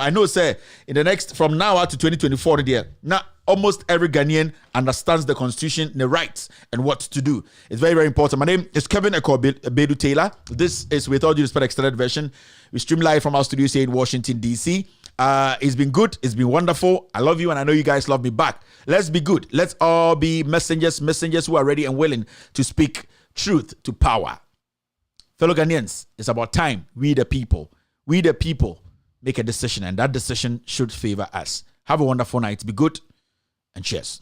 know, sir, in the next, from now out to 2024, now almost every Ghanaian understands the Constitution, the rights, and what to do. It's very, very important. My name is Kevin Bedu Taylor. This is With All Due Respect extended version. We stream live from our studios here in Washington, D.C. It's been good. It's been wonderful. I love you, and I know you guys love me back. Let's be good. Let's all be messengers who are ready and willing to speak truth to power. Fellow Ghanaians, it's about time we the people make a decision, and that decision should favor us. Have a wonderful night. Be good, and cheers.